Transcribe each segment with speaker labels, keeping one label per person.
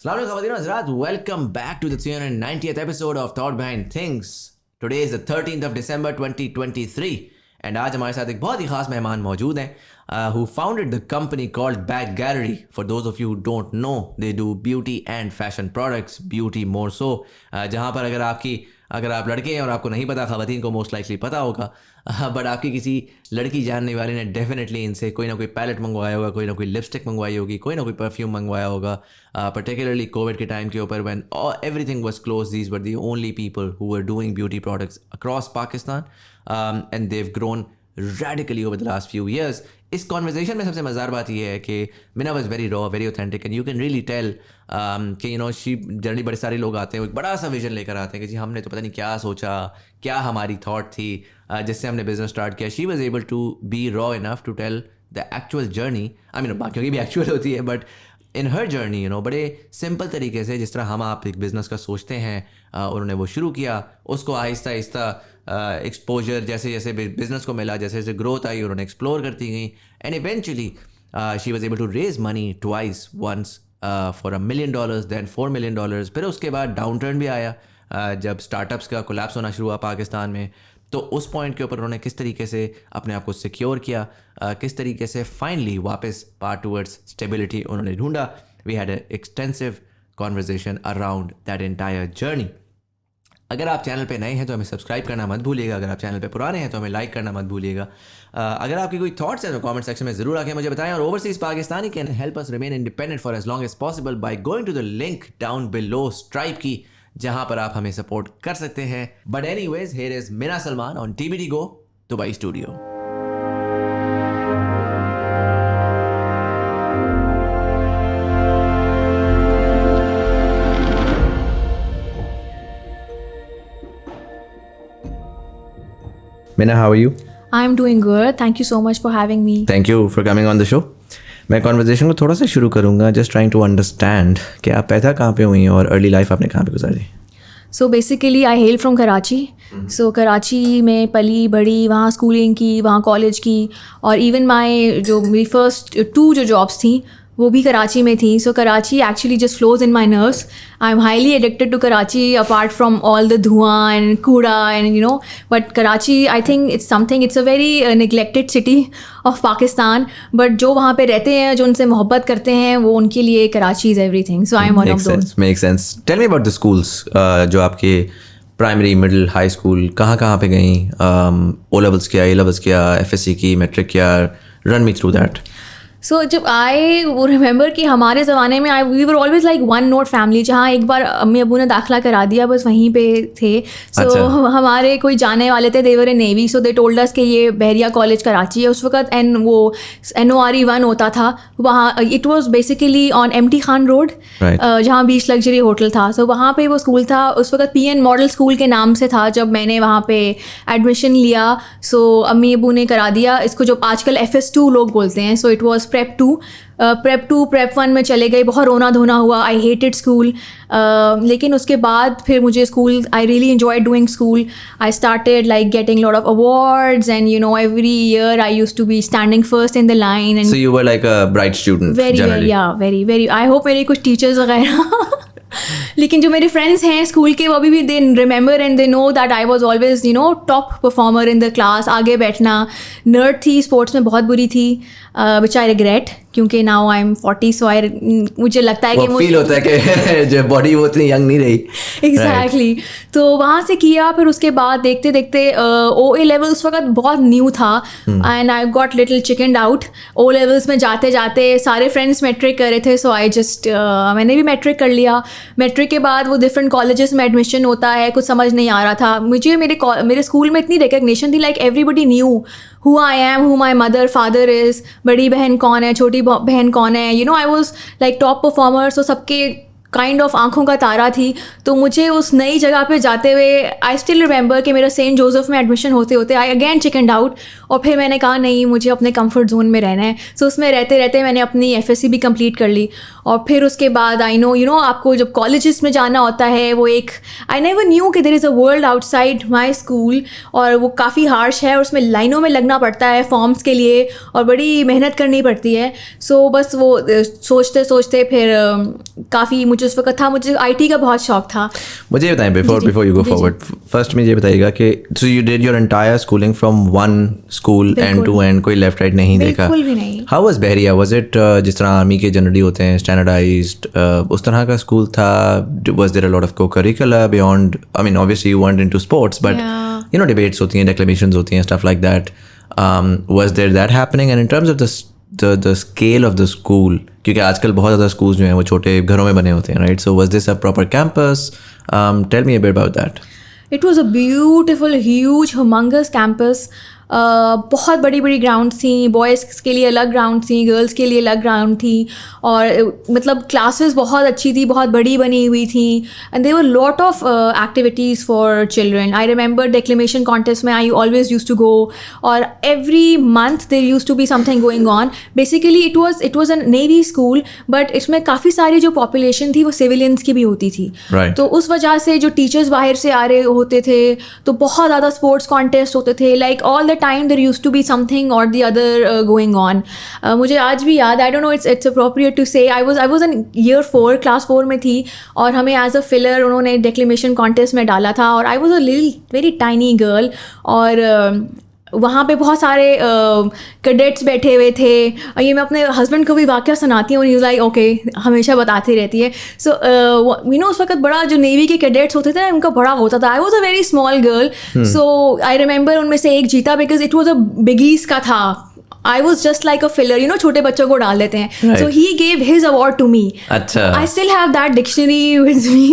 Speaker 1: Welcome back to the 390th episode of Thought Behind Things. Today is the 13th of December 2023 and आज हमारे साथ एक बहुत ही खास मेहमान मौजूद हैं who founded the company called Bag Gallery. For those of you who don't know, they do beauty and fashion products, beauty more so. जहाँ पर अगर आप लड़के हैं और आपको नहीं पता, ख़वातीन को मोस्ट लाइकली पता होगा, बट आपकी किसी लड़की जानने वाले ने डेफिनेटली इनसे कोई ना कोई पैलेट मंगवाया होगा, कोई ना कोई लिपस्टिक मंगवाई होगी, कोई ना कोई परफ्यूम मंगवाया होगा. पर्टिकुलरली कोविड के टाइम के ऊपर when everything was close, these were the only people who were doing beauty products across Pakistan and they've grown radically over the last few years. इस कॉन्वर्जेशन में सबसे मज़ेदार बात यह है कि Mina was very raw, very authentic, and you can really tell कि she generally बड़े सारे लोग आते हैं, वो एक बड़ा सा विजन लेकर आते हैं कि जी हमने तो पता नहीं क्या सोचा, क्या हमारी थॉट थी जिससे हमने बिजनेस स्टार्ट किया. She was able to be raw enough to tell the actual journey. I mean बाकियों की भी एक्चुअल होती है, बट इन हर जर्नी बड़े सिंपल तरीके से जिस तरह हम आप एक बिज़नेस का सोचते हैं उन्होंने वो शुरू किया. उसको आहिस्ता आहिस्ता एक्सपोजर जैसे जैसे बिजनेस को मिला, जैसे जैसे ग्रोथ आई, उन्होंने एक्सप्लोर करती गई and eventually she was able to raise money twice, once for $1 million, then $4 million. फिर उसके बाद डाउन टर्न भी आया जब स्टार्टअप्स का कोलैप्स होना शुरू हुआ पाकिस्तान में. तो उस पॉइंट के ऊपर उन्होंने किस तरीके से अपने आप को सिक्योर किया, किस तरीके से फाइनली वापस पार्ट टूवर्ड्स स्टेबिलिटी उन्होंने ढूंढा. We had an extensive conversation around that entire journey. अगर आप चैनल पे नए हैं तो हमें सब्सक्राइब करना मत भूलिएगा. अगर आप चैनल पे पुराने हैं तो हमें लाइक करना मत भूलिएगा. अगर आपकी कोई थॉट्स हैं तो कमेंट सेक्शन में ज़रूर आके मुझे बताएं. और overseas Pakistani can help us remain independent for as long as possible by going to the link down below Stripe की, जहां पर आप हमें सपोर्ट कर सकते हैं. But anyways, here is Mina Salman on TBD Go, Dubai studio. Mina, how are you?
Speaker 2: I'm doing good. Thank you so much for having me.
Speaker 1: Thank you for coming on the show. मैं conversation को थोड़ा सा शुरू करूँगा just trying to understand कि आप पैदा कहाँ पे हुई हैं और अर्ली लाइफ आपने कहाँ पे गुजारी.
Speaker 2: So basically I hail from Karachi. So Karachi में पली बड़ी, वहाँ स्कूलिंग की, वहाँ कॉलेज की, और इवन माई जो मेरी फर्स्ट 2 जो जॉब्स थी वो भी कराची में थी. So Karachi actually just flows in my nerves. I am highly addicted to Karachi apart from all the धुआं एंड कूड़ा and but Karachi I think it's a very neglected city of Pakistan. But जो वहाँ पे रहते हैं, जो उनसे मोहब्बत करते हैं, वो उनके लिए Karachi is everything. So I am one of those.
Speaker 1: Make sense. Tell me about the schools जो आपके प्राइमरी, मिडिल, हाई स्कूल कहाँ पे गई. O levels किया, A levels किया, FSC की, मैट्रिक किया. Run me through that.
Speaker 2: So जब आई वो रिमेंबर कि हमारे ज़माने में we were always like one note family. जहाँ एक बार अम्मी अबू ने दाखिला करा दिया, बस वहीं पे थे. सो हमारे कोई जाने वाले थे, दे वर इन navy. So they told us कि ये बहरिया कॉलेज कराची है. उस वक्त वो NORE 1 होता था वहाँ. It was basically on MT Khan road, जहाँ बीच लग्जरी होटल था. सो वहाँ पे वो स्कूल था. उस वक्त PN मॉडल स्कूल के नाम से था जब मैंने वहाँ पे एडमिशन लिया. सो अम्मी अबू ने करा दिया इसको, जो आजकल FS2 लोग बोलते हैं. सो it was Prep 2. Prep 2 Prep 1 में चले गए. बहुत रोना धोना हुआ. I hated school. लेकिन उसके बाद फिर मुझे school, I really enjoyed doing school. I started like getting lot of awards and every year I used to be standing first in the line.
Speaker 1: So you were like a bright student.
Speaker 2: Very I hope मेरे कुछ teachers वगैरह लेकिन जो मेरे friends हैं school के, वो अभी भी they remember and they know that I was always top performer in the class. आगे बैठना. नर्ड थी, स्पोर्ट्स में बहुत बुरी थी, विच आई रिग्रेट, क्योंकि नाउ आई एम 40. सो मुझे लगता है कि
Speaker 1: फील होता है कि जो बॉडी वो इतनी यंग नहीं रही.
Speaker 2: एग्जैक्टली. तो वहाँ से किया. फिर उसके बाद देखते देखते OA लेवल उस वक्त बहुत न्यू था and I got little chicken out. O levels में जाते जाते सारे फ्रेंड्स मैट्रिक कर रहे थे. सो आई जस्ट मैंने भी मैट्रिक कर लिया. मैट्रिक के बाद वो डिफरेंट कॉलेजेस में एडमिशन होता है, कुछ समझ नहीं आ रहा था मुझे. मेरे स्कूल में इतनी रिकग्निशन थी, like everybody knew who I am, who my mother, father is, बड़ी बहन कौन है, छोटी बहन कौन है. I was like top performer. So सबके काइंड ऑफ आंखों का तारा थी. तो मुझे उस नई जगह पे जाते हुए आई स्टिल रिमेंबर कि मेरा सेंट जोसेफ में एडमिशन होते होते आई अगेन चिकन आउट. और फिर मैंने कहा नहीं, मुझे अपने कंफर्ट जोन में रहना है. सो उसमें रहते रहते मैंने अपनी FSC भी कंप्लीट कर ली. और फिर उसके बाद आई नो आपको जब कॉलेजेस में जाना होता है, वो एक आई नेवर न्यू कि there is a world outside my school. और वो काफ़ी हार्श है और उसमें लाइनों में लगना पड़ता है फॉर्म्स के लिए और बड़ी मेहनत करनी पड़ती है. सो बस वो सोचते सोचते फिर काफ़ी मुझे मुझे उस वक्त था, मुझे IT का बहुत शौक था।
Speaker 1: मुझे बताएं before you go forward, first मुझे बताइएगा कि so you did your entire schooling from one school end to end, कोई left right नहीं देखा?
Speaker 2: बिल्कुल भी नहीं।
Speaker 1: How was Bahria? Was it जिस तरह आर्मी के जनरली होते हैं standardized, उस तरह का स्कूल था? Was there a lot of co-curricular beyond, I mean obviously you weren't into sports, but you know debates होती हैं, declamations होती हैं, stuff like that. Was there that happening? And in terms of the scale of the school, क्योंकि आजकल बहुत ज़्यादा schools जो हैं वो छोटे घरों में बने होते हैं, right? So was this a proper campus? Tell me a bit about that.
Speaker 2: It was a beautiful, huge, humongous campus. बहुत बड़ी बड़ी ग्राउंड थी, बॉयज़ के लिए अलग ग्राउंड थी, गर्ल्स के लिए अलग ग्राउंड थी, और मतलब क्लासेस बहुत अच्छी थी, बहुत बड़ी बनी हुई थी, and there were lot of activities for children. I remember declamation contest में I always use to go, और every month there use to be something going on. Basically it was a navy school, but इसमें काफ़ी सारी जो population थी वो civilians की भी होती थी. तो उस वजह से जो टीचर्स बाहर से आ रहे होते थे, तो बहुत ज़्यादा स्पोर्ट्स कॉन्टेस्ट होते थे. Like all time there used to be something or the other going on. मुझे आज भी याद, I don't know it's appropriate to say, I was in year 4, class 4 में थी, और हमें as a filler उन्होंने declamation contest में डाला था, और I was a little very tiny girl, और वहाँ पे बहुत सारे कैडेट्स बैठे हुए थे. ये मैं अपने हस्बैंड को भी वाक़या सुनाती हूँ, और लाइक ओके, हमेशा बताती रहती है. सो यू नो उस वक्त बड़ा जो नेवी के कैडेट्स होते थे उनका बड़ा होता था. I was a very small girl, so I remember उनमें से एक जीता बिकॉज इट वॉज अ बिगीज का था. I was just like a filler, you know, छोटे बच्चों को डाल देते हैं. So he gave his award to me. अच्छा. I still have that dictionary with me.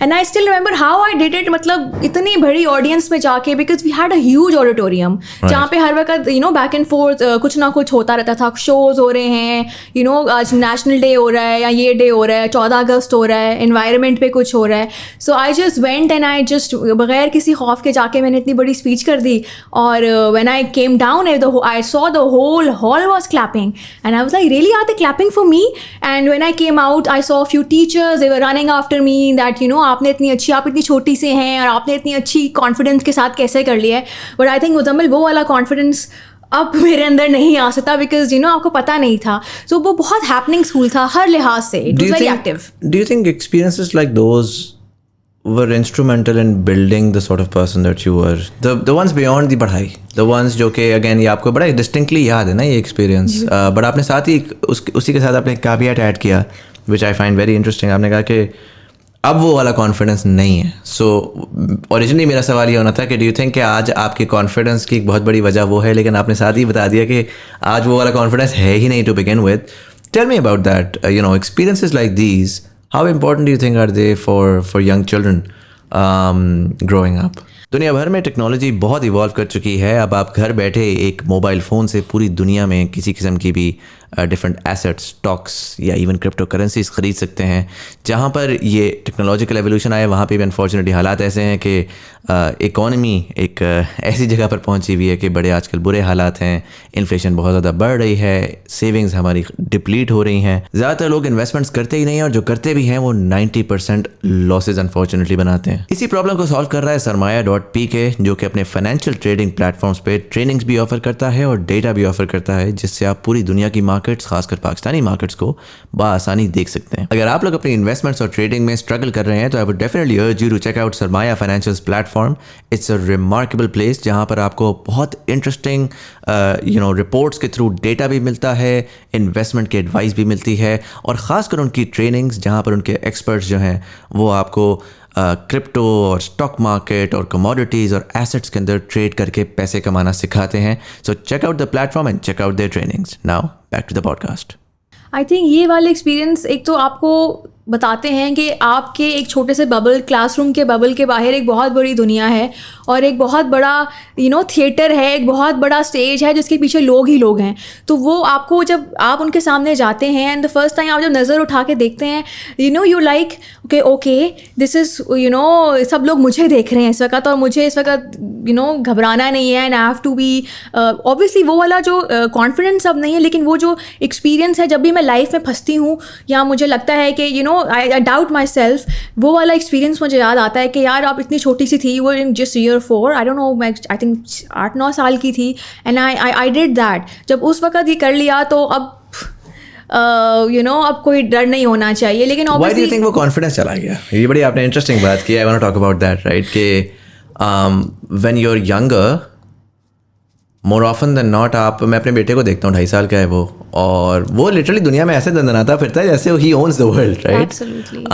Speaker 2: And I still remember how I did it. मतलब इतनी बड़ी ऑडियंस में जाके, because we had a huge auditorium, जहाँ पे हर वक्त you know back and forth कुछ ना कुछ होता रहता था. शोज हो रहे हैं, you know आज नेशनल डे हो रहा है, या ये डे हो रहा है, 14 अगस्त हो रहा है, एनवायरनमेंट पे कुछ हो रहा है. So I just went and I just बगैर किसी खौफ के जाके मैंने इतनी बड़ी स्पीच कर दी. और when I came down, I saw the whole hall was clapping, and I was like, really, are they clapping for me? And when I came out, I saw a few teachers. They were running after me that you know आपने इतनी अच्छी, आप इतनी छोटी से हैं और आपने इतनी अच्छी कॉन्फिडेंस के साथ कैसे कर लिया है. बट आई थिंक मुजम्मिल वो वाला कॉन्फिडेंस अब मेरे अंदर नहीं आ सकता, बिकॉज यू नो आपको पता नहीं था. सो वो बहुत हैपनिंग स्कूल था हर लिहाज से. It was very active.
Speaker 1: Do you think experiences like those were instrumental in building the sort of person that you were, the ones beyond the पढ़ाई, the ones जो कि again ये आपको बड़ा distinctly याद है ना ये experience, but आपने साथ ही उसी के साथ आपने caveat ऐड किया which I find very interesting. आपने कहा कि अब वो वाला कॉन्फिडेंस नहीं है. सो ओरिजिनली मेरा सवाल ये होना था कि डू यू थिंक कि आज आपके कॉन्फिडेंस की एक बहुत बड़ी वजह वो है, लेकिन आपने साथ ही बता दिया कि आज वो वाला कॉन्फिडेंस है ही नहीं to begin with. Tell me about that, you know experiences like these, how important do you think are they for young children growing up? दुनिया भर में टेक्नोलॉजी बहुत इवॉल्व कर चुकी है. अब आप घर बैठे एक मोबाइल फ़ोन से पूरी दुनिया में किसी किस्म की भी डिफरेंट एसेट्स, स्टॉक्स या इवन क्रिप्टो करेंसीज ख़रीद सकते हैं. जहाँ पर ये टेक्नोलॉजिकल एवोल्यूशन आया वहाँ पे भी अनफॉर्चुनेटली हालात ऐसे हैं कि इकॉनमी एक ऐसी जगह पर पहुँची हुई है कि बड़े आजकल बुरे हालात हैं. इन्फ्लेशन बहुत ज़्यादा बढ़ रही है, सेविंग्स हमारी डिप्लीट हो रही हैं. ज़्यादातर लोग इन्वेस्टमेंट्स करते ही नहीं हैं, और जो करते भी हैं वो 90% लॉसेज अनफॉर्चुनेटली बनाते हैं. इसी प्रॉब्लम को सॉल्व कर रहा है Sarmaya.pk, जो कि अपने फाइनेंशियल ट्रेडिंग प्लेटफॉर्म्स पे ट्रेनिंग्स भी ऑफर करता है और डेटा भी ऑफर करता है, जिससे आप पूरी दुनिया की मार्केट्स, खासकर पाकिस्तानी मार्केट्स को बआसानी देख सकते हैं. अगर आप लोग अपनी इन्वेस्टमेंट्स और ट्रेडिंग में स्ट्रगल कर रहे हैं तो I would definitely urge you to check out Sarmaya financial platform. It's a remarkable place जहाँ पर आपको बहुत इंटरेस्टिंग यू नो रिपोर्ट्स के थ्रू डेटा भी मिलता है, इन्वेस्टमेंट की एडवाइस भी मिलती है, और ख़ासकर उनकी ट्रेनिंग्स जहाँ पर उनके एक्सपर्ट्स जो हैं वो आपको क्रिप्टो और स्टॉक मार्केट और कमोडिटीज़ और एसेट्स के अंदर ट्रेड करके पैसे कमाना सिखाते हैं. So check out the platform and check out their trainings. Now back to the podcast.
Speaker 2: I think ये वाले एक्सपीरियंस एक तो आपको बताते हैं कि आपके एक छोटे से बबल, क्लासरूम के बबल के बाहर एक बहुत बड़ी दुनिया है, और एक बहुत बड़ा यू नो थिएटर है, एक बहुत बड़ा स्टेज है जिसके पीछे लोग ही लोग हैं. तो वो आपको जब आप उनके सामने जाते हैं एंड द फर्स्ट टाइम आप जब नज़र उठा के देखते हैं, you know you like okay this is you know सब लोग मुझे देख रहे हैं इस वक्त, और मुझे इस वक्त यू नो घबराना नहीं है, and I have to be obviously वो वाला जो कॉन्फिडेंस अब नहीं है, लेकिन वो जो एक्सपीरियंस है जब भी मैं लाइफ में फंसती हूँ या मुझे लगता है कि you know I doubt my self, वो वाला एक्सपीरियंस मुझे याद आता है कि यार आप इतनी छोटी सी थी, वो in just year 4, I don't no, मैं आई थिंक 8-9 साल की थी, एंड आई डिड दैट. जब उस वक्त ये कर लिया तो अब अब कोई डर नहीं होना चाहिए, लेकिन
Speaker 1: Why do you
Speaker 2: obviously
Speaker 1: think वो कॉन्फिडेंस चला गया? ये बड़ी आपने इंटरेस्टिंग बात की. I want to talk about that, right? कि when you're younger, more often than not, मैं अपने बेटे को देखता हूँ, 2.5 साल का है वो, और वो लिटरली दुनिया में ऐसे दंदनाता फिरता है जैसे he owns the world, right?
Speaker 2: Absolutely.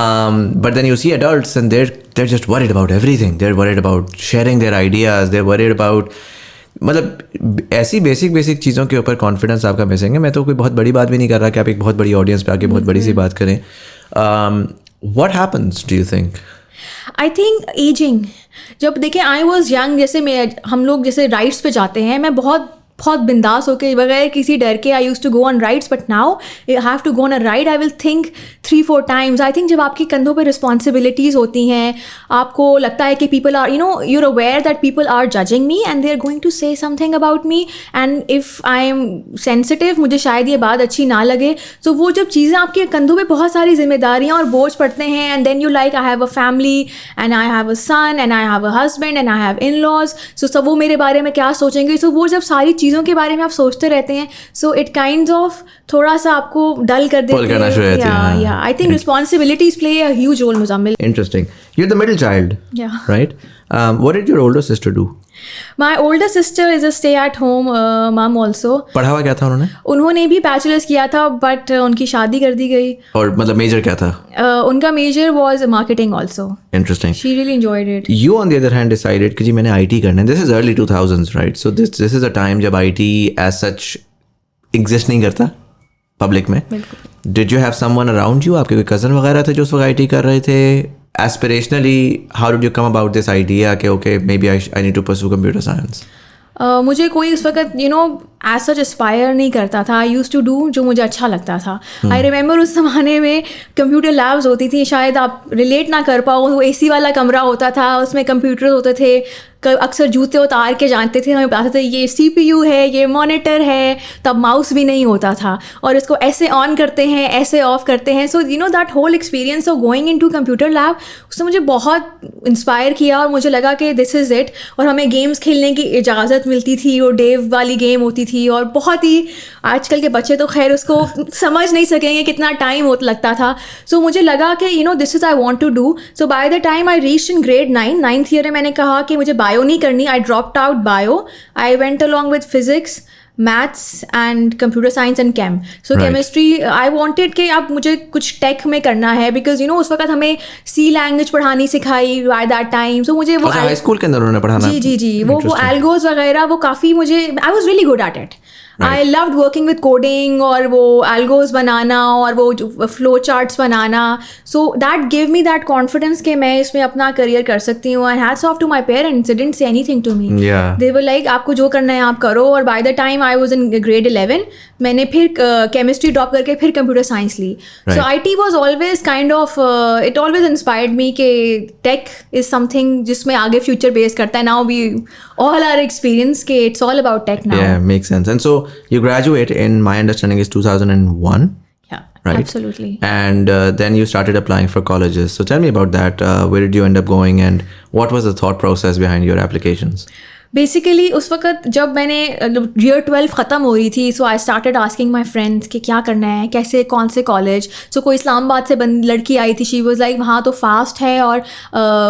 Speaker 1: But then you see adults and they're just worried about everything. They're worried about sharing their ideas. They're worried about, मतलब ऐसी बेसिक चीज़ों के ऊपर कॉन्फिडेंस आपका मिसिंग है. मैं तो कोई बहुत बड़ी बात भी नहीं कर रहा कि आप एक बहुत बड़ी ऑडियंस पे आके बहुत बड़ी सी बात करें. What happens, do you think?
Speaker 2: I think ageing. जब देखिए आई वॉज यंग, जैसे हम लोग जैसे राइड्स पे जाते हैं, मैं बहुत बिंदास होकर बगैर किसी डर के I use to go on rides. But now I have to go on a ride, I will think 3-4 times. I think जब आपके कंधों पे रिस्पॉन्सिबिलिटीज़ होती हैं, आपको लगता है कि people are you're aware that people are judging me and they're going to say something about me, and if I am sensitive, मुझे शायद ये बात अच्छी ना लगे. तो वो जब चीज़ें आपके कंधों पे बहुत सारी जिम्मेदारियाँ और बोझ पड़ते हैं, and then you like I have a family and I have a son and I have a husband and I have in-laws, so सब वो मेरे बारे में क्या सोचेंगे. So वो जब सारी चीज़ों के बारे में आप सोचते रहते हैं, so it kind of थोड़ा सा आपको डल कर देते हैं. Yeah, I think responsibilities play a huge role, Muzammil.
Speaker 1: Interesting. You're the middle child.
Speaker 2: Yeah.
Speaker 1: Right? What did your older sister do?
Speaker 2: My older sister is a stay-at-home mom also.
Speaker 1: पढ़ा हुआ क्या था उन्होंने?
Speaker 2: उन्होंने भी बैचलर्स किया था, but उनकी शादी कर दी गई.
Speaker 1: और मतलब मेजर क्या था?
Speaker 2: उनका major was marketing also.
Speaker 1: Interesting.
Speaker 2: She really enjoyed it.
Speaker 1: You on the other hand decided कि जी मैंने IT करना है. This is early 2000s, right? So this is a time जब IT as such exist नहीं करता पब्लिक में. Did you have someone around you? आपके कोई कज़न वगैरह थे जो उस वक्त IT कर रहे थे? Aspirationally, how did you come about this idea कि okay, maybe I need to pursue computer science?
Speaker 2: मुझे कोई उस वक्त एज सच एस्पायर नहीं करता था. आई यूज़ टू डू जो मुझे अच्छा लगता था. आई रिमेंबर उस ज़माने में कंप्यूटर लैब्स होती थी, शायद आप रिलेट ना कर पाओ. वो AC वाला कमरा होता था, उसमें कंप्यूटर होते थे. अक्सर जूते उतार के जानते थे, हमें बताते थे ये CPU है, ये मॉनिटर है. तब माउस भी नहीं होता था, और इसको ऐसे ऑन करते हैं, ऐसे ऑफ करते हैं. So that whole experience of going into computer lab, उसने मुझे बहुत इंस्पायर किया, और मुझे लगा कि दिस इज़ इट. और हमें गेम्स खेलने की इजाज़त मिलती थी, और डेव वाली गेम होती थी, और बहुत ही आजकल के बच्चे तो खैर उसको समझ नहीं सकेंगे कितना टाइम लगता था. सो मुझे लगा कि this is I want to do. So by the time I reached in grade 9th year में मैंने कहा कि मुझे बायो नहीं करनी. I dropped out bio. I went along with physics, maths and computer science and chem. So chemistry I wanted कि अब मुझे कुछ टेक में करना है, बिकॉज उस वक्त हमें C लैंग्वेज पढ़ानी सिखाई बाय दैट टाइम. सो मुझे वो
Speaker 1: हाई स्कूल के अंदर उन्होंने पढ़ाना.
Speaker 2: जी वो एल्गोज वगैरह वो काफ़ी मुझे I was really good at it. I loved working with coding, और वो एल्गोज बनाना, और वो फ्लो चार्ट्स बनाना. So that give me that confidence कि मैं इसमें अपना करियर कर सकती हूँ. And hats off to my parents, they didn't say anything to me. They were like आपको जो करना है आप करो. और by the time I was in grade 11 मैंने फिर केमिस्ट्री ड्रॉप करके फिर कंप्यूटर साइंस ली. So IT was always kind of it always inspired me कि टेक इज समथिंग जिसमें आगे फ्यूचर बेस करता है. Now we all are experience के it's all about tech now.
Speaker 1: Yeah, makes sense. And so you graduate, in my understanding is 2001.
Speaker 2: Yeah,
Speaker 1: right?
Speaker 2: Absolutely.
Speaker 1: And then you started applying for colleges. So tell me about that. Where did you end up going, and what was the thought process behind your applications?
Speaker 2: Basically उस वक्त जब मैंने year 12 ख़त्म हो रही थी, so I started asking my friends कि क्या करना है, कैसे, कौन से कॉलेज. सो कोई इस्लामाबाद से लड़की आई थी, शी वाज लाइक वहाँ तो फास्ट है, और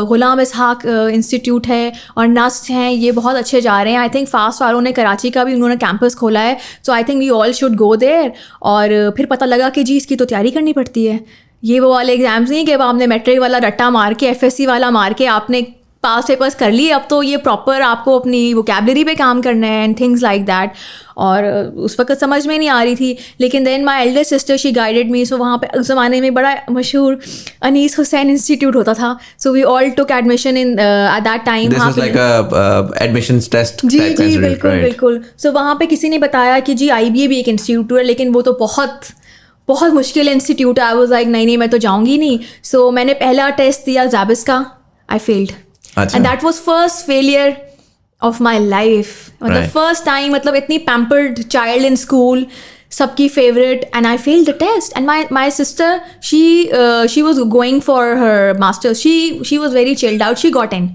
Speaker 2: गुलाम इसहाक इंस्टीट्यूट है, और नस्ट हैं, ये बहुत अच्छे जा रहे हैं. आई थिंक फास्ट वालों ने कराची का भी उन्होंने कैंपस खोला है. So I think we all should go there. और फिर पता लगा कि जी इसकी तो तैयारी करनी पड़ती है. ये वो वाले एग्जाम्स नहीं कि अब आपने मैट्रिक वाला रट्टा मार के, FSC वाला मार के आपने पास पेपर्स कर लिए. अब तो ये प्रॉपर आपको अपनी वोकैबुलरी पे काम करना है, एंड थिंग्स लाइक दैट. और उस वक्त समझ में नहीं आ रही थी. लेकिन then my elder sister she guided me. So वहाँ पे उस ज़माने में बड़ा मशहूर अनीस हुसैन इंस्टीट्यूट होता था. So we all took admission in at that time.
Speaker 1: This was like a admissions test.
Speaker 2: जी बिल्कुल. सो वहाँ पे किसी ने बताया कि जी IBA भी एक इंस्टीट्यूट है, लेकिन वो तो बहुत मुश्किल इंस्टीट्यूट है. आई वाज लाइक नहीं मैं तो जाऊँगी नहीं. सो मैंने पहला टेस्ट दिया ज़ैबिस्का. I failed. And that was first failure of my life. मतलब first time, मतलब इतनी pampered child in school, सबकी favorite, and I failed the test. And my sister, she was going for her masters. She was very chilled out. She got in.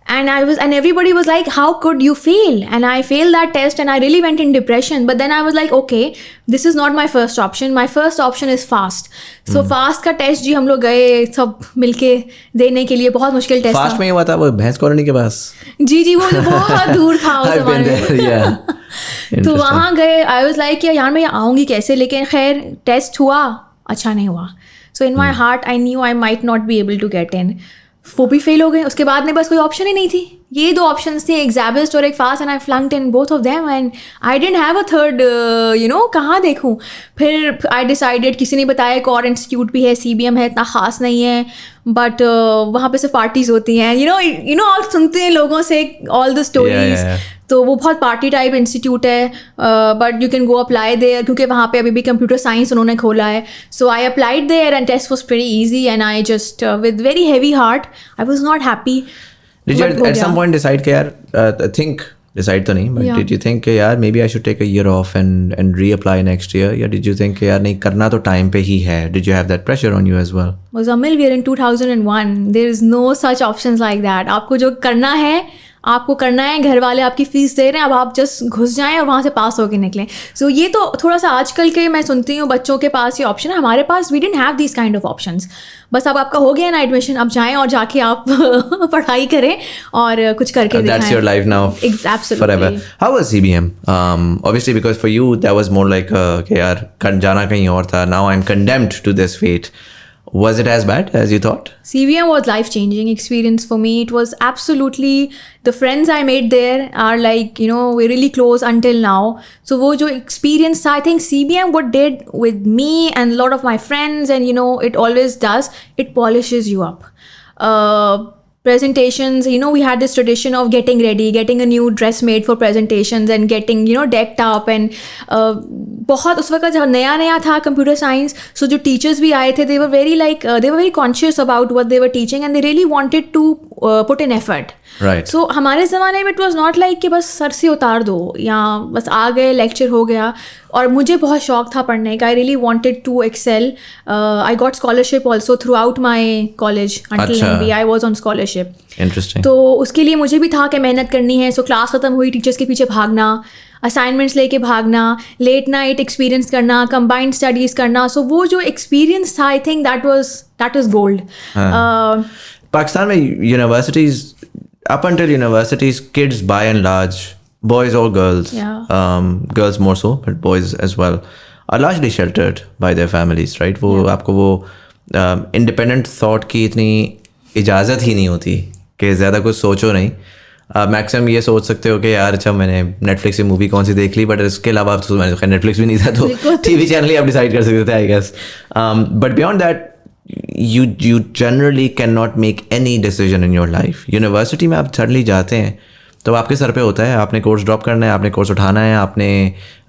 Speaker 2: And everybody was like, how could you fail? And I failed that test and I really went in depression. But then I was like, okay, this is not my first option. My first option is FAST. So FAST का test जी हम लोग गए सब मिलके देने के लिए. बहुत मुश्किल टेस्ट था.
Speaker 1: फास्ट में हुआ था वो भैंस कॉलोनी के पास.
Speaker 2: जी वो बहुत दूर था उस जमाने में. तो वहाँ गए. आई वाज लाइक यार मैं आऊँगी कैसे, लेकिन खैर टेस्ट हुआ, अच्छा नहीं हुआ. So in my heart I knew I might not be able to get in. वो भी फेल हो गए. उसके बाद में बस कोई ऑप्शन ही नहीं थी. ये 2 ऑप्शंस थे, एक ज़ैबिस्ट और एक FAST, and I flunked in both of them and I didn't have a third. कहाँ देखूँ. फिर आई डिसाइडेड, किसी ने बताया एक और इंस्टीट्यूट भी है, CBM है, इतना ख़ास नहीं है, बट वहाँ पे सिर्फ पार्टीज़ होती हैं. आप सुनते हैं लोगों से ऑल द स्टोरीज. तो वो बहुत पार्टी टाइप इंस्टीट्यूट है, but you can go apply there, क्योंकि वहाँ पे अभी भी कंप्यूटर साइंस उन्होंने खोला है. So I applied there and test was pretty easy and I just with very heavy heart I was not happy.
Speaker 1: Did you at some point decide कि यार decide तो नहीं, but did you think कि यार maybe I should take a year off and reapply next year? या did you think कि यार नहीं करना तो time पे ही है? Did you have that pressure on you as well?
Speaker 2: Muzammil, we are in 2001. There is no such options like that. आपको जो करना है आपको करना है. घर वाले आपकी फ़ीस दे रहे हैं, अब आप जस्ट घुस जाएं और वहाँ से पास होके निकलें. सो ये तो थोड़ा सा आजकल के मैं सुनती हूँ बच्चों के पास ये ऑप्शन है. हमारे पास we didn't have this kind of options. बस अब आपका हो गया ना एडमिशन, अब जाएं और जाके आप पढ़ाई करें और कुछ करके दिखाएं.
Speaker 1: That's your life now.
Speaker 2: Absolutely.
Speaker 1: Forever. How was CBM? Obviously because for you that was more like कि यार जाना कहीं और था. Now I'm condemned to this fate. Was it as bad as you thought?
Speaker 2: CBM was life-changing experience for me. It was absolutely, the friends I made there are like, we're really close until now. So wo jo experience tha, I think CBM what did with me and a lot of my friends, and it always does, it polishes you up. Presentations, we had this tradition of getting ready, getting a new dress made for presentations and getting, decked up and बहुत उस वक्त जब नया था computer science. सो जो teachers भी आए थे, they were very conscious about what they were teaching and they really wanted to put in effort.
Speaker 1: Right.
Speaker 2: So हमारे ज़माने में it was not like कि बस सर से उतार दो या बस आ गए लेक्चर हो गया. और मुझे बहुत शौक था पढ़ने का. I really wanted to excel. I got scholarship also throughout my college until MBA. I was on scholarship.
Speaker 1: Interesting.
Speaker 2: तो उसके लिए मुझे भी था कि मेहनत करनी है. सो क्लास ख़त्म हुई, टीचर्स के पीछे भागना, असाइनमेंट्स लेके भागना, लेट नाइट एक्सपीरियंस करना, कंबाइंड स्टडीज़ करना. सो वो जो एक्सपीरियंस था, I think that was gold.
Speaker 1: Pakistan में universities, up until universities, kids by and large, boys or girls, girls more so, but boys as well, are largely sheltered by their families, right? वो आपको वो independent thought की इतनी इजाज़त ही नहीं होती कि ज़्यादा कुछ सोचो नहीं. मैक्सिमम ये सोच सकते हो कि यार अच्छा मैंने नेटफ्लिक्स से मूवी कौन सी देख ली, बट इसके अलावा तो मैंने खैर नेटफ्लिक्स भी नहीं था तो TV चैनल ही आप डिसाइड कर सकते थे I guess. But beyond that you generally cannot make any decision in your life. University में आप सडनली जाते हैं तो आपके सर पे होता है, आपने कोर्स ड्रॉप करना है, आपने कोर्स उठाना है, आपने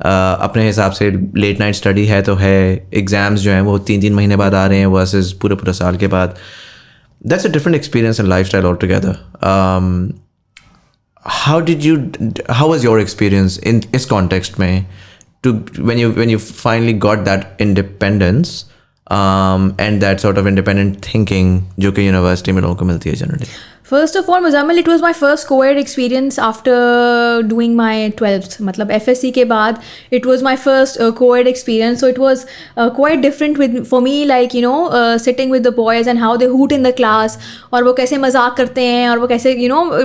Speaker 1: अपने हिसाब से लेट नाइट स्टडी है तो है, एग्ज़ाम्स जो हैं वो 3 महीने बाद आ रहे हैं वर्सेस पूरे साल के बाद. That's a different experience and life style all together. how was your experience in इस context में to when you finally got that independence and that sort of independent thinking जो कि यूनिवर्सिटी में लोगों को मिलती है generally?
Speaker 2: First of all, Muzammil, it was my first co-ed experience after doing my 12th. मतलब FSC के बाद it was my first co-ed experience. So it was quite different for me, like sitting with the boys and how they hoot in the class, और वो कैसे मजाक करते हैं और वो कैसे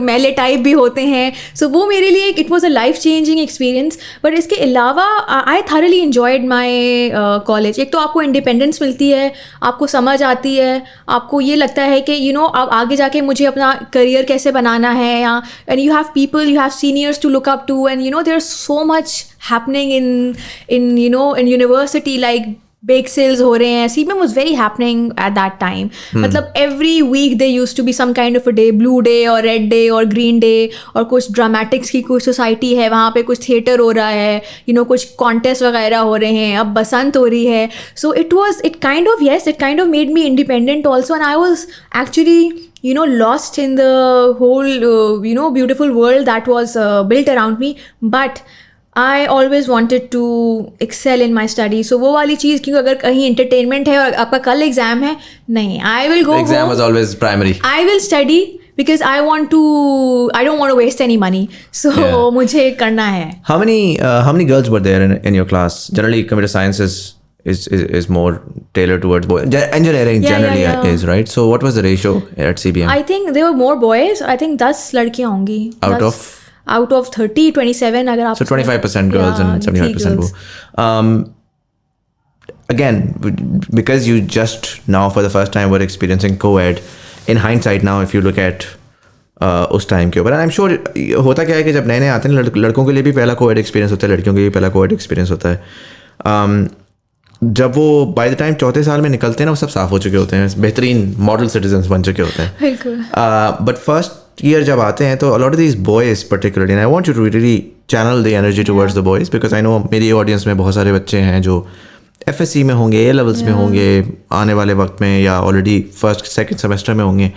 Speaker 2: मेले टाइप भी होते हैं. So वो मेरे लिए it was a life changing experience. But इसके अलावा I thoroughly enjoyed my college. एक तो आपको independence मिलती है, आपको समझ आती है, आपको ये लगता है कि अब आगे जाके मुझे अपना करियर कैसे बनाना है, या and you have people, you have seniors to look up to, and there's so much happening in university, like bake sales हो रहे हैं. CBM was very happening at that time. मतलब every week there used to be some kind of a day, blue day or red day or green day, और कुछ dramatics की कोई society है वहाँ पे, कुछ theater हो रहा है, कुछ contest वगैरह हो रहे हैं, अब बसंत हो रही है. So it kind of made me independent also, and I was actually lost in the whole beautiful world that was built around me. But I always wanted to excel in my studies. So वो वाली चीज़, क्योंकि अगर कहीं entertainment है और आपका कल exam है, नहीं, I will go
Speaker 1: home. Exam was always primary.
Speaker 2: I will study because I don't want to waste any money. So मुझे करना है.
Speaker 1: How many girls were there in your class? Generally, computer science is more tailored towards boys. Engineering generally is, right? So what was the ratio at CBM?
Speaker 2: I think there were more boys. I think 10 लड़कियाँ होंगी. Out of 30, 27 अगर आप. So
Speaker 1: 25% girls and 75% boys. Again, because you just now for the first time were experiencing co-ed, in hindsight now if you look at उस time के ऊपर, and I'm sure होता क्या है कि जब नए नए आते हैं लड़कों के लिए भी पहला co-ed एक्सपीरियंस होता है, लड़कियों के लिए पहला co-ed एक्सपीरियंस होता है. जब वो बाय द टाइम चौथे साल में निकलते हैं ना, वो सब साफ हो चुके होते हैं, बेहतरीन मॉडल सिटीजन्स बन चुके होते हैं. बट फर्स्ट ईयर जब आते हैं तो a lot of these boys particularly, and I want you to really channel the energy towards the boys, because I know मेरी ऑडियंस में बहुत सारे बच्चे हैं जो FSC में होंगे, A levels में होंगे आने वाले वक्त में, या ऑलरेडी फर्स्ट सेकेंड सेमेस्टर में होंगे.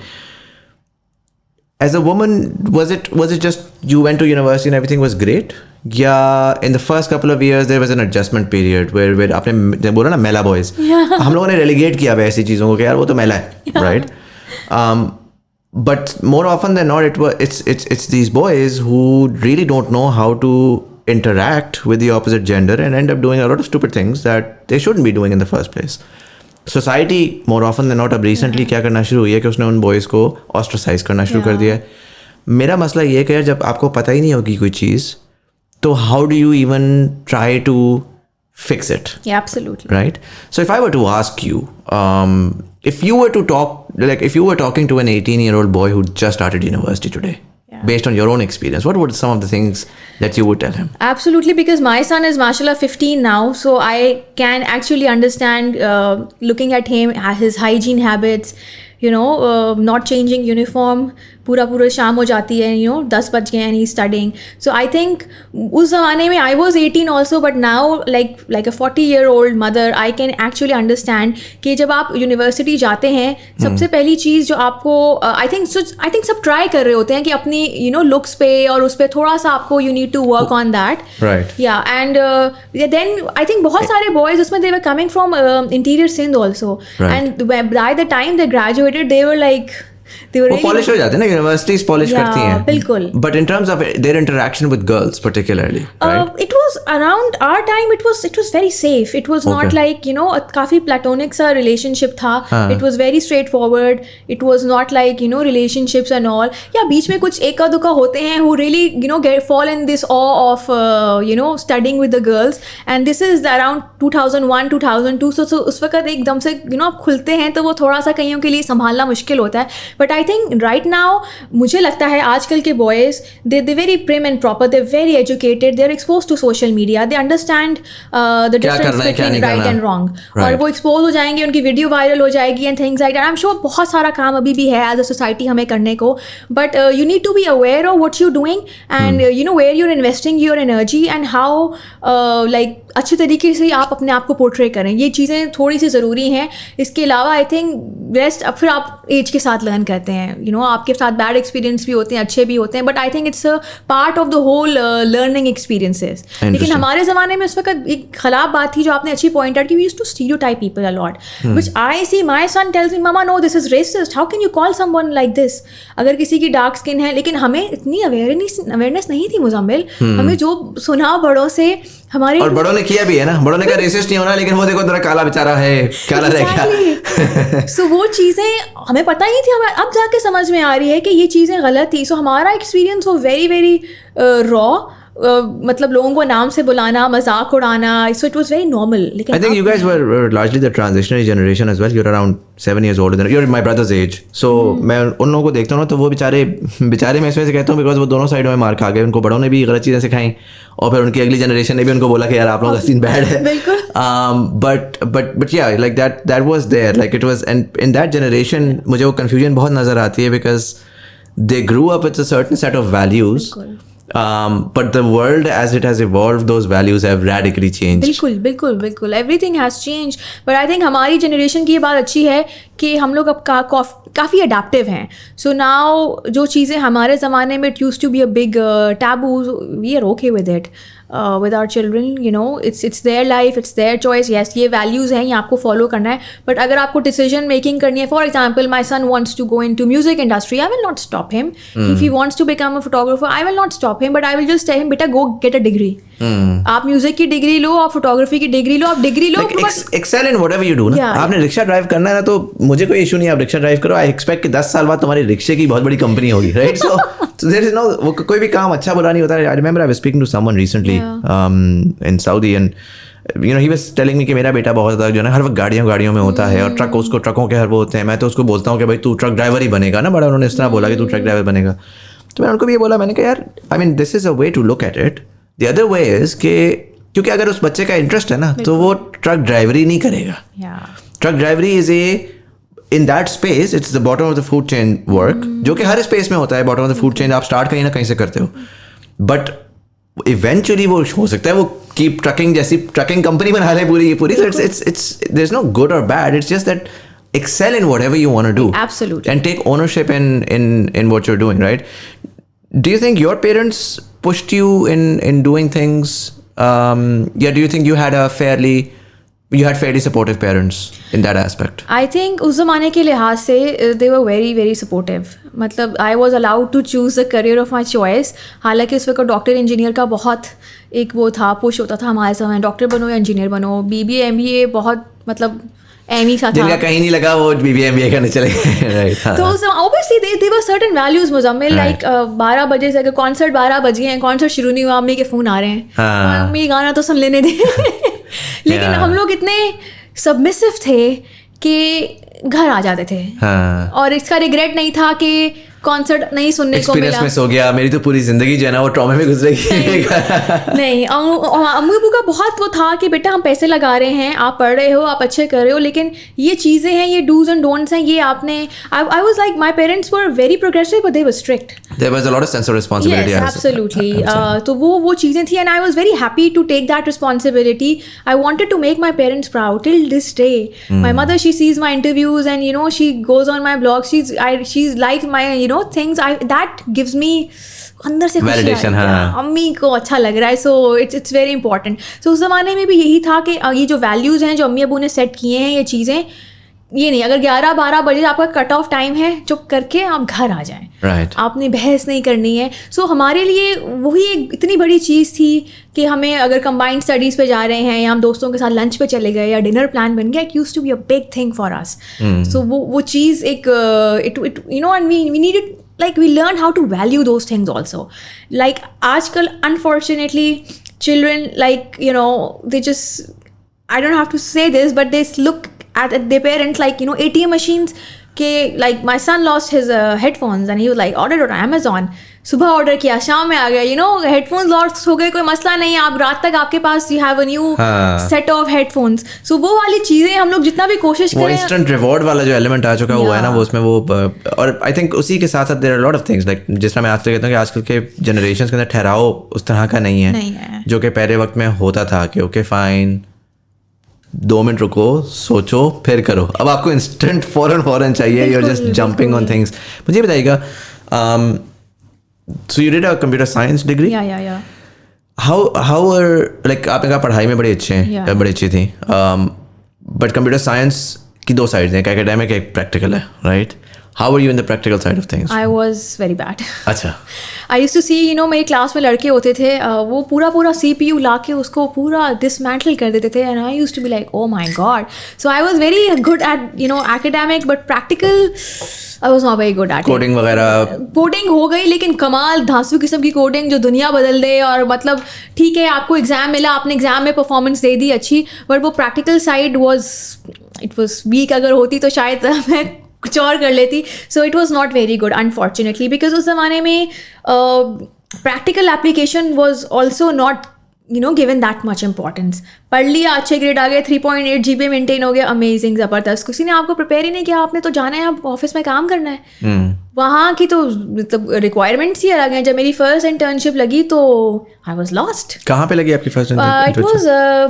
Speaker 1: As a woman, was it just you went to university and everything was great? Yeah, in the first couple of years there was an adjustment period where आपने बोला ना मेला boys, हम लोगों ने relegate किया हुआ ऐसी चीज़ों को कि यार वो तो मेला है, right? But more often than not, it's these boys who really don't know how to interact with the opposite gender and end up doing a lot of stupid things that they shouldn't be doing in the first place. Society more often than not अब recently क्या करना शुरू हुई है कि उसने उन boys को ostracize करना शुरू कर दिया है. मेरा मसला ये है कि यार जब आपको पता ही नहीं होगी कोई चीज़, तो how do you even try to fix it?
Speaker 2: Yeah, absolutely.
Speaker 1: Right? So if I were to ask you, if you were to if you were talking to an 18-year-old boy who just started university today, based on your own experience, what would some of the things that you would tell him?
Speaker 2: Absolutely, because my son is mashallah 15 now, so I can actually understand looking at him, his hygiene habits, not changing uniform, पूरा शाम हो जाती है, 10 बज गए and he's studying. So I think उस ज़माने में I was 18 also, but now like a 40-year-old mother, I can actually understand कि जब आप यूनिवर्सिटी जाते हैं, सबसे पहली चीज़ जो आपको I think सब ट्राई कर रहे होते हैं कि अपनी लुक्स पे और उस पर थोड़ा सा आपको you need to work on that.
Speaker 1: Right.
Speaker 2: Yeah, and then I think बहुत सारे boys उसमें they were coming from interior Sindh also.
Speaker 1: Right.
Speaker 2: And by the time they graduated, they were like वो
Speaker 1: पॉलिश हो जाते हैं ना, universities polish करती हैं.
Speaker 2: बिल्कुल.
Speaker 1: But in terms of their interaction with girls particularly, right?
Speaker 2: It was around our time, it was very safe. It was not like काफी platonic सा रिलेशनशिप था. It was very straightforward. It was not like relationships and all. या बीच में कुछ एका दुका होते हैं who really get fall in this awe of studying with the girls, and this is around 2001 2002. so उस वक्त एकदम से आप खुलते हैं तो वो थोड़ा सा कईयों के लिए संभालना मुश्किल होता है. But I think right now मुझे लगता है आजकल के boys they very prim and proper, they very educated, they are expose to social media, they understand the difference between right and wrong. और वो एक्सपोज हो जाएंगे, उनकी वीडियो वायरल हो जाएगी and things like that. I am sure बहुत सारा काम अभी भी है एज अ सोसाइटी हमें करने को, but you need to be aware of what you doing and where you are investing your energy and how like अच्छे तरीके से आप अपने आप को पोर्ट्रे करें. ये चीज़ें थोड़ी सी ज़रूरी हैं. इसके अलावा आई थिंक रेस्ट अब फिर आप एज के साथ लर्न करते हैं. आपके साथ बैड एक्सपीरियंस भी होते हैं, अच्छे भी होते हैं, but I think it's a part of the whole learning experiences. लेकिन हमारे ज़माने में उस वक्त एक ख़राब बात थी जो आपने अच्छी पॉइंट आउट की, we used to stereotype people a lot, which I see my son tells me mama no this is racist, how can you call someone like this. अगर किसी की डार्क स्किन है, लेकिन हमें इतनी अवेयरनेस नहीं थी मुजम्मिल. हमें जो सुना बड़ों से, हमारे
Speaker 1: और बड़ों ने किया भी है ना, बड़ों ने कहा रेसिस्ट नहीं होना, लेकिन वो देखो तेरा काला बेचारा है, काला रह गया.
Speaker 2: सो वो चीज़ें हमें पता ही थी, हमें अब जाके समझ में आ रही है कि ये चीज़ें गलत थी. सो हमारा एक्सपीरियंस वो वेरी वेरी रॉ, मतलब लोगों को नाम से बुलाना, मजाक उड़ाना, so it was very normal.
Speaker 1: I think you guys were largely the transitionary generation as well. You're around 7 years older than you're my brother's age. So मैं उन लोगों को देखता हूँ ना, तो वो बेचारे मैं इसमें से कहता हूँ बिकॉज वो दोनों साइडों में मार खा गए. उनको बड़ों ने भी गलत चीज़ें सिखाई और फिर उनकी अगली जनरेशन ने भी उनको बोला कि यार आप लोगों का सीन बैड है. but yeah, like that was there, like it was, and in that generation मुझे वो confusion बहुत नज़र आती है because they grew up with a certain set of values. But the world as it has evolved, those values have radically changed.
Speaker 2: बिल्कुल everything has changed. But I think हमारी generation की ये बात अच्छी है कि हम लोग अब काफ़ी adaptive हैं. So now जो चीज़ें हमारे ज़माने में it used to be a big taboo, we are okay with it. with our children, you know, it's their life, it's their choice. Yes, ये values हैं, ये आपको follow करना है, but अगर आपको decision making करनी है, for example, my son wants to go into music industry, I will not stop him. If he wants to become a photographer, I will not stop him, but I will just tell him, बेटा go get a degree. आप music की degree लो, आप photography की degree लो, आप degree लो,
Speaker 1: excel in whatever you do ना. आपने रिक्शा ड्राइव करना है ना, तो मुझे कोई इशू नहीं है, आप रिक्शा ड्राइव करो. आई एक्सपेक्ट कि 10 साल बाद तुम्हारी रिक्शे की बहुत बड़ी कंपनी होगी, right? So there is no, वो कोई भी काम अच्छा बुरा नहीं होता. I remember I was speaking to someone recently in Saudi, and you know he was telling me कि मेरा बेटा बहुत ज़्यादा जो है ना हर वक्त गाड़ियों में होता है, और उसको ट्रकों के हर वो होते हैं. मैं तो उसको बोलता हूँ कि भाई तू ट्रक ड्राइवर ही बनेगा ना. बड़ा उन्होंने इस तरह बोला कि तू ट्रक ड्राइवर बनेगा. तो मैंने उनको भी ये बोला, मैंने कहा यार, I mean this is a way to look at it. The other way is कि क्योंकि अगर उस बच्चे का इंटरेस्ट है ना, तो वो ट्रक ड्राइवरी नहीं करेगा. ट्रक ड्राइवरी is in that space, it's the bottom of the food chain work, जो कि हर स्पेस में होता है. Bottom of the food chain आप स्टार्ट कहीं ना कहीं से करते हो, बट इवेंचुअली वो हो सकता है वो कीप ट्रकिंग जैसी ट्रकिंग कंपनी बना ले पूरी. It's there is no good और bad, it's just that excel in whatever you want to do.
Speaker 2: Absolutely.
Speaker 1: And take ownership in what you're doing, right? Do you think your parents pushed you in doing things? Yeah, do you think you had fairly supportive parents in that aspect?
Speaker 2: I think उस ज़माने के लिहाज से they were very very supportive. मतलब I was allowed to choose the career of my choice. हालांकि उस वक्त doctor engineer का बहुत एक वो था, पुश होता था हमारे समय, डॉक्टर बनो या इंजीनियर बनो. BBA MBA बहुत मतलब एमी सा था,
Speaker 1: जिनका कहीं नहीं लगा वो BBA MBA करने चले गए.
Speaker 2: तो obviously they were certain values Muzammil, like 12 बजे से अगर कॉन्सर्ट 12 बजे हैं, कॉन्सर्ट शुरू नहीं हुआ, अम्मी के फ़ोन आ रहे हैं, अम्मी गाना तो सुन लेने दे. लेकिन हम लोग इतने सबमिसिव थे कि घर आ जाते थे, और इसका रिग्रेट नहीं था कि कॉन्सर्ट नहीं सुनने को मिला.
Speaker 1: मिस हो गया, मेरी तो पूरी जिंदगी जो है ना वो ट्रॉमा में गुजरेगी.
Speaker 2: नहीं, अम्मू अबू का बहुत वो था कि बेटा हम पैसे लगा रहे हैं, आप पढ़ रहे हो, आप अच्छे कर रहे हो, लेकिन ये चीज़ें हैं, ये डूज एंड डोंट्स हैं, ये आपने. I was like, my parents were very progressive but they were strict.
Speaker 1: There was a lot of sense of responsibility.
Speaker 2: Yes, absolutely. तो वो चीज़ें थी, and I was very happy to take that responsibility. I wanted to make my parents proud till this day. My mother, she sees my interviews and you know she goes on my blog, she like my things that gives me अंदर से
Speaker 1: validation.
Speaker 2: अम्मी को अच्छा लग रहा है, so it's very important. so उस ज़माने में भी यही था कि ये जो values हैं जो अम्मी अबू ने सेट किए हैं, ये चीज़ें, ये नहीं अगर 11-12 बजे आपका कट ऑफ टाइम है, चुप करके आप घर आ जाएं.
Speaker 1: right.
Speaker 2: आपने बहस नहीं करनी है. so हमारे लिए वही एक इतनी बड़ी चीज़ थी कि हमें अगर कंबाइंड स्टडीज़ पे जा रहे हैं, या हम दोस्तों के साथ लंच पे चले गए, या डिनर प्लान बन गया, it used to be a big thing for us. so वो चीज़ एक it you know, and we needed, like we learn how to value those things also. Like aajkal unfortunately children, like you know, they just, I don't have to say this, but they look at their parents like, you know, ATM machines के. like my son lost his headphones and he was like ordered on Amazon. सुबह order किया, शाम में आ गया, you know, headphones lost हो गए, कोई मसला नहीं, आप रात तक आपके पास you have a new set of headphones. So वो वाली चीज़ें हम लोग जितना भी कोशिश करें, वो
Speaker 1: इंस्टेंट रिवॉर्ड वाला जो एलिमेंट आ चुका हुआ है ना, वो उसमें वो. और आई थिंक उसी के साथ साथ there are lot of things, like जिस तरह मैं आज तक कहता हूँ कि आजकल के जनरेशन के अंदर ठहराव उस तरह का नहीं है जो कि पहले वक्त में होता था कि ओके फाइन, 2 मिनट रुको, सोचो, फिर करो. अब आपको इंस्टेंट फौरन चाहिए, you are just jumping on things. मुझे बताइएगा, so you did a computer science degree?
Speaker 2: Yeah.
Speaker 1: How were, like आपने कहा पढ़ाई में बड़ी अच्छे हैं, बड़ी अच्छी थी, but computer science की 2 sides हैं, एक academic एक practical है, right? How were you in the practical side of things?
Speaker 2: I was very bad.
Speaker 1: अच्छा.
Speaker 2: I used to see, you know, मेरी क्लास में लड़के होते थे, वो पूरा CPU ला के उसको पूरा dismantle कर देते थे, and I used to be like, oh my god. So I was very good at, you know, academic, but practical I was not very good at
Speaker 1: coding वगैरह.
Speaker 2: कोडिंग हो गई, लेकिन कमाल धांसू किस्म की कोडिंग जो दुनिया बदल दे. और मतलब ठीक है, आपको एग्जाम मिला, आपने एग्जाम में परफॉर्मेंस दे दी अच्छी, बट वो practical side it was weak. अगर होती तो शायद मैं कुछ और कर लेती. So it was not very good unfortunately, because उस ज़माने में practical application was also not, you know, given that much importance. पढ़ लिया, अच्छे ग्रेड आ गए, 3.8 GB मेंटेन हो गया, अमेजिंग, ज़बरदस्त. किसी ने आपको प्रिपेयर ही नहीं किया, आपने तो जाना है, आप ऑफिस में काम करना है. वहाँ की तो मतलब रिक्वायरमेंट्स ही अलग हैं. जब मेरी फर्स्ट इंटर्नशिप लगी तो आई वॉज लॉस्ट.
Speaker 1: कहाँ पे लगी आपकी first
Speaker 2: internship? It was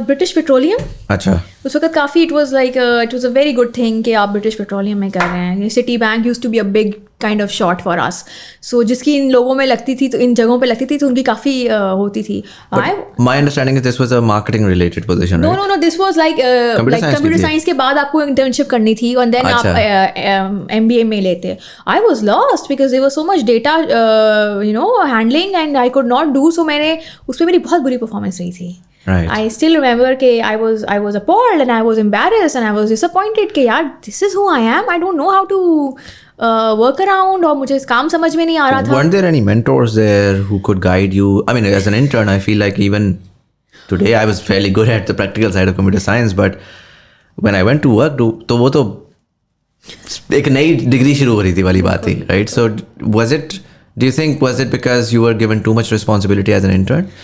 Speaker 2: British Petroleum.
Speaker 1: अच्छा.
Speaker 2: उस वक्त काफ़ी it was a very good thing कि आप ब्रिटिश पेट्रोलियम में कर रहे हैं. Citibank used to be a big kind of short for us. So जिसकी इन लोगों में लगती थी तो इन जगहों पे लगती थी तो उनकी काफ़ी होती थी.
Speaker 1: My understanding is this was a marketing related position, right?
Speaker 2: No, this was like computer science के बाद आपको internship करनी थी and then आप MBA में लेते. I was lost because there was so much data handling and I could not do, so मैंने उसमें मेरी बहुत बुरी performance रही थी.
Speaker 1: Right.
Speaker 2: I still remember कि I was appalled and I was embarrassed and I was disappointed कि यार this is who I am. I don't know how to work around और मुझे इस काम समझ में नहीं आ रहा था.
Speaker 1: Weren't there any mentors there who could guide you? I mean, as an intern, I feel like even today I was fairly good at the practical side of computer science, but when I went to work, तो वो तो एक नई degree शुरू हो रही थी वाली बात थी, right? So do you think was it because you were given too much responsibility as an intern?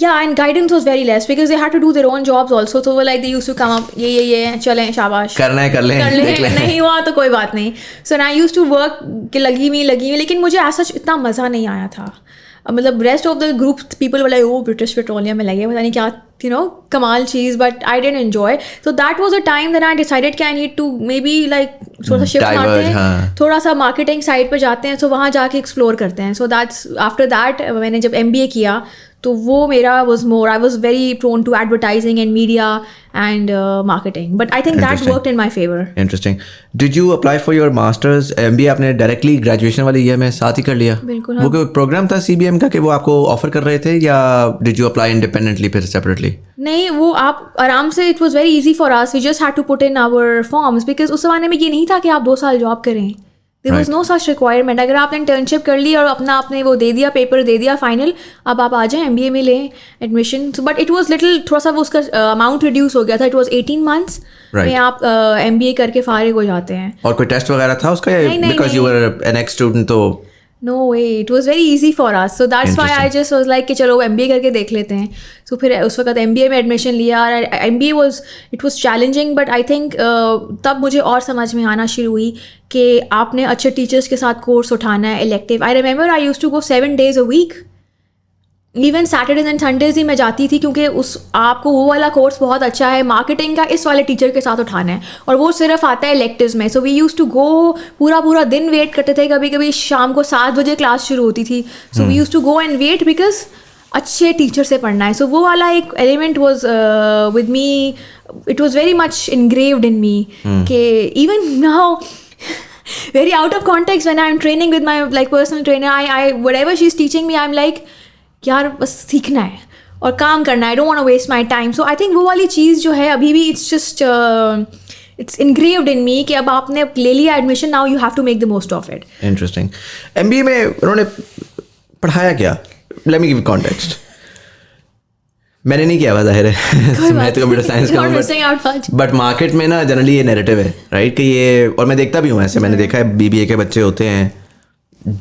Speaker 2: Yeah, and guidance was very less because they had to do their own jobs also. So like they used to come up, ये चलें शाबाश
Speaker 1: करना है कर लें
Speaker 2: नहीं हुआ तो कोई बात नहीं. So and I used to work कि लगी हुई लेकिन मुझे ऐसा इतना मज़ा नहीं आया था. मतलब rest of the group people were like, oh British Petroleum में लगे पता नहीं क्या कमाल चीज़, but I didn't enjoy. So that was a time that I decided कि I need to maybe like थोड़ा सा शिफ्ट मारते हैं, थोड़ा सा मार्केटिंग साइड पर जाते हैं, so वहाँ जाके एक्सप्लोर करते हैं. So that's after that मैंने जब MBA किया तो वो मेरा was more, I was very prone to advertising and media and marketing, but I think that worked in my favor.
Speaker 1: Interesting. Did you apply for your masters? MBA आपने directly graduation वाले year में साथ ही कर लिया?
Speaker 2: बिल्कुल.
Speaker 1: वो कोई programme था CBM का कि वो आपको ऑफर कर रहे थे या did you apply independently फिर separately?
Speaker 2: नहीं, वो आप आराम से, it was very easy for us, we just had to put in our forms because उस ज़माने में ये नहीं था कि आप 2 साल जॉब करें. There was no such requirement. अगर आपने इंटर्नशिप कर ली और आपने वो दे दिया, पेपर दे दिया फाइनल, अब आप आ जाएं MBA में लें admission. But it was little थोड़ा सा वो उसका अमाउंट रिड्यूस हो गया था. इट वाज 18 months में आप MBA करके फारिग हो जाते हैं.
Speaker 1: और कोई टेस्ट वगैरह था उसका या because you were N x student तो?
Speaker 2: No way, it was very easy for us. So that's why I just was like कि चलो MBA करके देख लेते हैं. So फिर उस वक्त MBA में एडमिशन लिया. MBA was challenging, but I think तब मुझे और समझ में आना शुरू हुई कि आपने अच्छे टीचर्स के साथ कोर्स उठाना है elective. I remember I used to go 7 days a week. Even Saturdays and Sundays ही मैं जाती थी क्योंकि आपको वो वाला कोर्स बहुत अच्छा है, मार्केटिंग का इस वाले टीचर के साथ उठाना है और वो सिर्फ आता है इलेक्टिव्स में. So we use to go, पूरा दिन वेट करते थे. कभी कभी शाम को 7 बजे क्लास शुरू होती थी. So we use to go and wait because अच्छे टीचर से पढ़ना है. सो वो वाला एक element was with me, it was very much ingrained in me कि even now very out of context when I'm training with my like personal trainer, I whatever she's teaching me, I'm like यार बस सीखना है और काम करना है. I don't want to waste my time. So I think वो वाली चीज़ जो है अभी भी it's just it's engraved in me कि अब आपने ले लिया admission, now you have to make the most of it.
Speaker 1: Interesting. MBA में उन्होंने पढ़ाया क्या? Let me give you context. मैंने नहीं किया हुआ ज़ाहिर है मैं तो कंप्यूटर साइंस का हूँ, बट मार्केट में ना जनरली ये नैरेटिव है राइट कि ये, और मैं देखता भी हूँ ऐसे, मैंने देखा है BBA के बच्चे होते हैं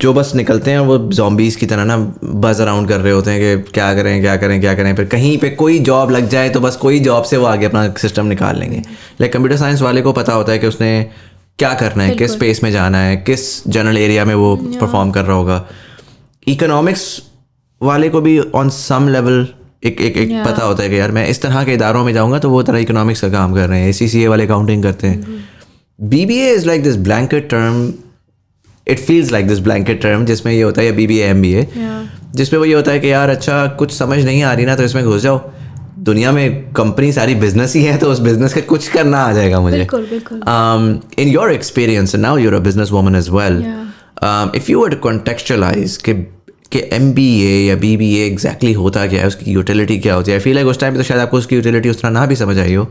Speaker 1: जो बस निकलते हैं वो ज़ॉम्बीज़ की तरह ना बज़ अराउंड कर रहे होते हैं कि क्या करें, फिर कहीं पे कोई जॉब लग जाए तो बस कोई जॉब से वो आगे अपना सिस्टम निकाल लेंगे. लाइक कंप्यूटर साइंस वाले को पता होता है कि उसने क्या करना है, किस स्पेस में जाना है, किस जनरल एरिया में वो परफॉर्म कर रहा होगा. इकोनॉमिक्स वाले को भी ऑन सम लेवल एक पता होता है कि यार मैं इस तरह के इदारों में जाऊँगा तो वो तरह इकोनॉमिक्स का काम कर रहे हैं. ACCA वाले अकाउंटिंग करते हैं. BBA is like this blanket term, it feels like this blanket term जिसमें ये होता है, या BBA MBA जिसमें वो ये होता है कि यार अच्छा कुछ समझ नहीं आ रही ना तो इसमें घुस जाओ, दुनिया में कंपनी सारी बिजनेस ही है तो उस बिजनेस का कुछ करना आ जाएगा मुझे. In your experience now you're a business woman as well, if you were to contextualize कि MBA या BBA एग्जैक्टली होता क्या है, उसकी यूटिलिटी क्या होती है. आई फील लाइक उस टाइम तो शायद आपको उसकी यूटिलिटी उस तरह ना भी समझ आई हो,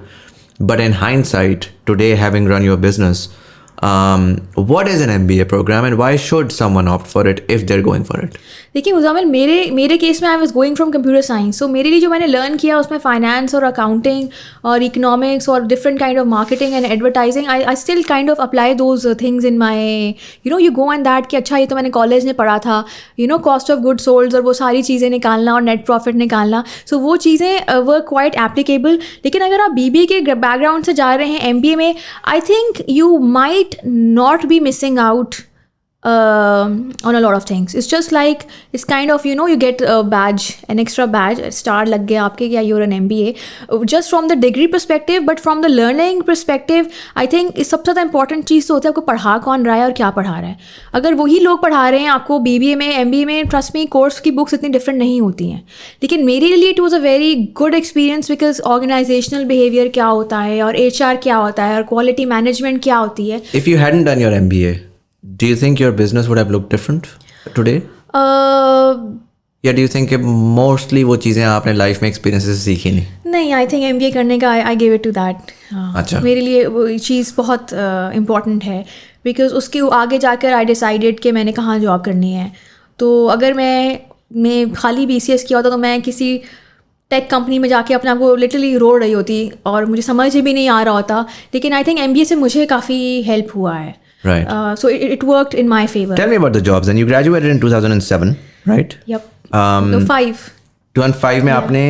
Speaker 1: but in hindsight today having run your business, what is an MBA program and why should someone opt for it if they're going for it?
Speaker 2: देखिए मुज़ामिल, मेरे केस में I was going from computer science. So मेरे लिए जो मैंने learn किया उसमें finance और अकाउंटिंग और इकोनॉमिक्स और different kind of marketing and advertising, I still kind of apply those things in my you go and that कि अच्छा ये तो मैंने कॉलेज में पढ़ा था, कॉस्ट ऑफ गुड सोल्ड और वो सारी चीज़ें निकालना और नेट प्रॉफिट निकालना. सो वो चीज़ें वर क्वाइट एप्लीकेबल. लेकिन अगर आप BBA के बैकग्राउंड से जा रहे हैं MBA में, I think you might not B missing out on a lot of things. It's just like, it's kind of, you get a badge, an extra badge, star lag gaya aapke, yeah, you're an MBA. Just from the degree perspective, but from the learning perspective, I think is सबसे ज़्यादा important चीज़ तो होती है आपको पढ़ा कौन रहा है और क्या पढ़ा रहा है. अगर वही लोग पढ़ा रहे हैं आपको BBA में, MBA में, trust me, कोर्स की बुक्स इतनी डिफरेंट नहीं होती हैं. लेकिन मेरे लिए it was a very good experience because organizational behavior क्या होता है और HR क्या होता है और quality management क्या होती है.
Speaker 1: If you hadn't done your MBA, do you think your business would have looked different today? या do you think कि mostly वो चीज़ें आपने लाइफ में एक्सपीरियंस से सीखी नहीं?
Speaker 2: नहीं, आई थिंक MBA करने का I give it to that.
Speaker 1: अच्छा.
Speaker 2: मेरे लिए वो चीज़ बहुत इम्पॉर्टेंट है बिकॉज उसके आगे जाकर आई डिसाइडेड कि मैंने कहाँ जॉब करनी है. तो अगर मैं खाली BCS किया होता तो मैं किसी टेक कंपनी में जाके अपने आप को लिटरली रो रही होती और मुझे समझ भी नहीं आ रहा होता. लेकिन आई थिंक MBA से मुझे काफ़ी हेल्प हुआ है.
Speaker 1: Right.
Speaker 2: So it worked in my favor.
Speaker 1: Tell me about the jobs. And you graduated in 2007, right?
Speaker 2: Yep. So 5.
Speaker 1: 2005 में आपने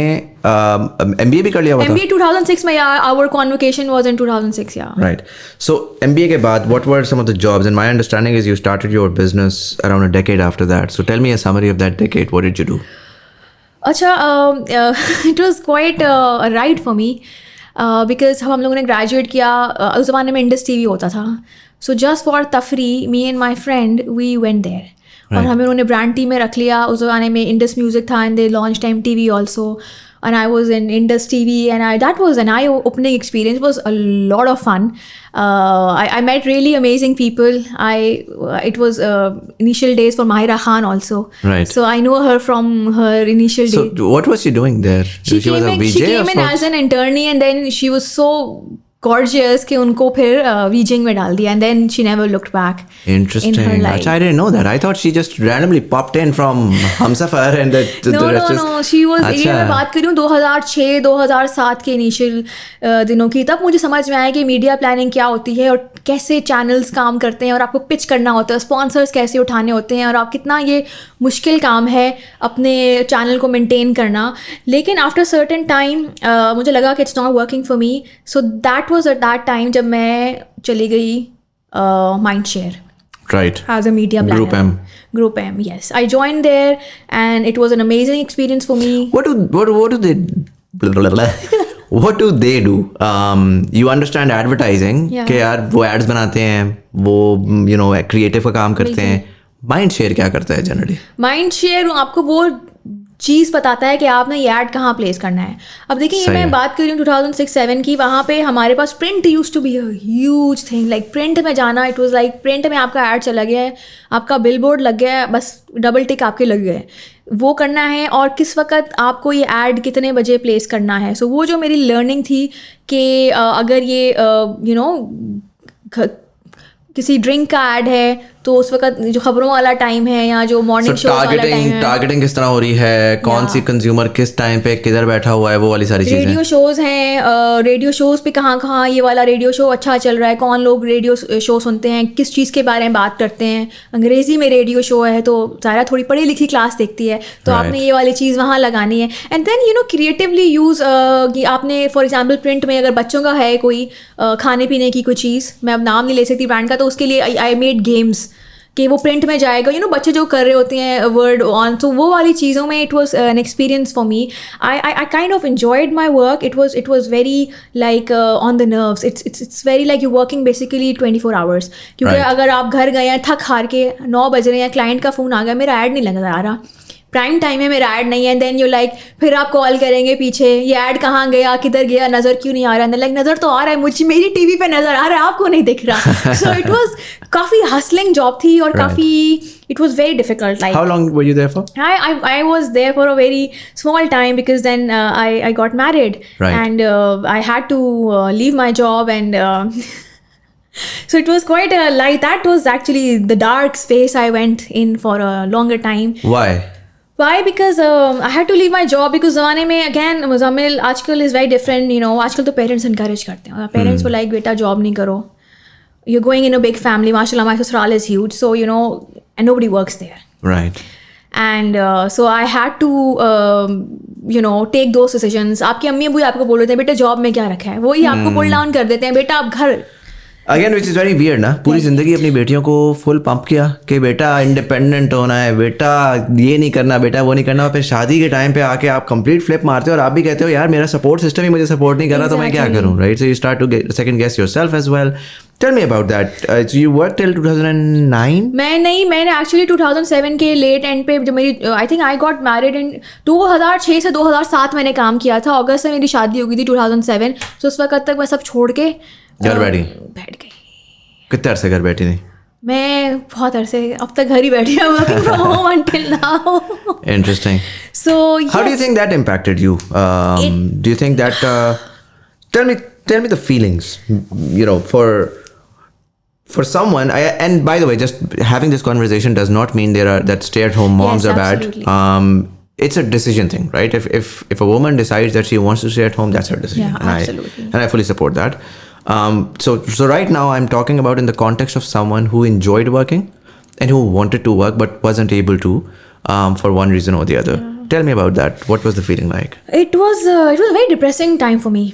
Speaker 1: MBA भी कर लिया हुआ था?
Speaker 2: MBA 2006 में, yeah, our convocation was in 2006, yeah.
Speaker 1: Right. So MBA के बाद, what were some of the jobs? And my understanding is you started your business around a decade after that. So tell me a summary of that decade. What did you do?
Speaker 2: अच्छा, it was quite a ride for me because हम लोगों ने graduate किया. उस ज़माने में Indus TV होता था. So just for तफरी, me and my friend, we went there. और हमें उन्होंने ब्रांड टीम में रख लिया. उस ज़माने में Indus Music था and they launched MTV also. And I was in Indus TV and that was an eye-opening experience. It was a lot of fun. I met really amazing people. It was initial days for Mahira Khan also.
Speaker 1: Right.
Speaker 2: So I know her from her initial days.
Speaker 1: So what was she doing there?
Speaker 2: She came in as an internee and then she was so gorgeous कि उनको फिर VJing में डाल दिया and then she never looked back.
Speaker 1: Interesting.
Speaker 2: In her life.
Speaker 1: I didn't know that. I thought she just randomly popped in from Humsafar and the rest
Speaker 2: No. She was, ये मैं बात कर रही हूँ 2006-2007 के इनिशियल दिनों की. तब मुझे समझ में आया कि मीडिया प्लानिंग क्या होती है और कैसे चैनल्स काम करते हैं और आपको पिच करना होता है, स्पॉन्सर्स कैसे उठाने होते हैं और आप कितना ये मुश्किल काम है अपने चैनल को मेंटेन करना. लेकिन आफ्टर सर्टेन टाइम मुझे लगा कि it's not working for me. So that was at that time जब मैं चली गई Mindshare.
Speaker 1: Right.
Speaker 2: As a media planner. Group M, yes. I joined there and it was an amazing experience for me.
Speaker 1: What do they what do they do? You understand advertising कि यार वो ads बनाते हैं, वो creative का काम करते हैं. Mindshare क्या करता है जनरली?
Speaker 2: Mindshare आपको वो चीज़ बताता है कि आपने ये ऐड कहाँ प्लेस करना है. अब देखिए, ये मैं बात कर रही हूँ 2006-07 की. वहाँ पे हमारे पास print used to be a huge thing. Like print में जाना, इट वाज लाइक प्रिंट में आपका ऐड चला गया है, आपका बिलबोर्ड लग गया है, बस डबल टिक आपके लग गए. वो करना है और किस वक्त आपको ये ऐड कितने बजे प्लेस करना है. सो वो जो मेरी लर्निंग थी कि अगर ये किसी ड्रिंक का ऐड है तो उस वक्त जो खबरों वाला टाइम है या जो मॉर्निंग शो वाला टाइम है,
Speaker 1: टारगेटिंग किस तरह हो रही है, कौन सी कंज्यूमर किस टाइम पे किधर बैठा हुआ है, वो वाली सारी चीजें.
Speaker 2: रेडियो शोज हैं, रेडियो शोज पे कहाँ ये वाला रेडियो शो अच्छा चल रहा है, कौन लोग रेडियो शो सुनते हैं, किस चीज़ के बारे में बात करते हैं. अंग्रेजी में रेडियो शो है तो ज़्यादा थोड़ी पढ़ी लिखी क्लास देखती है तो आपने ये वाली चीज़ वहाँ लगानी है. एंड देन क्रिएटिवली यूज़ कि आपने फॉर एग्जाम्पल प्रिंट में अगर बच्चों का है कोई खाने पीने की कोई चीज़, मैं अब नाम नहीं ले सकती ब्रांड का, तो उसके लिए आई मेड गेम्स कि वो प्रिंट में जाएगा. बच्चे जो कर रहे होते हैं वर्ड ऑन, तो वो वाली चीज़ों में it was an experience for me. I kind of enjoyed my work. It was very like on the nerves. It's very like you working basically 24 hours. क्योंकि अगर आप घर गए हैं थक हार के 9 बज रहे हैं, क्लाइंट का फ़ोन आ गया, मेरा ऐड नहीं लगा आ रहा, प्राइम टाइम है, मेरा ऐड नहीं है, देन यू लाइक फिर आप कॉल करेंगे पीछे, ये ऐड कहाँ गया, किधर गया, नज़र क्यों नहीं आ रहा है. लाइक नज़र तो आ रहा है, मुझे मेरी टीवी पे नज़र आ रहा है, आपको नहीं दिख रहा. सो इट वाज काफ़ी हसलिंग जॉब थी और काफ़ी it was very difficult. Like,
Speaker 1: how long were you there for?
Speaker 2: I was there for a very small time because then I got married.
Speaker 1: Right.
Speaker 2: And I had to leave my job and so it was quite a like that was actually the dark space I went in for a longer time. Why? Because I had to leave my job because ज़माने में again Muzammil आजकल is very different. आजकल तो parents encourage करते हैं. Parents will like बेटा job नहीं करो. You're going in a big family. Mashallah, my sasural is huge. So, and nobody works there.
Speaker 1: Right.
Speaker 2: And so I had to, take those decisions. आपकी अम्मी अबू आपको बोल रहे थे बेटा जॉब में क्या रखा है, वही आपको पुल डाउन कर देते हैं, बेटा आप घर
Speaker 1: again which is very weird ना, पूरी ज़िंदगी अपनी बेटियों को फुल पंप किया कि बेटा इंडिपेंडेंट होना है, बेटा ये नहीं करना, बेटा वो नहीं करना, और फिर शादी के टाइम पे आके आप कंप्लीट फ्लिप मारते हो और आप भी कहते हो यार मेरा सपोर्ट सिस्टम ही मुझे सपोर्ट नहीं कर रहा, तो मैं क्या करूँ, right? So you start to second guess yourself as well. Tell me about that. So you worked till 2009?
Speaker 2: मैंने एक्चुअली 2007 के लेट एंड पे जब मेरी I think I got married in 2006 से 2007 मैंने काम किया था. अगस्त से मेरी शादी हो गई थी 2007. तो उस वक्त तक मैं सब छोड़ के
Speaker 1: घर बैठ
Speaker 2: गई.
Speaker 1: कितने अरसे घर बैठी थी?
Speaker 2: मैं बहुत अरसे, अब तक घर ही बैठी हूँ, working from home until now.
Speaker 1: Interesting.
Speaker 2: So yes.
Speaker 1: How do you think that impacted you? Do you think that tell me the feelings, you know, for someone, and by the way, just having this conversation does not mean that stay-at-home moms are
Speaker 2: absolutely.
Speaker 1: bad. It's a decision thing, right? If a woman decides that she wants to stay at home, that's her decision.
Speaker 2: Yeah, absolutely.
Speaker 1: And I fully support that. So right now I'm talking about in the context of someone who enjoyed working and who wanted to work but wasn't able to for one reason or the other. Tell me about that. What was the feeling like?
Speaker 2: It was a very depressing time for me.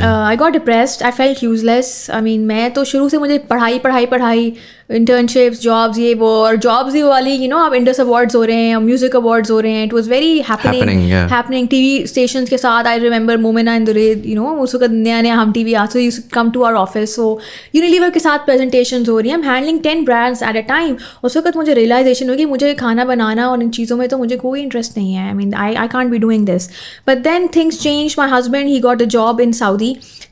Speaker 2: I got depressed. I felt useless. I mean, मैं तो शुरू से मुझे पढ़ाई internships, jobs, ये वो, और jobs ही वाली, यू नो, अब इंडस अवार्ड्स हो रहे हैं, म्यूजिक अवार्ड्स हो रहे हैं. It was very happening TV station के साथ. I remember Momina in Duraid, you know, उस वक्त नया हम टीवी आ, so you come to our office. So Unilever के साथ प्रेजेंटेशन हो रही हैं. I am handling 10 brands at a time. उस वक्त मुझे रियलाइजेशन हुई कि मुझे खाना बनाना और इन चीज़ों में तो मुझे कोई इंटरेस्ट नहीं है. I mean I can't be doing this. But then things change. My husband, he got a job in Saudi.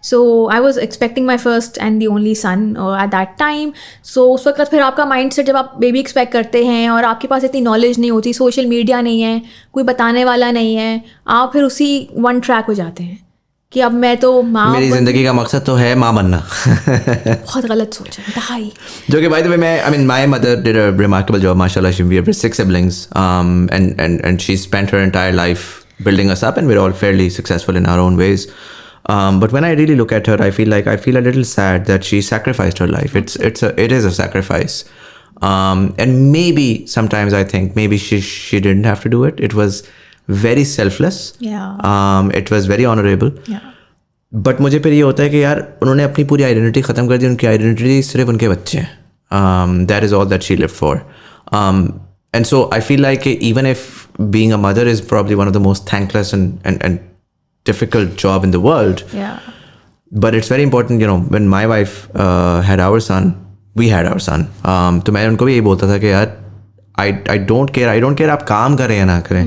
Speaker 2: So I was expecting my first and the only son at that time. So उस वक्त फिर आपका mindset, जब आप baby expect करते हैं और आपके पास इतनी नॉलेज नहीं होती, सोशल मीडिया नहीं है, कोई बताने वाला नहीं है, आप फिर उसी वन ट्रैक हो जाते हैं कि अब मैं तो माँ,
Speaker 1: मेरी ज़िंदगी का मकसद तो है माँ बनना.
Speaker 2: बहुत गलत सोच है दहाई.
Speaker 1: जो कि by the way, I mean my mother did a remarkable job, mashallah. We have 6 siblings, and she spent her entire life building us up, and we're all fairly successful in our own ways. But when I really look at her, I feel a little sad that she sacrificed her life. It is a sacrifice. And maybe sometimes I think maybe she didn't have to do it. It was very selfless.
Speaker 2: Yeah.
Speaker 1: It was very honorable.
Speaker 2: Yeah.
Speaker 1: But मुझे फिर ये होता है कि यार उन्होंने अपनी पूरी आइडेंटिटी ख़त्म कर दी. उनकी आइडेंटिटी सिर्फ उनके बच्चे हैं. That is all that she lived for. And so I feel like even if being a mother is probably one of the most thankless and difficult job in the world, but it's very important, you know, when my wife had our son, we had our son. तो मैं उनको भी यही बोलता था कि यार I don't care आप काम करें या ना करें.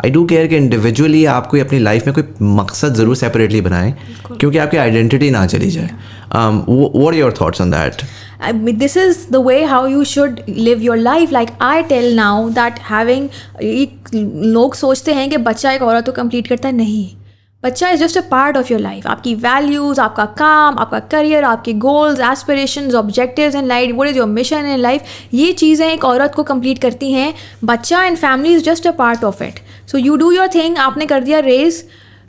Speaker 1: I do care कि इंडिविजुअली आप कोई अपनी लाइफ में कोई मकसद ज़रूर सेपरेटली बनाएं, क्योंकि आपकी आइडेंटिटी ना चली जाए. What are your thoughts on that?
Speaker 2: This is the way how you should live your life. Like I tell now that having, लोग सोचते हैं कि बच्चा एक औरत को कंप्लीट करता है. नहीं, बच्चा is just a part of your life. आपकी वैल्यूज़, आपका काम, आपका करियर, आपके goals, aspirations, objectives in life, what is your mission in life, ये चीज़ें एक औरत को कंप्लीट करती हैं. बच्चा and family is just a part of it. So you do your thing. आपने कर दिया रेस,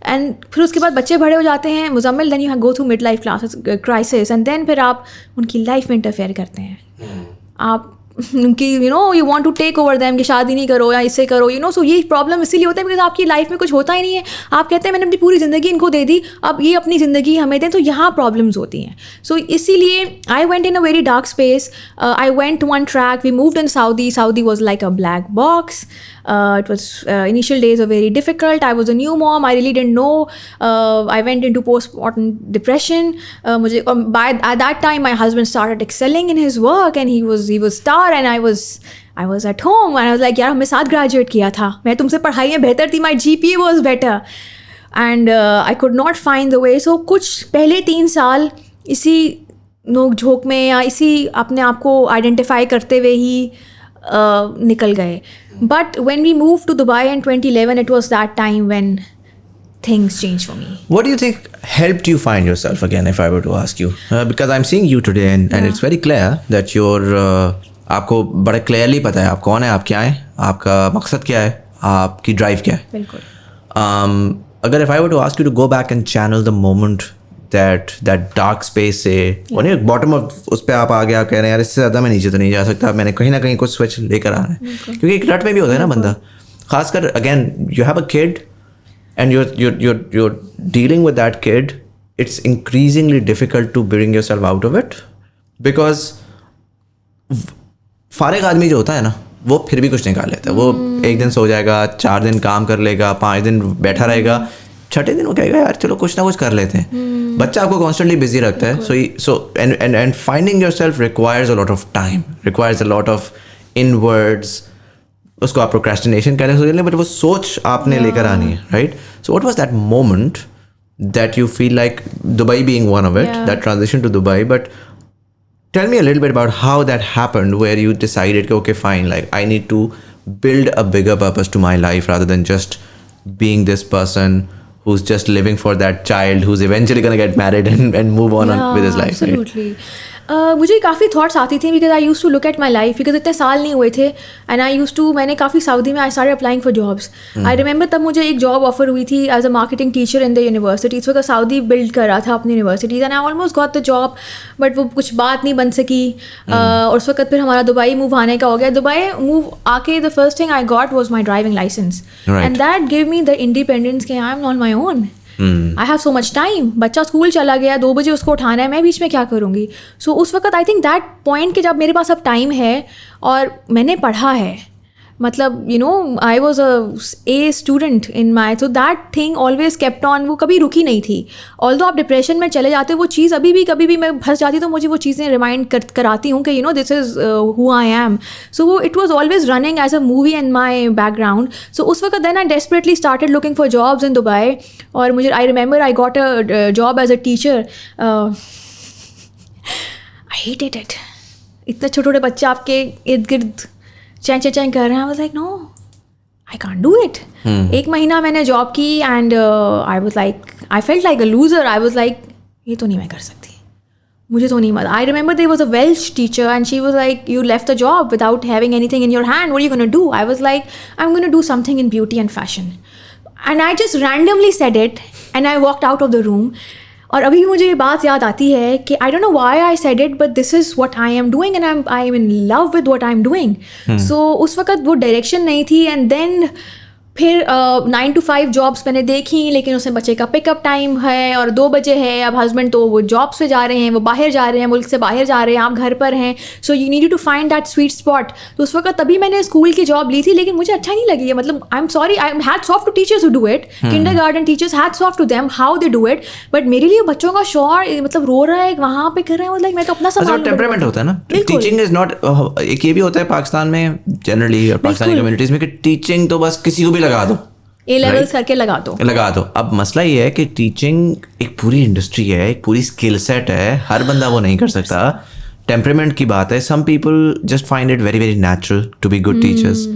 Speaker 2: एंड फिर उसके बाद बच्चे बड़े हो जाते हैं, Muzammil, then you go through mid life crisis, and then फिर आप उनकी लाइफ में इंटरफेयर करते हैं. आप उनकी, you know, you want to take over them कि शादी नहीं करो या इससे करो, यू नो. सो ये प्रॉब्लम इसीलिए होता है बिकॉज आपकी लाइफ में कुछ होता ही नहीं है. आप कहते हैं मैंने अपनी पूरी ज़िंदगी इनको दे दी, अब ये अपनी ज़िंदगी हमें दें, तो यहाँ प्रॉब्लम्स होती हैं. सो इसीलिए I went in a very dark space. I went one track. We moved in Saudi was like a black box. It was initial days were very difficult. I was a new mom. I really didn't know. I went into postpartum depression. At that time, my husband started excelling in his work, and he was star, and I was at home, and I was like, यार हमने साथ graduate किया था, मैं तुमसे पढ़ाई में बेहतर थी. My GPA was better, and I could not find the way. So कुछ पहले 3 साल इसी नोक झोंक में या इसी अपने आप को आइडेंटिफाई करते हुए ही निकल गए. But when we moved to Dubai in 2011, it was that time when things changed for me.
Speaker 1: What do you think helped you find yourself again, if I were to ask you? Because I'm seeing you today, and it's very clear that आपको बड़ा clearly पता है आप कौन है, आप क्या है, आपका मकसद क्या है, आपकी ड्राइव क्या है.
Speaker 2: बिल्कुल.
Speaker 1: अगर if I were to ask you to go back and channel the moment that dark space से और नहीं बॉटम ऑफ उस पर आप आ गया, कह रहे हैं यार इससे ज़्यादा मैं नीचे तो नहीं जा सकता, मैंने कहीं ना कहीं कुछ स्विच लेकर आना है. क्योंकि एक रट में भी होता है ना बंदा, खासकर again you have a kid and you're dealing with that kid. It's increasingly difficult to bring yourself out of it because फारिग आदमी जो होता है ना वो फिर भी कुछ निकाल लेता है. वो एक दिन सो जाएगा, 4 दिन काम कर लेगा, 5 दिन बैठा रहेगा, 6ठे दिन वो कहेगा यार चलो कुछ ना कुछ कर लेते हैं. बच्चा आपको कॉन्स्टेंटली बिजी रखता है. So and finding yourself requires a lot of time, requires a lot of inwards. उसको आप प्रोक्रेस्टिनेशन कह रहे हैं, बट वो सोच आपने लेकर आनी है, right? So what was that moment that you feel like, Dubai being one of it, that transition to Dubai, but tell me a little bit about how that happened, where you decided, okay, fine, like I need to build a bigger purpose to my life rather than just being this person who's just living for that child who's eventually going to get married and move on with his life.
Speaker 2: Absolutely. मुझे काफ़ी thoughts आती थी because I use to look at my life because इतने साल नहीं हुए थे and I use to, मैंने काफ़ी सऊदी में I started applying for jobs. I remember तब मुझे एक जॉब ऑफर हुई थी as a marketing teacher in the university. इस वक्त सऊदी बिल्ड कर रहा था अपनी universities and I almost got the job, but वो कुछ बात नहीं बन सकी. और उस वक्त फिर हमारा दुबई मूव आने का हो गया. दुबई मूव आके the first thing I got was my driving licence and that give me the independence के I am on my own. I have so much time. बच्चा स्कूल चला गया, 2 बजे उसको उठाना है, मैं बीच में क्या करूँगी? सो उस वक्त आई थिंक दैट पॉइंट कि जब मेरे पास अब टाइम है और मैंने पढ़ा है, मतलब you know I was a student in my, so that thing always kept on. वो कभी रुकी नहीं थी. ऑल्दो आप डिप्रेशन में चले जाते, वो चीज़ अभी भी कभी भी मैं फंस जाती तो मुझे वो चीज़ें रिमाइंड कराती हूँ कि you know this is who I am. So वो it was always running as a movie in my background. So उस वक्त then I desperately started looking for jobs in Dubai. और मुझे I remember I got a job as a teacher. I hated it. इतने छोटे छोटे बच्चे आपके इर्द गिर्द चैं कर रहे हैं. I was like no, I can't do it. 1 महीना मैंने जॉब की and I was like, I felt like a loser. I was like ये तो नहीं मैं कर सकती, मुझे तो नहीं मत. I remember there was a Welsh teacher and she was like you left the job without having anything in your hand, what are you gonna do? I was like I am gonna do something in beauty and fashion. And I just randomly said it and I walked out of the room. और अभी भी मुझे ये बात याद आती है कि I don't know why I said it, but this is what I am doing and I am in love with what I am doing. So उस वक्त वो डायरेक्शन नहीं थी. एंड देन फिर 9 to 5 जॉब्स मैंने देखी, लेकिन उसमें बच्चे का पिकअप टाइम है और 2 बजे है. अब हस्बैंड तो वो जॉब्स पे जा रहे हैं, वो बाहर जा रहे हैं, मुल्क से बाहर जा रहे हैं, आप घर पर हैं. So you need to find that sweet spot. तो उस वक्त तभी मैंने स्कूल की जॉब ली थी, लेकिन मुझे अच्छा नहीं लगी है. मतलब I am sorry, I am hats off to teachers who do it, kindergarten teachers, hats off to them how they do it. But मेरे लिए बच्चों का शौर मतलब रो रहा है वहाँ पे कर रहे हैं, मतलब मैं तो अपना सवाल.
Speaker 1: टेम्परामेंट होता है ना, टीचिंग इज नॉट. एक ये भी होता है पाकिस्तान में जनरली और पाकिस्तानी कम्युनिटीज में कि टीचिंग तो बस किसी को भी लगा दो,
Speaker 2: ए लेवल्स करके लगा दो.
Speaker 1: अब मसला ये है कि टीचिंग एक पूरी इंडस्ट्री है, एक पूरी स्किल सेट है, हर बंदा वो नहीं कर सकता. टेम्परामेंट की बात है. Some people just find it very very natural to be good teachers.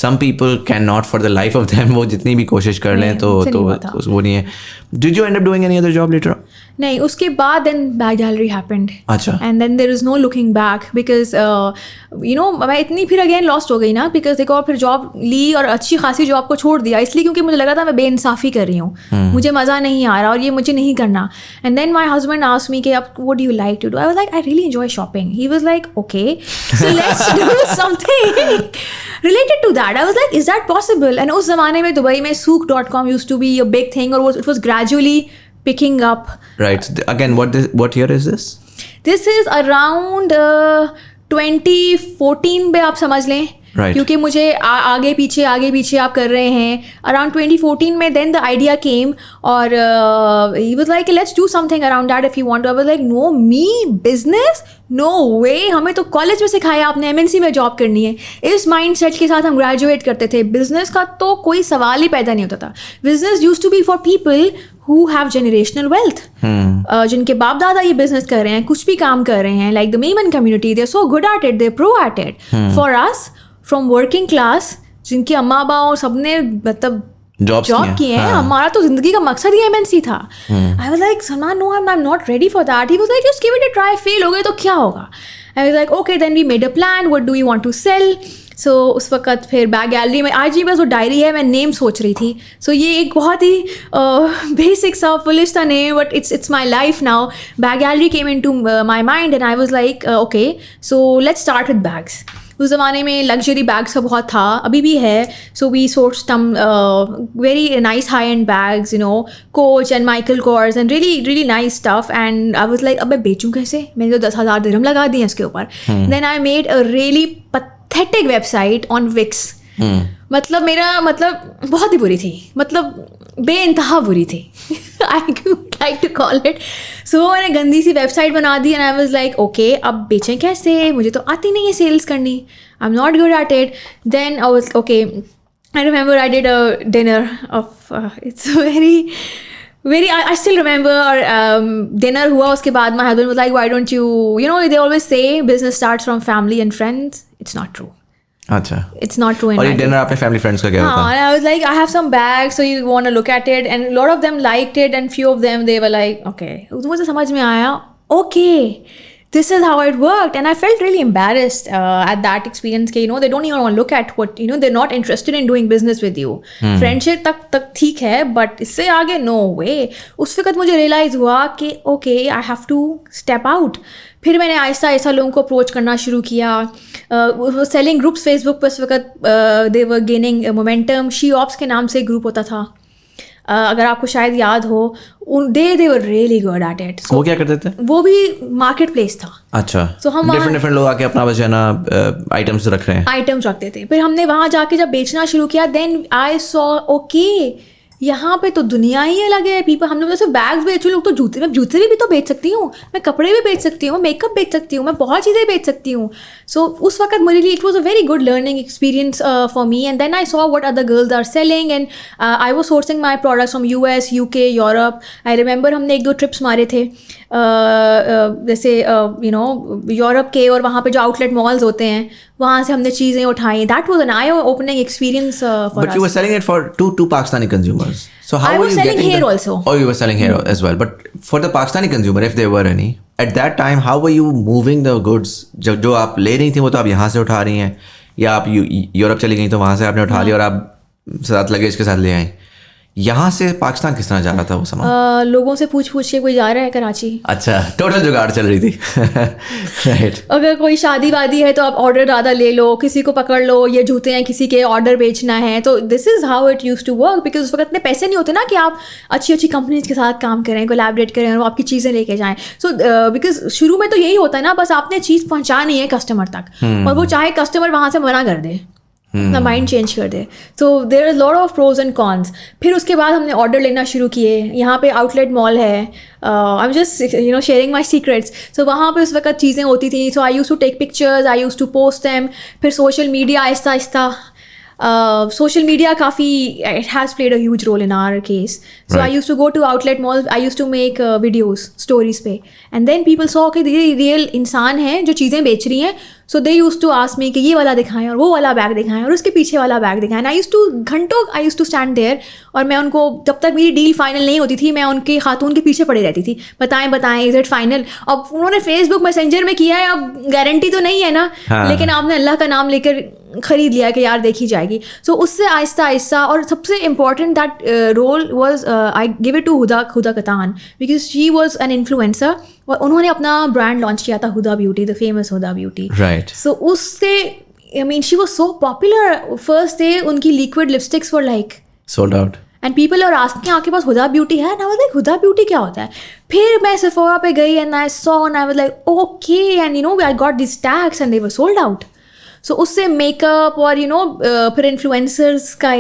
Speaker 1: Some people can not for the life of them. वो जितनी भी कोशिश कर लें तो वो नहीं है. Did you end up doing any other job later on?
Speaker 2: नहीं, उसके बाद देन बैग गैलरी हैपेंड.
Speaker 1: अच्छा.
Speaker 2: And then there is no looking back because you know मैं इतनी फिर अगेन लॉस्ट हो गई ना, बिकॉज देखो और फिर जॉब ली और अच्छी खासी जॉब को छोड़ दिया इसलिए क्योंकि मुझे लगा था मैं बेइंसाफ़ी कर रही हूँ, मुझे मज़ा नहीं आ रहा और ये मुझे नहीं करना. And then my husband asked me कि अब what do you like to do? I was like I really enjoy shopping. He was like okay so let's do something related to that. I was like, is that possible? And उस ज़माने में Dubai में Souq.com used to be a big thing, or it was gradually picking up.
Speaker 1: Right. Again, what year is this?
Speaker 2: This is around 2014 पे आप समझ लें.
Speaker 1: Right.
Speaker 2: क्योंकि मुझे आगे पीछे आप कर रहे हैं. अराउंड 2014 में then the idea came और he was like let's do something around that if you want to. I was like no, me business no way. हमें तो कॉलेज में सिखाया आपने MNC में जॉब करनी है. इस माइंड सेट के साथ हम ग्रेजुएट करते थे. बिजनेस का तो कोई सवाल ही पैदा नहीं होता था. Business used to be for people who have generational wealth. जिनके बाप दादा ये बिजनेस कर रहे हैं, कुछ भी काम कर रहे हैं, like the Maiman community, they're so good at it, they're pro at it. For us from working class, जिनके अम्मा बाप सबने मतलब जॉब किए हैं, हमारा तो जिंदगी का मकसद ही MNC था. I was like Salman, no, I'm not ready for that. He was like just give it a try, fail हो गए तो क्या होगा? I was like okay, then we made a plan, what do you want to sell? सो उस वक़्त फिर bag gallery में आज ही बस वो डायरी है, मैं नेम सोच रही थी. सो ये एक बहुत ही बेसिक सा फुलिश सा name, but it's my life now. Bag Gallery came into my mind and I was like okay so let's start with bags. उस ज़माने में लग्जरी बैग्स का बहुत था, अभी भी है. So we source some very nice high end bags, you know, Coach and Michael Kors and really nice stuff. And I was like अब मैं बेचूँ कैसे, मैंने तो 10,000 दिरहम लगा दिए इसके ऊपर. Then I made a really pathetic website on Wix. मतलब मेरा मतलब बहुत ही बुरी थी, मतलब बेइंतहा बुरी थी. I would like to call it. So मैंने गंदी सी वेबसाइट बना दी and I was like okay अब बेचें कैसे, मुझे तो आती नहीं है सेल्स करनी, I am not good at it. Then I was okay, I remember I did a dinner of it's very I still remember dinner हुआ. उसके बाद my husband was like, why don't you know, they always say business starts from family and friends. It's not true.
Speaker 1: अच्छा.
Speaker 2: It's not true.
Speaker 1: और ये dinner आपने family friends का क्या होता है?
Speaker 2: I was like, I have some bags, so you want to look at it, and a lot of them liked it, and few of them they were like, okay. मुझे समझ में आया, okay, this is how it worked, and I felt really embarrassed at that experience. कि you know they don't even want to look at what, you know, they're not interested in doing business with you. Friendship तक ठीक है, but इससे आगे no way. उस वक्त मुझे realize हुआ कि okay, I have to step out. फिर मैंने आहिस्ता आहिस्ता लोगों को अप्रोच करना शुरू किया. सेलिंग ग्रुप्स फेसबुक पर उस वक्त दे वर गेनिंग मोमेंटम. शी ऑप्स के नाम से एक ग्रुप होता था, अगर आपको शायद याद हो. They were really good at it.
Speaker 1: वो क्या करते थे?
Speaker 2: वो भी मार्केट प्लेस था.
Speaker 1: अच्छा.
Speaker 2: तो हम
Speaker 1: डिफरेंट लोग आके अपना बस ना आइटम्स रख रहे हैं,
Speaker 2: आइटम्स रखते थे. फिर हमने वहाँ जाके जब बेचना शुरू किया, देन आई सॉ ओके यहाँ पे तो दुनिया ही अलग है. पीपल, हम लोग जैसे बैग्स बेच, लोग तो जूते भी तो बेच सकती हूँ मैं, कपड़े भी बेच सकती हूँ, मेकअप बेच सकती हूँ मैं, बहुत चीज़ें बेच सकती हूँ. सो उस वक्त मेरे लिए it was a very good learning experience for me. And then I saw what other girls are selling and I was sourcing my products from US, UK, Europe. I remember हमने 1-2 ट्रिप्स मारे थे, जैसे you know Europe के, और वहाँ पे जो outlet malls होते हैं वहाँ से हमने चीज़ें उठाई. That was an I opening experience for
Speaker 1: But you were selling it for two Pakistani consumers. So how
Speaker 2: I
Speaker 1: were
Speaker 2: was
Speaker 1: you
Speaker 2: selling
Speaker 1: getting
Speaker 2: here also.
Speaker 1: Oh, you were selling here as well. But for the Pakistani consumer, if there were any, at that time, how were you moving the goods? जो आप ले रही थी वो तो आप यहाँ से उठा रही हैं, या आप यूरोप चली गई तो वहाँ से आपने उठा लिया और आप साथ लगेज के साथ ले आई. यहाँ से पाकिस्तान किस तरह जा रहा था वो सामान?
Speaker 2: लोगों से पूछ के कोई जा रहा है कराची.
Speaker 1: अच्छा, टोटल जुगाड़ चल रही थी. राइट.
Speaker 2: अगर कोई शादी वादी है तो आप ऑर्डर ज़्यादा ले लो, किसी को पकड़ लो, ये जूते हैं किसी के, ऑर्डर बेचना है. तो this is how it use to work, because उस वक्त इतने पैसे नहीं होते ना कि आप अच्छी कंपनीज के साथ काम करें, कोलैबोरेट करें और वो आपकी चीज़ें लेके जाएं. सो बिकॉज शुरू में तो यही होता है ना, बस आपने चीज़ पहुँचानी है कस्टमर तक, और वो चाहे कस्टमर वहाँ से मना कर दे, अपना माइंड चेंज कर दे. So there is lot of pros and cons. फिर उसके बाद हमने ऑर्डर लेना शुरू किए. यहाँ पे आउटलेट मॉल है, I am just you know sharing my secrets. So वहाँ पे उस वक्त चीज़ें होती थी. So I use to take pictures, I use to post them. फिर सोशल मीडिया आहिस्ता आहिस्ता, social media काफ़ी it has played a huge role in our case. So I used to go to outlet malls, I used to make videos stories पे, and then people saw कि ये real इंसान हैं जो चीज़ें बेच रही हैं. So they used to ask me कि ये वाला दिखाएं और वो वाला बैग दिखाएं और उसके पीछे वाला बैग दिखाएं. And I used to घंटों I used to stand there, और मैं उनको जब तक मेरी डील फाइनल नहीं होती थी मैं उनके खातून के पीछे पड़ी रहती थी, बताएं इज इट फाइनल. अब उन्होंने फेसबुक मैसेंजर में किया है, अब गारंटी तो नहीं है ना, लेकिन आपने अल्लाह का नाम लेकर खरीद लिया कि यार देखी जाएगी. सो उससे आहिस्ता आहिस्ता, और सबसे important that role was I give it to Huda Kattan, because she was an influencer, और उन्होंने अपना ब्रांड लॉन्च किया था Huda Beauty, the famous Huda Beauty.
Speaker 1: Right.
Speaker 2: So उससे I mean she was so popular. First day उनकी liquid lipsticks were like
Speaker 1: sold out,
Speaker 2: and people are asking आपके पास Huda Beauty है? ना, लाइक हुदा ब्यूटी क्या होता है? फिर मैं सेफोरा पे गई and I saw and I was like okay, and you know I got this tags and they were sold out. So उससे मेकअप और यू नो फिर इन्फ्लुएंसर्स का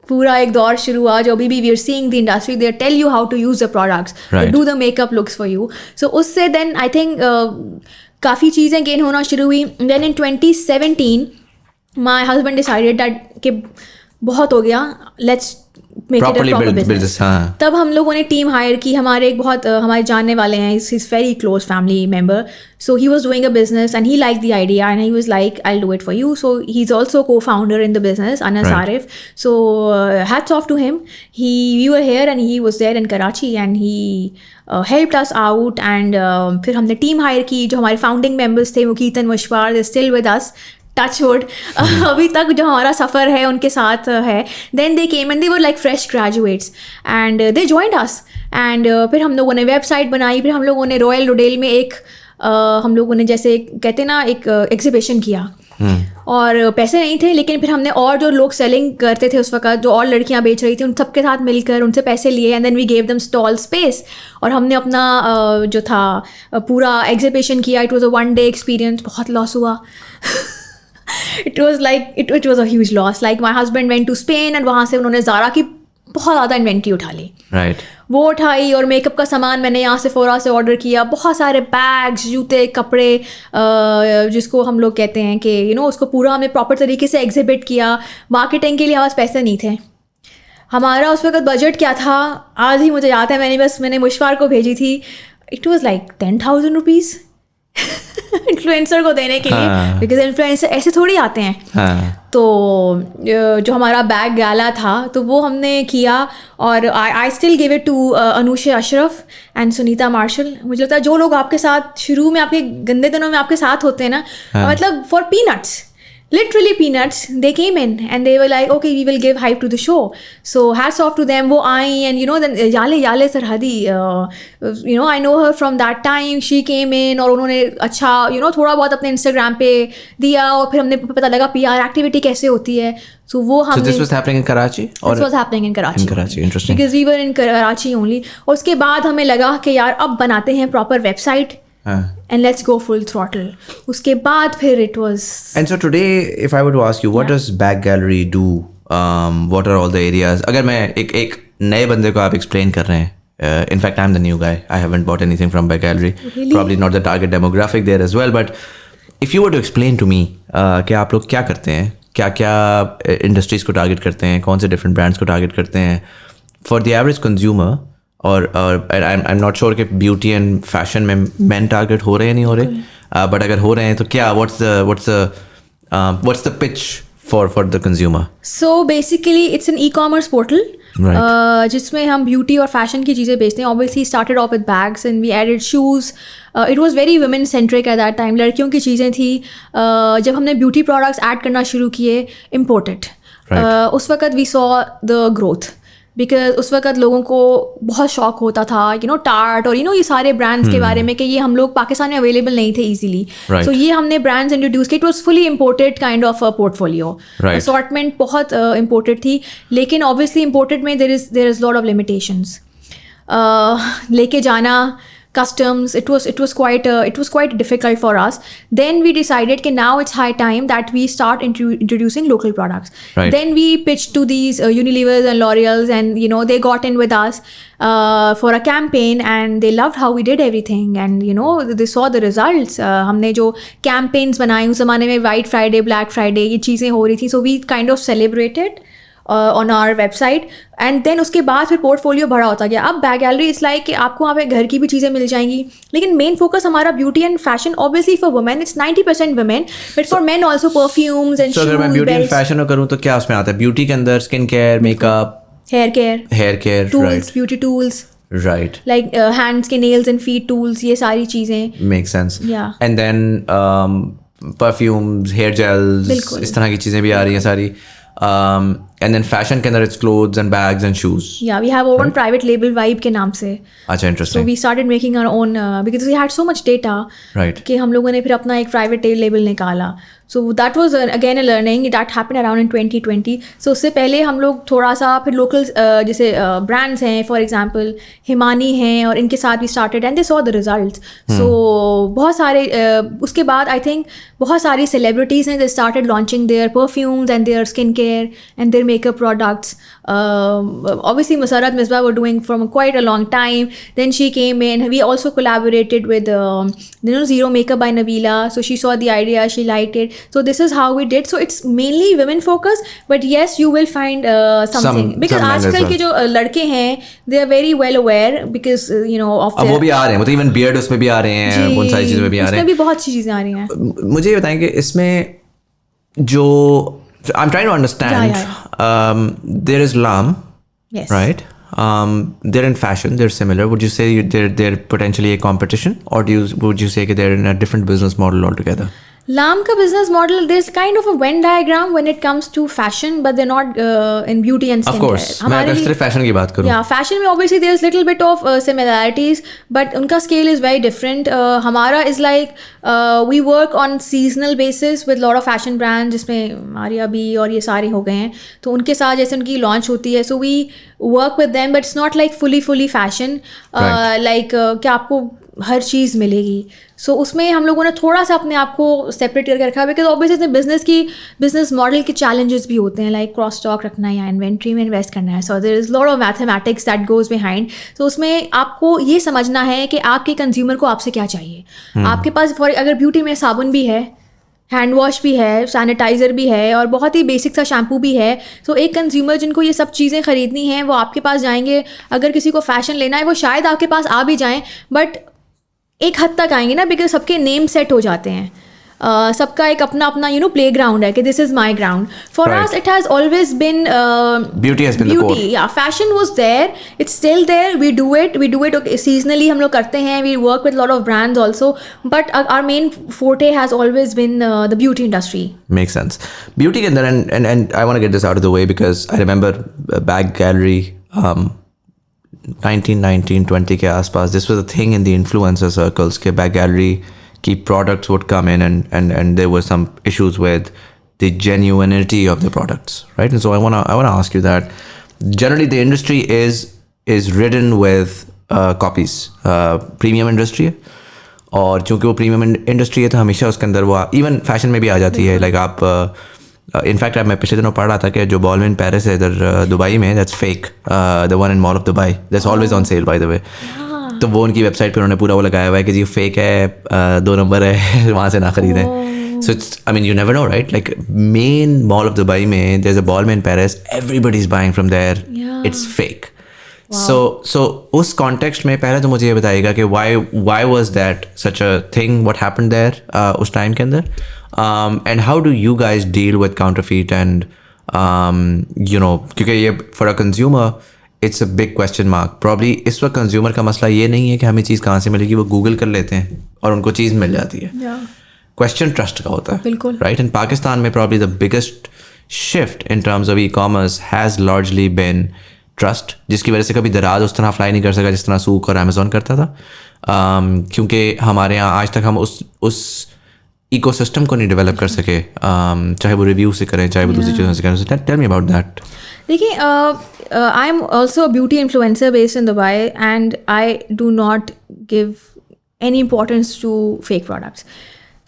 Speaker 2: पूरा एक दौर शुरू हुआ, जो अभी भी we are seeing the industry, they tell you how to use the products, do the makeup looks for you. So उससे देन आई थिंक काफ़ी चीज़ें गेन होना शुरू हुई. Then in 2017 my husband decided that कि बहुत हो गया, let's make it a proper business. तब हम लोगों ने टीम हायर की. हमारे एक बहुत हमारे जानने वाले हैं, is very close family member. So he was doing a business and he liked the idea and he was like, I'll do it for you. So he's also co-founder in the business, Anas Arif. So hats off to him. We were here and he was there in Karachi and he helped us out. And फिर हमने team hire की. जो हमारे founding members थे, Mukeetan Mashwar, they're still with us. Touchwood. अभी तक जो हमारा सफ़र है उनके साथ है. Then they came and they were like fresh graduates and they joined us. And फिर हम लोगों ने वेबसाइट बनाई. फिर हम लोगों ने रॉयल रोडेल में एक हम लोगों ने जैसे कहते ना एक एग्जीबिशन किया. और पैसे नहीं थे, लेकिन फिर हमने और जो लोग सेलिंग करते थे उस वक्त, जो और लड़कियां बेच रही थी, उन सबके साथ मिलकर उनसे पैसे लिए and then we gave them stall space, और हमने अपना जो था पूरा एग्जीबिशन किया. It was a 1 day experience. बहुत लॉस हुआ. it was a huge loss. Like my husband went to Spain and वहाँ से उन्होंने ज़ारा की बहुत ज़्यादा इन्वेंट्री उठा ली.
Speaker 1: राइट.
Speaker 2: वो उठाई, और मेकअप का सामान मैंने यहाँ से फोरा से ऑर्डर किया. बहुत सारे बैग्स, जूते, कपड़े, जिसको हम लोग कहते हैं कि उसको पूरा हमने प्रॉपर तरीके से एग्जिबिट किया. मार्केटिंग के लिए हमारे पास पैसे नहीं थे. हमारा उस वक्त बजट क्या था आज ही मुझे याद है. मैंने मुशवार को भेजी थी. It was like 10,000 rupees influencer को देने के लिए, बिकॉज इन्फ्लुएंसर ऐसे थोड़ी आते हैं. तो जो हमारा बैग गाला था तो वो हमने किया, और I still give it to Anusha Ashraf and Sunita Marshall. मुझे लगता है जो लोग आपके साथ शुरू में, आपके गंदे दिनों में आपके साथ होते हैं ना, मतलब for peanuts, literally peanuts, they came in and they were like, okay, we will give hype to the show. So hats off to them. वो आई and then Yale Sarhadi, I know her from that time. She came in और उन्होंने अच्छा थोड़ा बहुत अपने Instagram पे दिया, और फिर हमने पता लगा PR activity कैसे होती है. So वो हमने. So
Speaker 1: this was happening in Karachi?
Speaker 2: This was happening in Karachi.
Speaker 1: In Karachi, interesting.
Speaker 2: Because we were in Karachi only. और उसके बाद हमें लगा कि यार अब बनाते हैं proper website. And let's go full throttle. उसके बाद फिर it was.
Speaker 1: And so today, if I were to ask you, what does Bag Gallery do? What are all the areas? अगर मैं एक नए बंदे को आप explain कर रहे हैं, in fact I'm the new guy. I haven't bought anything from Bag Gallery. Really? Probably not the target demographic there as well. But if you were to explain to me कि आप लोग क्या करते हैं, क्या industries को target करते हैं, कौन से different brands को target करते हैं, for the average consumer. और I'm not sure कि ब्यूटी एंड फैशन में मेन टारगेट हो रहे हैं नहीं हो रहे, बट अगर हो रहे हैं तो क्या what's the pitch for the consumer?
Speaker 2: So basically it's an e-commerce portal, जिसमें हम ब्यूटी और फैशन की चीज़ें बेचते हैं. Obviously started off with bags and we added shoes. It was very women centric at that time. लड़कियों की चीज़ें थी. जब हमने ब्यूटी प्रोडक्ट्स ऐड करना शुरू किए इम्पोर्टेड, उस वक्त we saw the growth. Because उस वक्त लोगों को बहुत शौक होता था टार्ट और ये सारे ब्रांड्स के बारे में कि ये हम लोग पाकिस्तान में अवेलेबल नहीं थे इजीली. सो ये हमने ब्रांड्स इंट्रोड्यूस किए. It was fully imported kind of a portfolio. Assortment बहुत इम्पोर्टेड थी, लेकिन ऑब्वियसली इम्पोर्टेड में there is lot of limitations. लेके जाना, customs, it was quite difficult for us. Then we decided that now it's high time that we start introducing local products.
Speaker 1: Right.
Speaker 2: Then we pitched to these Unilevers and L'Oreals, and they got in with us for a campaign, and they loved how we did everything, and they saw the results. हमने जो campaigns बनाए उस ज़माने में White Friday, Black Friday ये चीज़ें हो रही थी, so we kind of celebrated on our website. And then उसके बाद फिर पोर्टफोलियो बड़ा होता गया. अब बैग गैलरी इट्स लाइक कि आपको वहाँ पे घर की भी चीज़ें मिल जाएंगी, लेकिन मेन फोकस हमारा beauty and fashion. Obviously for women it's 90% women, but for main also perfumes and shoes.
Speaker 1: अगर मैं ब्यूटी एंड फैशन करूँ तो क्या उसमें आता है? ब्यूटी के अंदर skin care, makeup,
Speaker 2: hair care, tools, beauty tools,
Speaker 1: right,
Speaker 2: like hands के नेल्स एंड फीट टूल्स, ये सारी चीज़ें.
Speaker 1: Make sense. And then perfumes, hair gels, इस तरह की चीज़ें भी आ रही हैं सारी. And then fashion के अंदर it's clothes and bags and shoes.
Speaker 2: Yeah, we have our own private label Vibe के नाम से.
Speaker 1: अच्छा, interesting.
Speaker 2: So we started making our own because we had so much data.
Speaker 1: Right.
Speaker 2: कि हम लोगों ने फिर अपना एक private label निकाला. So that was again a learning that happened around in 2020. So उससे पहले हम लोग थोड़ा सा फिर local जैसे brands हैं, for example हिमानी हैं, और इनके साथ we started and they saw the results. So बहुत सारे उसके बाद I think बहुत सारी celebrities हैं, they started launching their perfumes and their skincare and their makeup products. Obviously Musarat Misbah were doing from quite a long time. Then she came in. We also collaborated with Zero Makeup by Nabila. So she saw the idea, she liked it. So this is how we did. So it's mainly women focused, but yes, you will find something because आजकल के जो लड़के हैं, they are very well aware because of
Speaker 1: अब वो भी आ रहे हैं, मतलब even beard उसमें भी आ रहे हैं, उन सारी चीज़ों में भी आ रहे हैं.
Speaker 2: उसमें भी बहुत सी चीज़ें आ रही हैं.
Speaker 1: मुझे ये बताएं कि इसमें जो I'm trying to understand. There is Lam,
Speaker 2: yes,
Speaker 1: right? They're in fashion. They're similar. Would you say they're potentially a competition, or would you say that they're in a different business model altogether?
Speaker 2: लाम का business model, there's kind of a Venn diagram when it comes to fashion, but they're not in beauty and
Speaker 1: Of
Speaker 2: skincare.
Speaker 1: course, मैं अगर सिर्फ fashion की बात करूँ,
Speaker 2: Yeah, fashion में obviously there's little bit of similarities, but उनका scale is very different. हमारा is like we work on seasonal basis with lot of fashion brands, जिसमें आर्या बी और ये सारे हो गए हैं, तो उनके साथ जैसे उनकी launch होती है, so we work with them, but it's not like fully fashion, like क्या आपको हर चीज़ मिलेगी. सो उसमें हम लोगों ने थोड़ा सा अपने आप को सेपरेट करके रखा है, बिकॉज ऑब्वियसली बिजनेस मॉडल के चैलेंजेस भी होते हैं, लाइक क्रॉस स्टॉक रखना है या इन्वेंट्री में इन्वेस्ट करना है. So there is lot of mathematics that goes behind. तो उसमें आपको ये समझना है कि आपके कंज्यूमर को आपसे क्या चाहिए. आपके पास अगर ब्यूटी में साबुन भी है, हैंड वॉश भी है, सैनिटाइज़र भी है और बहुत ही बेसिक सा शैम्पू भी है. तो एक कंज्यूमर जिनको ये सब चीज़ें ख़रीदनी हैं वो आपके पास जाएंगे. अगर किसी को फ़ैशन लेना है वो शायद आपके पास आ भी जाएँ, बट एक हद तक आएंगे ना, बिकॉज सबके नेम सेट हो जाते हैं. सबका एक अपना अपना प्ले ग्राउंड है कि this is my ground. For us it has always been
Speaker 1: beauty has been the core.
Speaker 2: या fashion was there, it's still there. We do it seasonally हम लोग करते हैं. We work with lot of brands also, but our main forte has always been the beauty industry.
Speaker 1: Make sense. Beauty के अंदर and I want to get this out of the way because I remember bag gallery 1919-20 के आसपास, this was a thing in the influencer circles के bag gallery की products would come in and there were some issues with the genuinity of the products, right? And so I wanna ask you that generally the industry is ridden with copies. Premium industry है और चूँकि वो premium industry है तो हमेशा उसके अंदर वो even fashion में भी आ जाती है. like आप इनफैक्ट मैं पिछले दिनों पढ़ रहा था कि जो बॉलविन पेरिस है इधर दुबई में, that's fake. The one in mall of Dubai, that's always on sale by the way. तो वो उनकी वेबसाइट पे उन्होंने पूरा वो लगाया हुआ है कि जी फेक है, 2 नंबर है, वहाँ से ना खरीदें. So it's I mean you never know, right? Like main mall of Dubai में there is a Ballwin Paris, everybody is buying from there, it's fake. So उस कॉन्टेक्स्ट में पहले तो मुझे ये बताइएगा कि why was that such a thing, what happened there उस टाइम के अंदर, and how do you guys deal with counterfeit and क्योंकि ये for a consumer it's a big question mark. Probably इस वक्त कंज्यूमर का मसला ये नहीं है कि हमें चीज़ कहाँ से मिलेगी, वो गूगल कर लेते हैं और उनको चीज़ मिल जाती है. क्वेश्चन ट्रस्ट का होता है,
Speaker 2: बिल्कुल,
Speaker 1: राइट? इन पाकिस्तान में probably the biggest shift in terms of e-commerce has largely been trust, जिसकी वजह से कभी दराज उस तरह फ्लाई नहीं कर सका जिस तरह सूक और अमेजोन करता था. क्योंकि हमारे यहाँ आज तक हम उस इकोसिस्टम को नहीं डेवलप कर सके, चाहे वो रिव्यू से करें, चाहे वो दूसरी चीज़ों से करें. Tell me about that.
Speaker 2: देखिए, I am also a beauty influencer based in Dubai and I do not give any importance to fake products.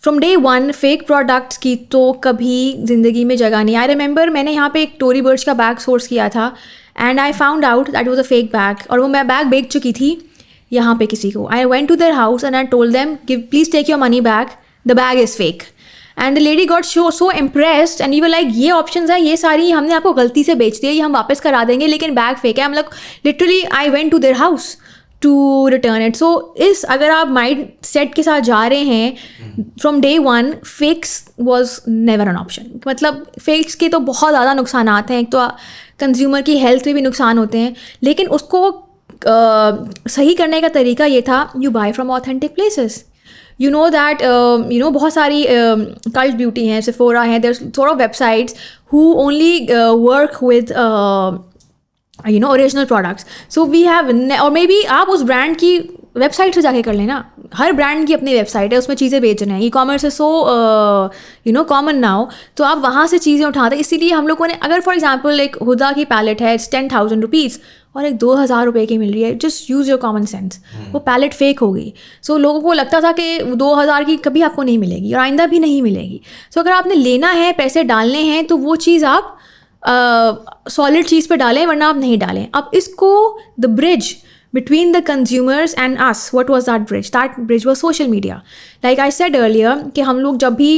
Speaker 2: From day one fake products की तो कभी ज़िंदगी में जगह नहीं. आई रिमेंबर मैंने यहाँ पे एक टोरी बर्ड्स का बैग सोर्स किया था and I found out that was a fake bag, और वो मैं बैग बेच चुकी थी यहाँ पे किसी को. I went to their house and I told them give please take your money back, the bag is fake. And the lady got so impressed and we were like, ये options है, ये सारी हमने आपको गलती से बेच दी है, ये हम वापस करा देंगे, लेकिन बैग फेक है. हम लोग literally I went to their house to return it. So इस अगर आप माइंड सेट के साथ जा रहे हैं from day one, fakes was never an option. मतलब fakes के तो बहुत ज़्यादा नुकसान आते हैं. एक तो कंज्यूमर की हेल्थ में भी नुकसान होते हैं, लेकिन उसको सही करने का तरीका ये था, you buy from authentic places. You know that बहुत सारी cult beauty हैं, Sephora हैं, there's sort of websites who only work with original products. So we have, or maybe आप उस ब्रांड की वेबसाइट से जाके कर लेना. हर ब्रांड की अपनी वेबसाइट है, उसमें चीज़ें बेच रहे हैं. ई-कॉमर्स है सो कॉमन नाउ, तो आप वहाँ से चीज़ें उठाते. इसीलिए हम लोगों ने, अगर फॉर एग्जांपल एक हुदा की पैलेट है, इट्स 10,000 रुपीज़ और एक 2,000 रुपये की मिल रही है, just use your common sense. वो पैलेट फेक हो गई. सो लोगों को लगता था कि 2,000 की कभी आपको नहीं मिलेगी और आइंदा भी नहीं मिलेगी. सो अगर आपने लेना है, पैसे डालने हैं, तो वो चीज़ आप सॉलिड चीज़ पे डालें, वरना आप नहीं डालें. अब इसको the bridge between the consumers and us, what was that bridge? That bridge was social media. Like I said earlier कि हम लोग जब भी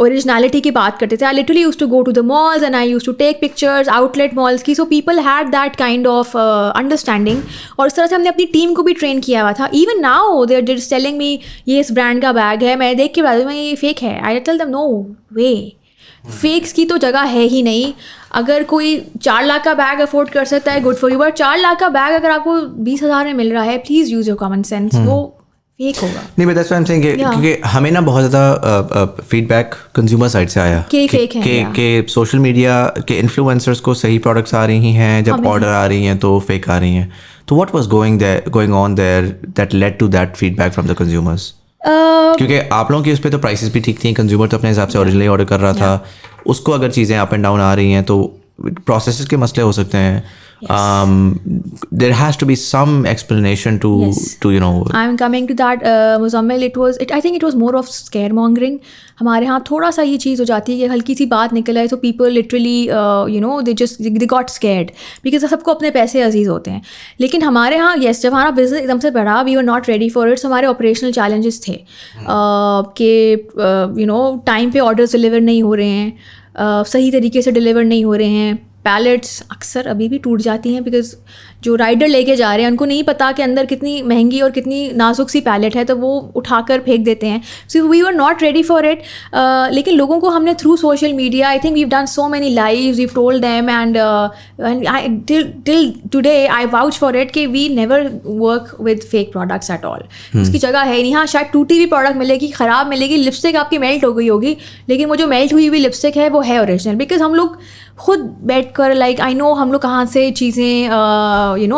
Speaker 2: ओरिजिनलिटी की बात करते थे, I literally used to go to the malls and I used to take pictures, outlet malls की, so people had that kind of understanding. और इस तरह से हमने अपनी टीम को भी ट्रेन किया हुआ था. Even now they're just telling me ये इस ब्रांड का बैग है, मैं देख के बाद में ये फेक है. I tell them no way. Fakes की तो जगह है ही नहीं. अगर कोई 4 लाख का बैग अफोर्ड कर सकता है, good for you, but 4 lakh का बैग अगर आपको 20,000 में मिल रहा है, please use your common sense. वो फेक होगा।
Speaker 1: नहीं but that's why I am saying क्योंकि हमें ना बहुत ज़्यादा फीडबैक कंज्यूमर साइड से आया
Speaker 2: कि फेक है
Speaker 1: कि सोशल मीडिया के इन्फ्लुएंसर्स को सही प्रोडक्ट्स आ रही हैं, जब ऑर्डर आ रही हैं तो फेक आ रही हैं। तो what was going on there that led to that feedback from the consumers? क्योंकि आप लोगों की उस पर तो प्राइसेस भी ठीक थी, कंज्यूमर तो अपने हिसाब से ओरिजिनली ऑर्डर कर रहा था, उसको अगर चीज़ें अप एंड डाउन आ रही हैं तो प्रोसेस के मसले हो सकते हैं। There has to be some explanation to you know.
Speaker 2: I'm coming to that, Muzammil. I think it was more of scaremongering. हमारे यहाँ थोड़ा सा ये चीज़ हो जाती है कि हल्की सी बात निकल आए तो people literally they got scared because सबको अपने पैसे अजीज़ होते हैं। लेकिन हमारे यहाँ yes, जब हमारा बिजनेस एकदम से बढ़ा, we were not ready for it, so हमारे ऑपरेशनल चैलेंजेस थे कि टाइम पे ऑर्डर्स डिलीवर नहीं हो रहे हैं, सही तरीके से डिलीवर नहीं हो रहे हैं, पैलेट्स अक्सर अभी भी टूट जाती हैं बिकॉज जो राइडर लेके जा रहे हैं उनको नहीं पता कि अंदर कितनी महंगी और कितनी नाजुक सी पैलेट है, तो वो उठाकर फेंक देते हैं। So we were not ready for it. लेकिन लोगों को हमने through social media, I think we done so many lives, we told them and I till today I vouch for it कि we never work with fake products at all. उसकी जगह है नहीं। हाँ, शायद टूटी हुई प्रोडक्ट मिलेगी, ख़राब मिलेगी, लिपस्टिक आपकी मेल्ट हो गई होगी, लेकिन वो जो मेल्ट हुई हुई लिपस्टिक है वो है ओरिजिनल। बिकॉज हम लोग खुद बैठ कर लाइक आई नो हम लोग कहाँ से चीज़ें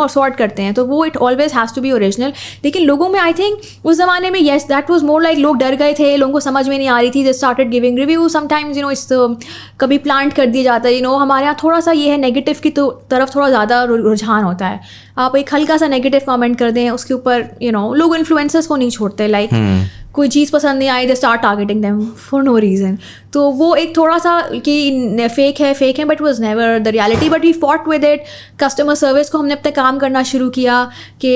Speaker 2: सॉर्ट करते हैं, तो वो it always has to be original. लेकिन लोगों में आई थिंक उस ज़माने में yes that was more like लोग डर गए थे, लोगों को समझ में नहीं आ रही थी, they started giving review sometimes इस कभी प्लांट कर दिया जाता है। हमारे यहाँ थोड़ा सा ये है नेगेटिव की तरफ थोड़ा ज़्यादा रुझान होता है। आप एक हल्का सा नेगेटिव कमेंट कर दें उसके ऊपर लोग इन्फ्लुएंसर्स को नहीं छोड़ते, लाइक कोई चीज़ पसंद नहीं आई they start targeting them for no reason. तो वो एक थोड़ा सा कि फेक है but was never the reality, but we fought with it. Customer service को हमने अपने काम करना शुरू किया कि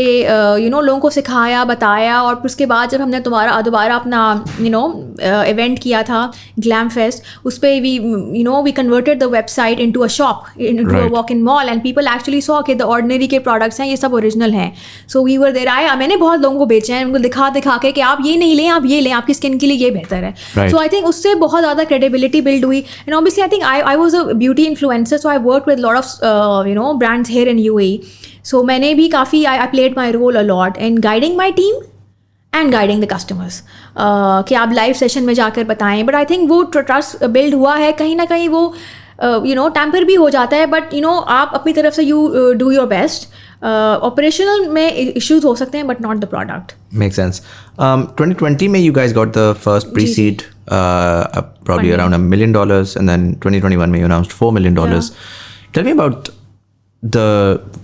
Speaker 2: लोगों को सिखाया, बताया, और उसके बाद जब हमने दोबारा अपना इवेंट किया था ग्लैम फेस्ट, उस पर we converted the website into a shop, into a walk in mall, and people actually saw कि द ऑर्डिनरी के प्रोडक्ट्स हैं ये सब ओरिजिनल हैं। So we were there. मैंने बहुत लोगों को बेचे हैं, उनको दिखा के कि आप ये नहीं लें, आप ये लें, आपकी स्किन के लिए ये बेहतर है। सो आई थिंक उससे बहुत ज़्यादा credibility build hui, and obviously I think I was a beauty influencer, so I worked with a lot of brands here in UAE. So मैंने भी काफ़ी I played my role a lot in guiding my team and guiding the customers कि आप live session में जाकर बताएं। But I think वो trust build हुआ है, कहीं ना कहीं वो टैम्पर भी हो जाता है, बट आप अपनी तरफ से you do your best. Operational में इश्यूज हो सकते हैं but not the product.
Speaker 1: Make sense. 2020 में you guys got the first pre-seed probably around $1 million, and then 2021 में you announced $4 million. Tell me about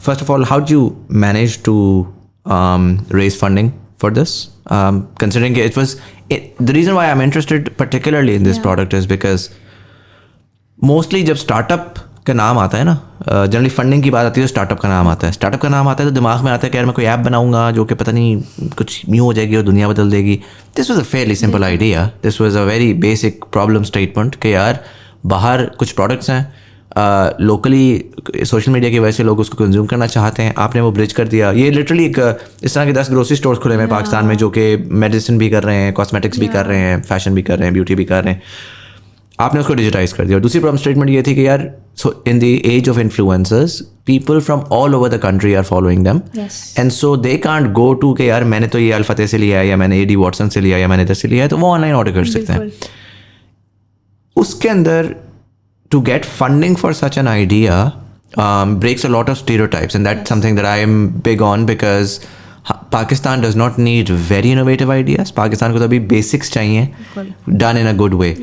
Speaker 1: first of all, how did you manage to raise funding for this? Considering the reason why I'm interested particularly in this product is because mostly जब startup का नाम आता है ना, generally funding की बात आती है तो स्टार्टअप का नाम आता है। स्टार्टअप का नाम आता है तो दिमाग में आता है कि यार मैं कोई ऐप बनाऊंगा जो कि पता नहीं कुछ न्यू हो जाएगी और दुनिया बदल देगी। This was a fairly simple idea, this was a very basic problem statement कि यार बाहर कुछ प्रोडक्ट्स हैं, लोकली सोशल मीडिया की वजह से लोग उसको कंज्यूम करना चाहते हैं, आपने वो ब्रिज कर दिया। ये लिटरली एक इस तरह के 10 ग्रोसरी स्टोर्स खुले हैं पाकिस्तान में जो कि मेडिसिन भी कर रहे हैं, कॉस्मेटिक्स भी कर रहे हैं, फैशन भी कर रहे हैं, ब्यूटी भी कर रहे हैं, आपने उसको डिजिटाइज कर दिया। और दूसरी प्रॉब्लम स्टेटमेंट ये थी कि यार so in the age of influencers people from all over the country are following them, and so they can't go to कि यार मैंने तो ये अल्फतेह से लिया है, या मैंने AD वॉटसन से लिया है, या मैंने इधर से लिया है, तो वो ऑनलाइन ऑर्डर कर सकते हैं। उसके अंदर to get funding for such an idea breaks a lot of stereotypes, and that's something that I am big on because Pakistan does not need very innovative ideas. Pakistan को तो अभी basics चाहिए, done in a good way.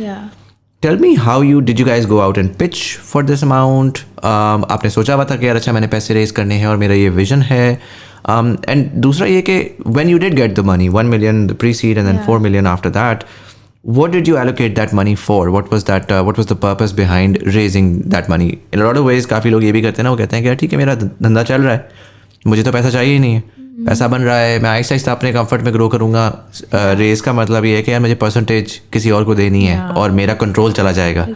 Speaker 1: Tell me how did you guys go out and pitch for this amount? आपने सोचा हुआ था कि यार अच्छा मैंने पैसे रेज करने हैं और मेरा ये विजन है, and दूसरा ये कि when you did get the money, 1 million the pre-seed and then 4 million after that, what did you allocate that money for? What was the purpose behind raising that money? In a lot of ways काफ़ी लोग ये भी करते हैं ना, वो कहते हैं कि यार ठीक है मेरा धंधा चल रहा है, मुझे तो पैसा चाहिए ही नहीं है, पैसा बन रहा है, मैं आहिस्ता आहिस्ता अपने कंफर्ट में ग्रो करूँगा। रेज का मतलब ये है कि यार मुझे परसेंटेज किसी और को देनी है और मेरा कंट्रोल चला जाएगा,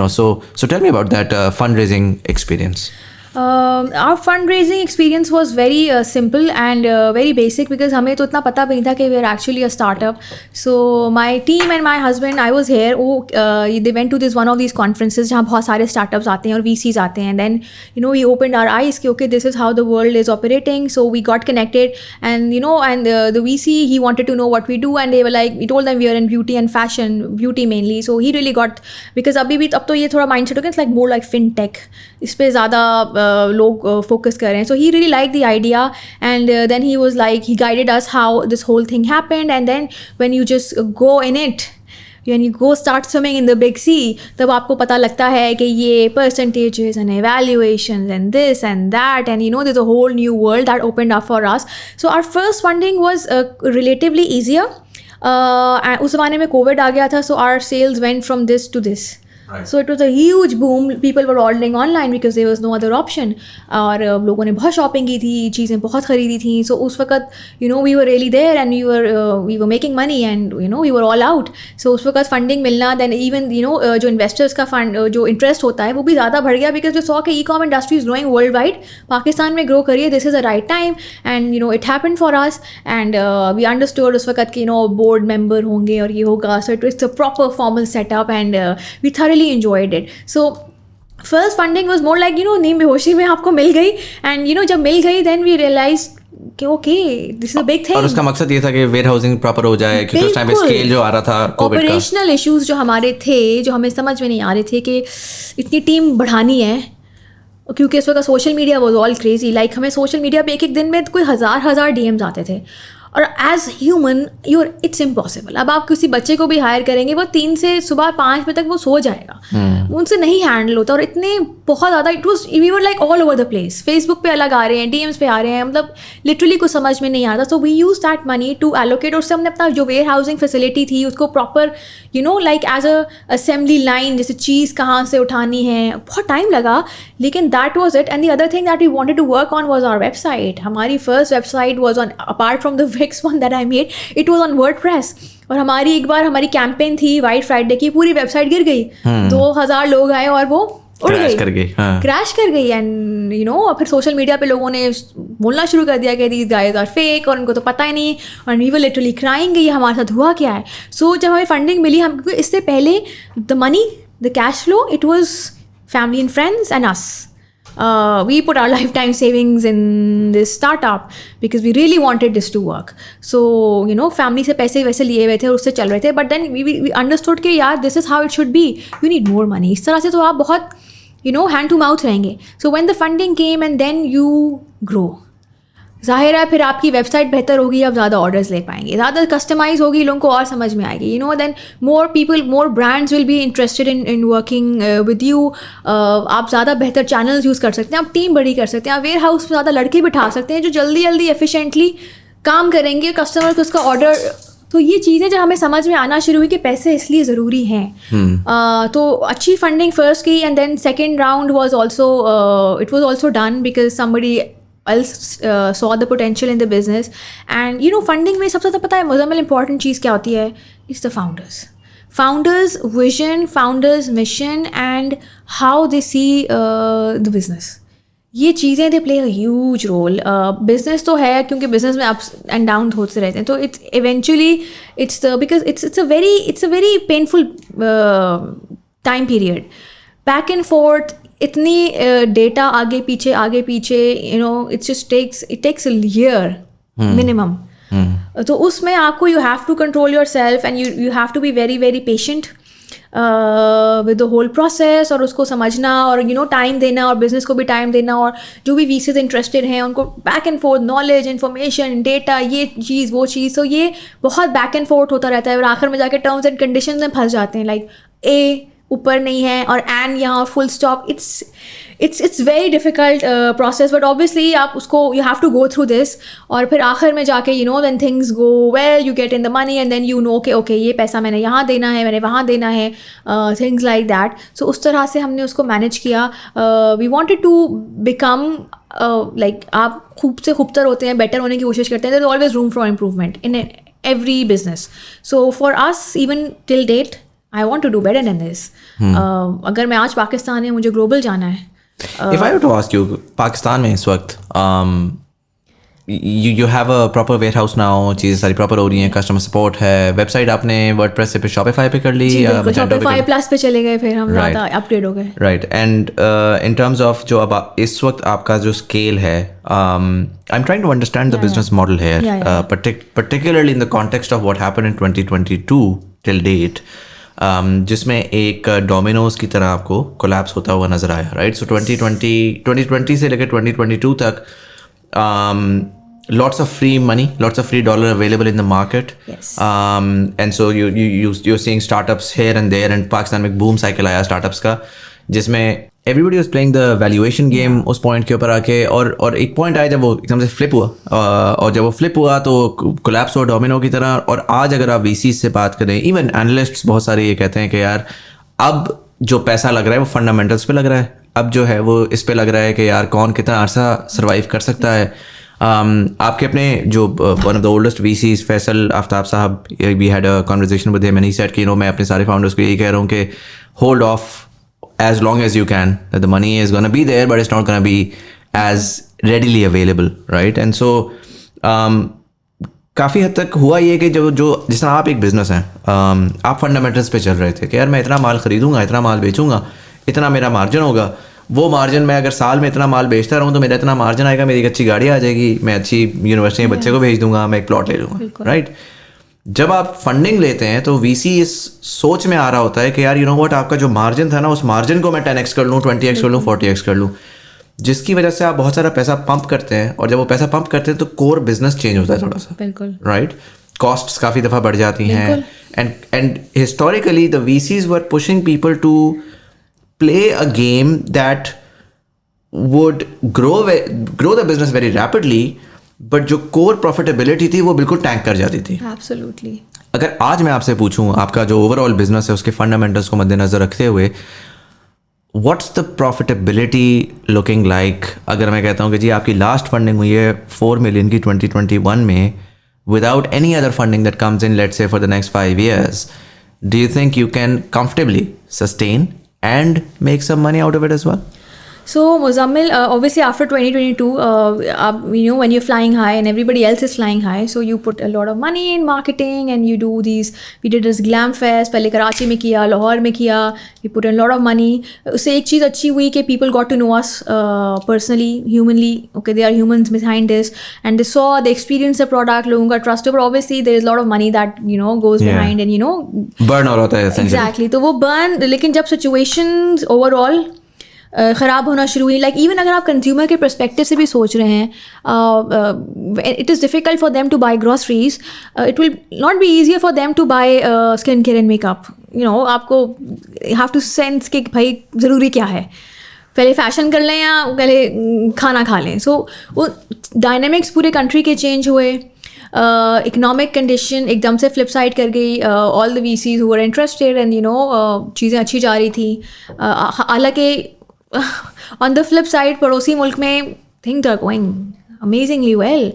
Speaker 1: so tell me about that fundraising experience.
Speaker 2: Our fundraising experience was very simple and very basic because हमें तो इतना पता भी नहीं था कि we are actually a startup. So my team and my husband, I was here. They went to one of these conferences जहाँ बहुत सारे startups आते हैं और VCs आते हैं. And then we opened our eyes कि okay, this is how the world is operating. So we got connected and the VC, he wanted to know what we do and they were like, we told them we are in beauty and fashion, beauty mainly. So he really got, because अभी भी अब तो ये थोड़ा mindset हो गया, it's like more like fintech. इस पे ज़्यादा लोग फोकस कर रहे हैं. So he really like the idea and then he was like, he guided us how this whole thing happened and then when you just go in it, when you go start swimming in the big sea, तब आपको पता लगता है कि ये percentages and evaluations and this and that and there's a whole new world that opened up for us. So our first funding was relatively easier. उस ज़माने में COVID आ गया था, so our sales went from this to this. Right. So it was a huge boom. People were ordering online because there was no other option. और लोगों ने बहुत shopping की थी, चीज़ें बहुत ख़रीदी थी. So उस वक्त we were really there and we were making money and we were all out. So उस वक्त फंडिंग मिलना, then even जो इन्वेस्टर्स का फंड जो इंटरेस्ट होता है वो भी ज़्यादा बढ़ गया because जो सॉ के e-com industry is growing world wide, Pakistan में ग्रो करिए, this is a right time and it happened for us and we understood उस वक्त कि बोर्ड मेंबर होंगे और ये होगा. So it's a proper formal setup and we thoroughly enjoyed it. So first funding was more like नीम बेहोशी में आपको मिल गई and जब मिल गई then we realized कि okay, this is a big thing.
Speaker 1: और उसका मकसद ये था कि वेयर हाउसिंग प्रॉपर हो जाए क्योंकि उस टाइम पे स्केल जो आ रहा था कोविड का,
Speaker 2: ऑपरेशनल इश्यूज जो हमारे थे, जो हमें समझ में नहीं आ रहे थे कि इतनी टीम बढ़ानी है क्योंकि इस वक्त social media was all crazy. Like हमें सोशल मीडिया पे एक दिन में कोई हज़ार DMs आते थे और एज ह्यूमन इट्स इम्पॉसिबल. अब आप किसी बच्चे को भी हायर करेंगे, वो 3 से सुबह 5 बजे तक वो सो जाएगा, उनसे नहीं हैंडल होता. और इतने बहुत ज़्यादा we were like all over the place. Facebook पे अलग आ रहे हैं, DMs पे आ रहे हैं, मतलब लिटरली कुछ समझ में नहीं आता. So we use that money to allocate. और उससे हमने अपना जो वेयर हाउसिंग फैसिलिटी थी उसको proper like as a assembly line, जैसे चीज़ कहाँ से उठानी है, बहुत टाइम लगा लेकिन that was it. And the other thing that we wanted to work on was our website. हमारी first website was on, apart from the Wix one that I made, it was on WordPress. और हमारी एक बार हमारी campaign थी white Friday की, पूरी website गिर गई. 2000 लोग आए और वो उड़ गई, क्रैश कर गई. एंड फिर सोशल मीडिया पे लोगों ने बोलना शुरू कर दिया कि these guys are fake और उनको तो पता ही नहीं. और we were literally crying कि ये हमारे साथ हुआ क्या है. सो जब हमें फंडिंग मिली, हम इससे पहले the money, the cash flow, it was family and friends and us. We put our lifetime savings in this startup because we really wanted this to work. So family से पैसे वैसे लिए हुए थे और उससे चल रहे थे. But then we understood कि यार this is how it should be. You need more money. इस तरह से तो आप बहुत hand to mouth रहेंगे. So when the funding came and then you grow, जाहिर है फिर आपकी वेबसाइट बेहतर होगी, आप ज़्यादा ऑर्डर्स ले पाएंगे, ज़्यादा कस्टमाइज होगी, लोगों को और समझ में आएगी. Then more people, more brands will be interested in working with you. आप ज़्यादा बेहतर चैनल्स यूज़ कर सकते हैं, आप टीम बड़ी कर सकते हैं, आप वेयर हाउस में ज़्यादा लड़के बिठा सकते हैं जो जल्दी एफिशिएंटली काम करेंगे, कस्टमर को उसका ऑर्डर. तो ये चीज़ें जब हमें समझ में आना शुरू हुई कि पैसे इसलिए ज़रूरी हैं. तो अच्छी फंडिंग फर्स्ट की and then second round was also, it was also done because somebody else saw the potential in the business. And funding में सबसे ज़्यादा पता है मुझे important चीज़ क्या होती है? It's the founders vision, founders mission and how they see the business. ये चीज़ें they play a huge role. Business तो है क्योंकि business में ups and downs होते रहते हैं, तो it's eventually because it's a very painful time period, back and forth. इतनी डेटा आगे पीछे it takes a year minimum. तो उसमें आपको you have to control yourself and you have to be very very patient with the whole process और उसको समझना और टाइम देना और बिजनेस को भी टाइम देना और जो भी VCs इंटरेस्टेड हैं उनको back and fourth knowledge, information, data, ये चीज़ वो चीज़. तो ये बहुत बैक एंड फोर्थ होता रहता है और आखिर में जाके टर्म्स एंड कंडीशन में फंस जाते हैं. लाइक ए ऊपर नहीं है और एन यहाँ full stop. It's very difficult process but obviously आप उसको you have to go through this. और फिर आखिर में जाके then things go well, you get in the money and then कि ओके ये पैसा मैंने यहाँ देना है, मैंने वहाँ देना है, थिंग्स लाइक दैट. सो उस तरह से हमने उसको मैनेज किया. We wanted to become like, आप खूब से खूबतर होते हैं, बेटर होने की कोशिश करते हैं. There is always room for improvement in every business. So for us even till date I want to do better than this. अगर मैं आज पाकिस्तान है, मुझे ग्लोबल जाना है,
Speaker 1: If I were to ask you, Pakistan में इस वक्त you have a proper warehouse now, चीज़ें सारी proper हो रही हैं, customer support है, website आपने WordPress से पे Shopify पे कर ली
Speaker 2: जी
Speaker 1: या
Speaker 2: बिल्कुल
Speaker 1: Magento पे कर
Speaker 2: Shopify
Speaker 1: ली?
Speaker 2: Plus पे चले गए, फिर हम
Speaker 1: Right.
Speaker 2: ज़्यादा अपग्रेड हो गए.
Speaker 1: Right. And in terms of जो अब इस वक्त आपका जो scale है, I'm trying to understand the business model here, particularly in the context of what happened in 2022 till date. जिसमें एक डोमिनोज की तरह आपको कोलैप्स होता हुआ नज़र आया, राइट? सो 2020 से लेकर 2022 तक lots of free money, lots of free dollar available in the market.
Speaker 2: Yes.
Speaker 1: And so you're seeing startups here and there, and Pakistan में एक boom cycle आया startups का, जिसमें everybody was playing the valuation game उस point के ऊपर आके, और एक point आया जब वो एकदम से flip हुआ, और जब वो flip हुआ तो collapse हुआ डोमिनो की तरह. और आज अगर आप VCs से बात करें, even analysts बहुत सारे ये कहते हैं कि यार अब जो पैसा लग रहा है वो fundamentals पे लग रहा है, अब जो है वो इस पे लग रहा है कि यार कौन कितना अर्सा survive कर सकता है. आपके अपने जो one of the oldest VCs Faisal Aftab साहब, we had a conversation with him and he said कि मैं अपने सारे फाउंडर्स को यही कह रहा हूँ कि hold of as long as you can, that the money is going to be there but it's not going to be as readily available, right? And so काफ़ी हद तक हुआ ये कि जो जिस तरह आप एक बिजनेस हैं, आप फंडामेंटल्स पे चल रहे थे कि यार मैं इतना माल ख़रीदूँगा, इतना माल बेचूँगा, इतना मेरा मार्जिन होगा. वो मार्जिन मैं अगर साल में इतना माल बेचता रहूँ तो मेरा इतना मार्जिन आएगा, मेरी एक अच्छी गाड़ी आ जाएगी, मैं अच्छी यूनिवर्सिटी में बच्चे को भेज दूंगा, मैं एक प्लॉट ले लूँगा, राइट? जब आप फंडिंग लेते हैं तो VC इस सोच में आ रहा होता है कि यार व्हाट, आपका जो मार्जिन था ना, उस मार्जिन को मैं 10x कर लूँ, 20x कर लूँ, 40x कर लूँ, जिसकी वजह से आप बहुत सारा पैसा पंप करते हैं. और जब वो पैसा पंप करते हैं तो कोर बिजनेस चेंज होता है थोड़ा सा,
Speaker 2: बिल्कुल,
Speaker 1: राइट? कॉस्ट्स काफ़ी दफ़ा बढ़ जाती हैं. And historically the VCs were pushing people to play a game that would grow the business very rapidly, but जो core profitability थी वो बिल्कुल टैंक कर जाती थी.
Speaker 2: Absolutely.
Speaker 1: अगर आज मैं आपसे पूछूं, आपका जो ओवरऑल बिजनेस है उसके फंडामेंटल्स को मद्देनजर रखते हुए, what's the profitability looking like? अगर मैं कहता हूं कि जी आपकी लास्ट फंडिंग हुई है 4 million की 2021 में, without any other funding that comes in, let's say for the next 5 years, do you think you can comfortably sustain and make some money out of it as well?
Speaker 2: So Muzammil, obviously after 2022, when you're flying high and everybody else is flying high, so you put a lot of money in marketing and you do these. We did this Glam Fest, पहले कराची में किया, लाहौर में किया. We put in a lot of money. उससे एक चीज़ अच्छी हुई कि people got to know us personally, humanly. Okay, they are humans behind this, and they saw, they experienced the product. लोगों का trust, but obviously there is a lot of money that goes behind, and
Speaker 1: burn और होता है essentially.
Speaker 2: Exactly. तो वो burn, लेकिन जब situations overall ख़राब होना शुरू हुई, लाइक इवन अगर आप कंज्यूमर के पर्सपेक्टिव से भी सोच रहे हैं, it is difficult for them two by groceries, it will not be easier for them two by skin care and makeup. आपको हैव टू सेंस कि भाई ज़रूरी क्या है, पहले फैशन कर लें या पहले खाना खा लें. सो वो डायनेमिक्स पूरे कंट्री के चेंज हुए. इकोनॉमिक कंडीशन एकदम से फ्लिप साइड कर गई. All the VCs who were interested and चीज़ें अच्छी जा रही थी. हालांकि ऑन द फ्लिप साइड पड़ोसी मुल्क में things are going amazingly well.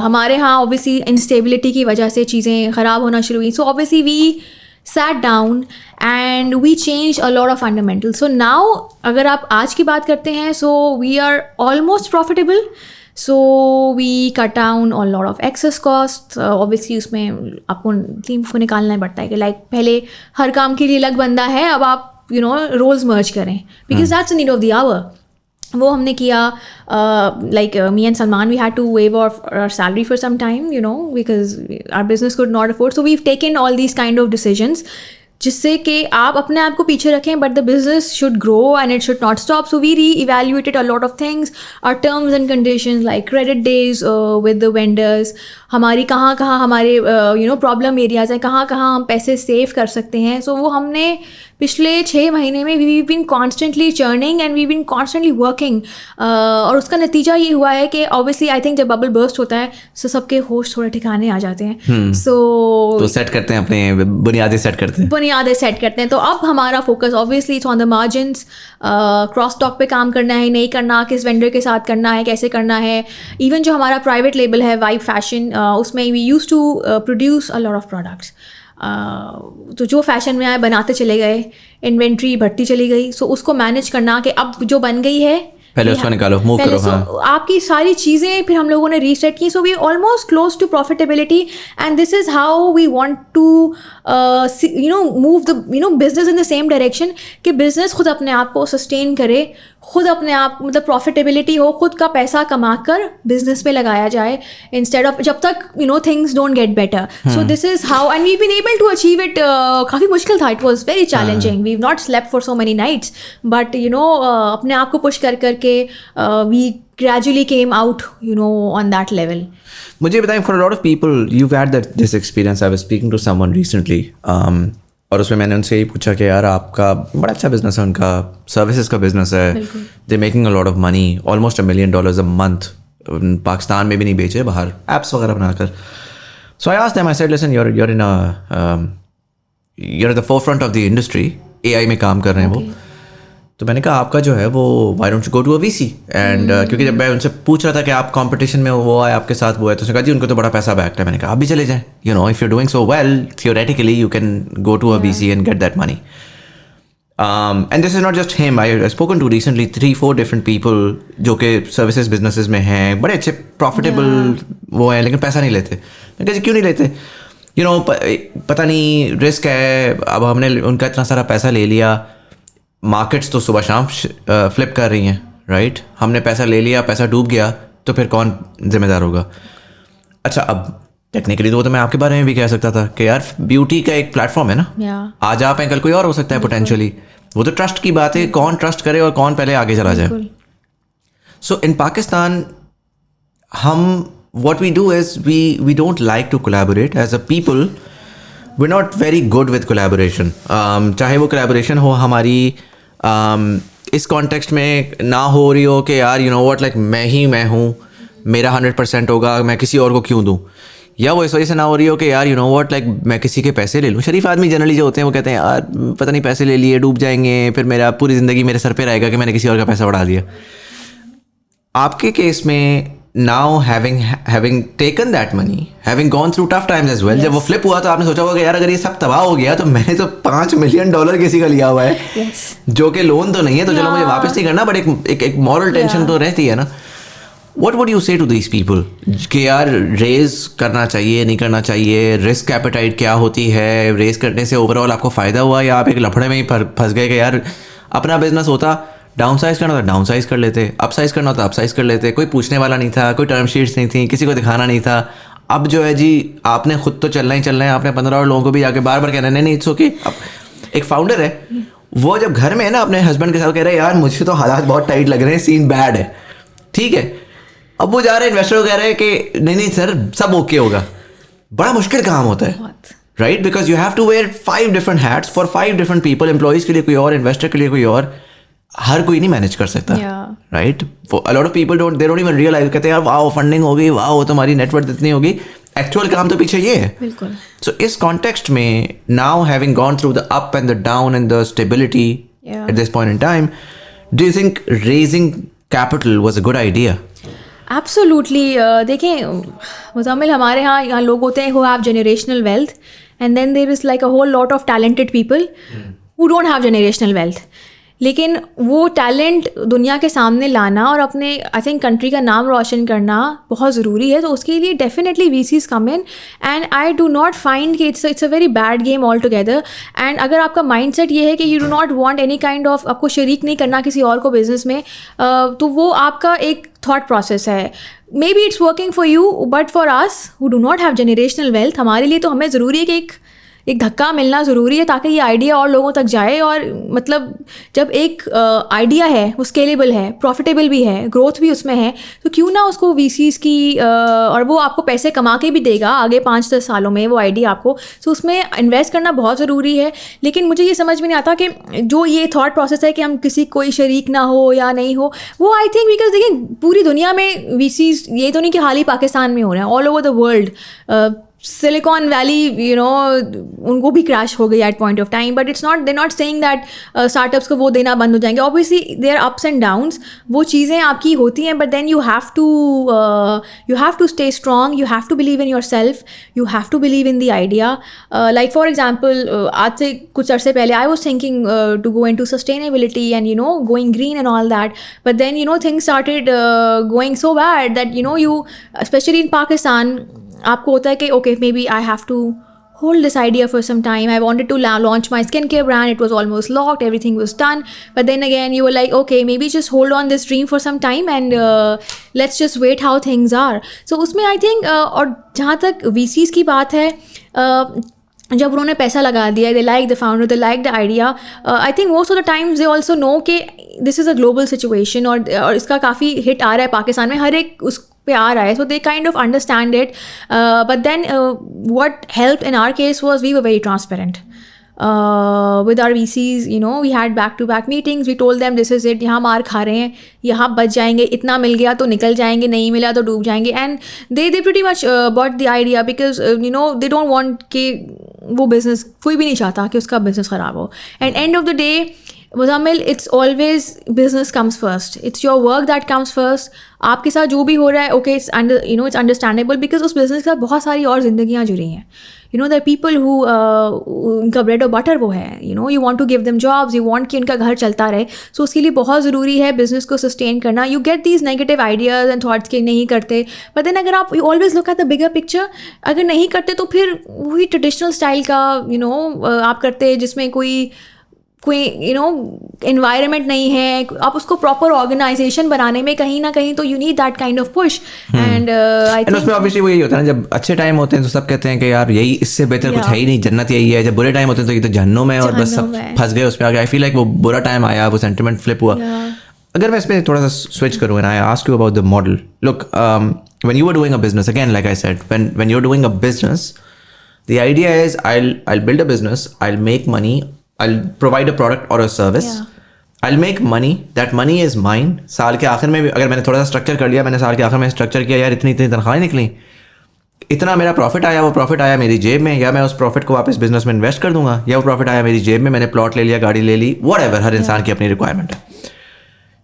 Speaker 2: हमारे यहाँ ऑब्वियसली इंस्टेबिलिटी की वजह से चीज़ें ख़राब होना शुरू हुई. So obviously we sat down and we changed a lot of fundamentals. So now अगर आप आज की बात करते हैं, so we are almost profitable. So we cut down a lot of excess costs. Obviously उसमें आपको टीम को निकालना पड़ता है कि लाइक पहले हर काम के लिए अलग बंदा है, अब आप रोल्स मर्ज करें, because that's the need of the hour. वो हमने किया. Like me and Salman, we had to waive our salary for some time, because our business could not afford. So we've taken all these kind of decisions जिससे कि आप अपने आप को पीछे रखें, but the business should grow and it should not stop. So we reevaluated a lot of things, our terms and conditions like credit days with the vendors, हमारी कहाँ हमारे प्रॉब्लम एरियाज हैं, कहाँ हम पैसे सेव कर सकते हैं. सो वो हमने पिछले 6 महीने में we been constantly churning and we been constantly working. और उसका नतीजा ये हुआ है कि ऑब्वियसली आई थिंक जब बबल बर्स्ट होता है तो सबके होश थोड़े ठिकाने आ जाते हैं. तो
Speaker 1: सेट करते हैं, अपने बुनियादें सेट करते हैं. तो अब हमारा focus obviously it's on the margins. Cross stock पे काम करना है, नहीं करना, किस वेंडर के साथ करना है, कैसे करना है. इवन जो हमारा प्राइवेट लेबल है वाइब फैशन, उसमें we use to produce a lot of products.
Speaker 2: तो जो फैशन में आए बनाते चले गए, इन्वेंट्री बढ़ती चली गई, सो उसको मैनेज करना कि अब जो बन गई है
Speaker 1: पहले उसको निकालो, मूव करो। हाँ,
Speaker 2: आपकी सारी चीज़ें फिर हम लोगों ने रीसेट की, so we almost close to profitability and this is how we want to move the business in the same direction कि बिजनेस खुद अपने आप को सस्टेन करे, खुद अपने आप मतलब प्रॉफिटेबिलिटी हो, खुद का पैसा कमा कर बिजनेस पे लगाया जाए इंस्टेड ऑफ जब तक things don't get better. So this is how and we been able to achieve it. काफ़ी मुश्किल था, it was very challenging, we not slept for so many nights, but अपने आप को पुश कर करके we gradually came out on that level.
Speaker 1: मुझे बताएं, for a lot of people you've had this experience. I was speaking to someone recently और उसमें मैंने उनसे यही पूछा कि यार आपका बड़ा अच्छा बिजनेस है, उनका सर्विसेज का बिजनेस है, they making a lot of money, almost $1 million a month, Pakistan में भी नहीं बेचे, बाहर एप्स वगैरह बनाकर. So I asked them, I said, listen, you're in a you're at the forefront of the industry, AI में काम कर रहे हैं वो. तो मैंने कहा आपका जो है वो why don't you go to a VC and क्योंकि जब मैं उनसे पूछ रहा था कि आप कंपटीशन में वो आए आपके साथ वो है, तो उसने कहा जी उनको तो बड़ा पैसा बैकड है. मैंने कहा आप भी चले जाएं, if you're doing so well theoretically you can go to a VC and get that money. And this is not just him. I've spoken to recently 3-4 different people जो कि सर्विसेज बिजनेसेस में हैं, बड़े अच्छे प्रॉफिटेबल वो हैं, लेकिन पैसा नहीं लेते. मैंने कहा जी क्यों नहीं लेते? पता नहीं, रिस्क है. अब हमने उनका इतना सारा पैसा ले लिया, मार्केट्स तो सुबह शाम फ्लिप कर रही हैं, राइट? हमने पैसा ले लिया, पैसा डूब गया, तो फिर कौन जिम्मेदार होगा? अच्छा, अब टेक्निकली तो मैं आपके बारे में भी कह सकता था कि यार ब्यूटी का एक प्लेटफॉर्म है ना, आज आप हैं कल कोई और हो सकता है पोटेंशियली. वो तो ट्रस्ट की बात है, कौन ट्रस्ट करे और कौन पहले आगे चला जाए. सो इन पाकिस्तान हम what we do is we don't like to collaborate as a people. We're not very good with collaboration. चाहे वो collaboration हो हमारी इस कॉन्टेक्स्ट में ना हो रही हो कि यार what, like मैं हूँ, मेरा 100% होगा, मैं किसी और को क्यों दूँ, या वो इस वजह से ना हो रही हो कि यार what, like मैं किसी के पैसे ले लूँ. शरीफ आदमी जनरली जो होते हैं वो कहते हैं यार पता नहीं पैसे ले लिए, डूब जाएंगे, फिर मेरा पूरी ज़िंदगी मेरे सर पे रहेगा कि मैंने किसी और का पैसा उड़ा दिया. आपके केस में now having taken that money, having gone through tough times as well, जब वो फ्लिप हुआ तो आपने सोचा होगा कि यार अगर ये सब तबाह हो गया तो मैंने तो $5 million किसी का लिया हुआ है, जो कि लोन तो नहीं है, तो चलो मुझे वापस नहीं करना, बट एक मॉरल टेंशन तो रहती है ना. What would you say to these people कि यार रेज करना चाहिए नहीं करना चाहिए, रिस्क एपेटाइट क्या होती है, रेज करने से ओवरऑल आपको फ़ायदा हुआ या आप एक लफड़े में ही फंस गए कि यार अपना बिजनेस होता, डाउन साइज करना था डाउन साइज कर लेते, अप साइज करना था अप साइज कर लेते, कोई पूछने वाला नहीं था, कोई टर्म शीट्स नहीं थी, किसी को दिखाना नहीं था. अब जो है जी आपने खुद तो चलना ही चलना है, आपने 15 और लोगों को भी आके बार बार कहना नहीं इट्स ओके. अब एक फाउंडर है, वो जब घर में है ना अपने हस्बैंड के साथ कह रहे हैं यार मुझे तो हालात बहुत टाइट लग रहे हैं, सीन बैड है, ठीक है. अब वो जा रहे हैं इन्वेस्टर को कह रहे हैं कि नहीं सर सब ओके होगा. बड़ा मुश्किल काम होता है, right? Because you have to wear 5 different hats for 5 different people. Employees के लिए कोई और, इन्वेस्टर के लिए कोई और, हर कोई नहीं मैनेज कर सकता, right? A lot of people they don't even realize, कहते हैं यार वाह फंडिंग हो गई, वाह तुम्हारी नेटवर्थ इतनी होगी, एक्चुअल काम तो पीछे ये है. बिल्कुल. सो इस कॉन्टेक्स्ट में now having gone through the up and the down and the stability at this point in time, do you think raising capital was a good idea?
Speaker 2: Absolutely. देखें मुज़म्मिल, हमारे यहाँ लोग होते हैं who have generational wealth and then there is like a whole lot of talented people who don't have generational wealth. लेकिन वो talent दुनिया के सामने लाना और अपने आई थिंक कंट्री का नाम रोशन करना बहुत ज़रूरी है. तो उसके लिए definitely VCs come in and I do not find कि it's a very bad game altogether. And अगर आपका माइंडसेट ये है कि you do not want any kind of, आपको शरीक नहीं करना किसी और को बिजनेस में, तो वो आपका एक थॉट प्रोसेस है. May be it's working for you, but for us who do not have generational wealth, हमारे लिए तो हमें ज़रूरी है कि एक धक्का मिलना ज़रूरी है ताकि ये आइडिया और लोगों तक जाए. और मतलब जब एक आइडिया है वो स्केलेबल है, प्रॉफिटेबल भी है, ग्रोथ भी उसमें है, तो क्यों ना उसको VCs की और वो आपको पैसे कमा के भी देगा आगे 5-10 सालों में वो आइडिया आपको, तो उसमें इन्वेस्ट करना बहुत ज़रूरी है. लेकिन मुझे ये समझ में नहीं आता कि जो ये थॉट प्रोसेस है कि हम किसी कोई शरीक ना हो या नहीं हो, वो आई थिंक बिकॉज देखिए पूरी दुनिया में VCs, ये तो नहीं कि हाल ही पाकिस्तान में हो रहा है, all over the world Silicon Valley उनको भी क्रैश हो गई at point of time, but it's not, they not saying that startups को वो देना बंद हो जाएंगे. Obviously there ups and downs, वो चीज़ें आपकी होती हैं, but then you have to stay strong, you have to believe in yourself, you have to believe in the idea. Like for example, आज से कुछ अर्से पहले I was thinking to go into sustainability and going green and all that, but then things started going so bad that you specially in Pakistan आपको होता है कि okay maybe I have to hold this idea for some time. I wanted to launch my skincare brand. It was almost locked. Everything was done. But then again, you were like, okay, maybe just hold on this dream for some time and let's just wait how things are. So उसमें I think और जहाँ तक VCs की बात है, जब उन्होंने पैसा लगा दिया, they like the founder, they like the idea. I think most of the times they also know कि this is a global situation और इसका काफ़ी hit आ रहा है पाकिस्तान में, हर एक उस पे आ रहा है, so they kind of understand it. But then what helped in our case was we were very transparent. With our VCs, we had back-to-back meetings. We told them this is it. यहाँ मार खा रहे हैं, यहाँ बच जाएंगे, इतना मिल गया तो निकल जाएंगे, नहीं मिला तो डूब जाएंगे. And they pretty much bought the idea because they don't want कि वो business, कोई भी नहीं चाहता कि उसका business ख़राब हो. And end of the day, Muzammil, it's always business comes first. It's your work that comes first. आपके साथ जो भी हो रहा है, okay, it's understandable because उस business के साथ बहुत सारी और ज़िंदगियाँ जुड़ी हैं. There are people who उनका bread और butter वो है. You want to give them jobs. You want कि उनका घर चलता रहे. So उसके लिए बहुत ज़रूरी है business को sustain करना. You get these negative ideas and thoughts कि नहीं करते. But then अगर आप you always look at the bigger picture. अगर नहीं करते तो फिर वही traditional style का आप करते जिसमें कोई environment नहीं है, आप उसको proper organization बनाने में कहीं ना कहीं तो you need that kind of push. And I think
Speaker 1: उसमें obviously वो यही होता है ना, जब अच्छे टाइम होते हैं तो सब कहते हैं कि यार यही इससे बेहतर कुछ है ही नहीं, जन्नत यही है. जब बुरे टाइम होते हैं तो ये तो जहन्नुम है और बस सब फंस गए उसमें आगे. आई फील लाइक वो बुरा टाइम आया, वो सेंटिमेंट फ्लिप हुआ. अगर मैं इसमें थोड़ा सा स्विच करूँ and I ask you about the model. Look, when you were doing a business, again like I said, when you're doing a business, the idea is I'll build a business, I'll make money, I'll provide a product or a service. I'll make money. That money is mine. साल के आखिर में भी अगर मैंने थोड़ा सा structure कर लिया, मैंने साल के आखिर में स्ट्रक्चर किया, यार इतनी तनख्वाहें निकली, इतना मेरा प्रॉफिट आया, वो प्रॉफिट आया मेरी जेब में, या मैं उस प्रॉफिट को वापस बिजनेस में इन्वेस्ट कर दूंगा, या वो प्रॉफिट आया मेरी जेब में, मैंने प्लॉट ले लिया, गाड़ी ले ली, व्हाटएवर. हर इंसान की अपनी रिक्वायरमेंट है.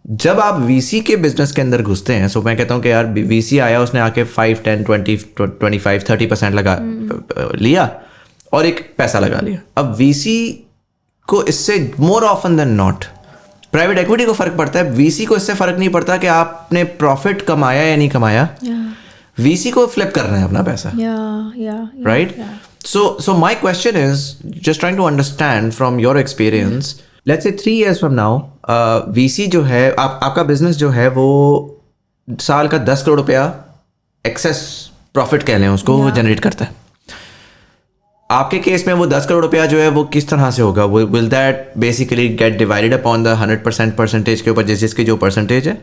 Speaker 1: जब आप वीसी के बिजनेस के अंदर घुसते हैं, सो मैं कहता हूँ कि यार वीसी आया, उसने आके 5, 10, 20, 25, 30% लगा लिया और एक पैसा लगा लिया. अब वीसी को इससे more often than not, private equity को फर्क पड़ता है, वीसी को इससे फर्क नहीं पड़ता कि आपने प्रॉफिट कमाया या नहीं कमाया. वीसी को फ्लिप करना है अपना पैसा, right? So my question is just trying to understand from your experience, let's say 3 years from now, VC जो है, आपका बिजनेस जो है वो साल का 10 करोड़ रुपया एक्सेस प्रॉफिट कह लें उसको, वो जनरेट करता है. आपके केस में वो 10 करोड़ रुपया जो है वो किस तरह से होगा? Will that basically get divided upon the 100% percentage के ऊपर, जिसकी जो परसेंटेज है,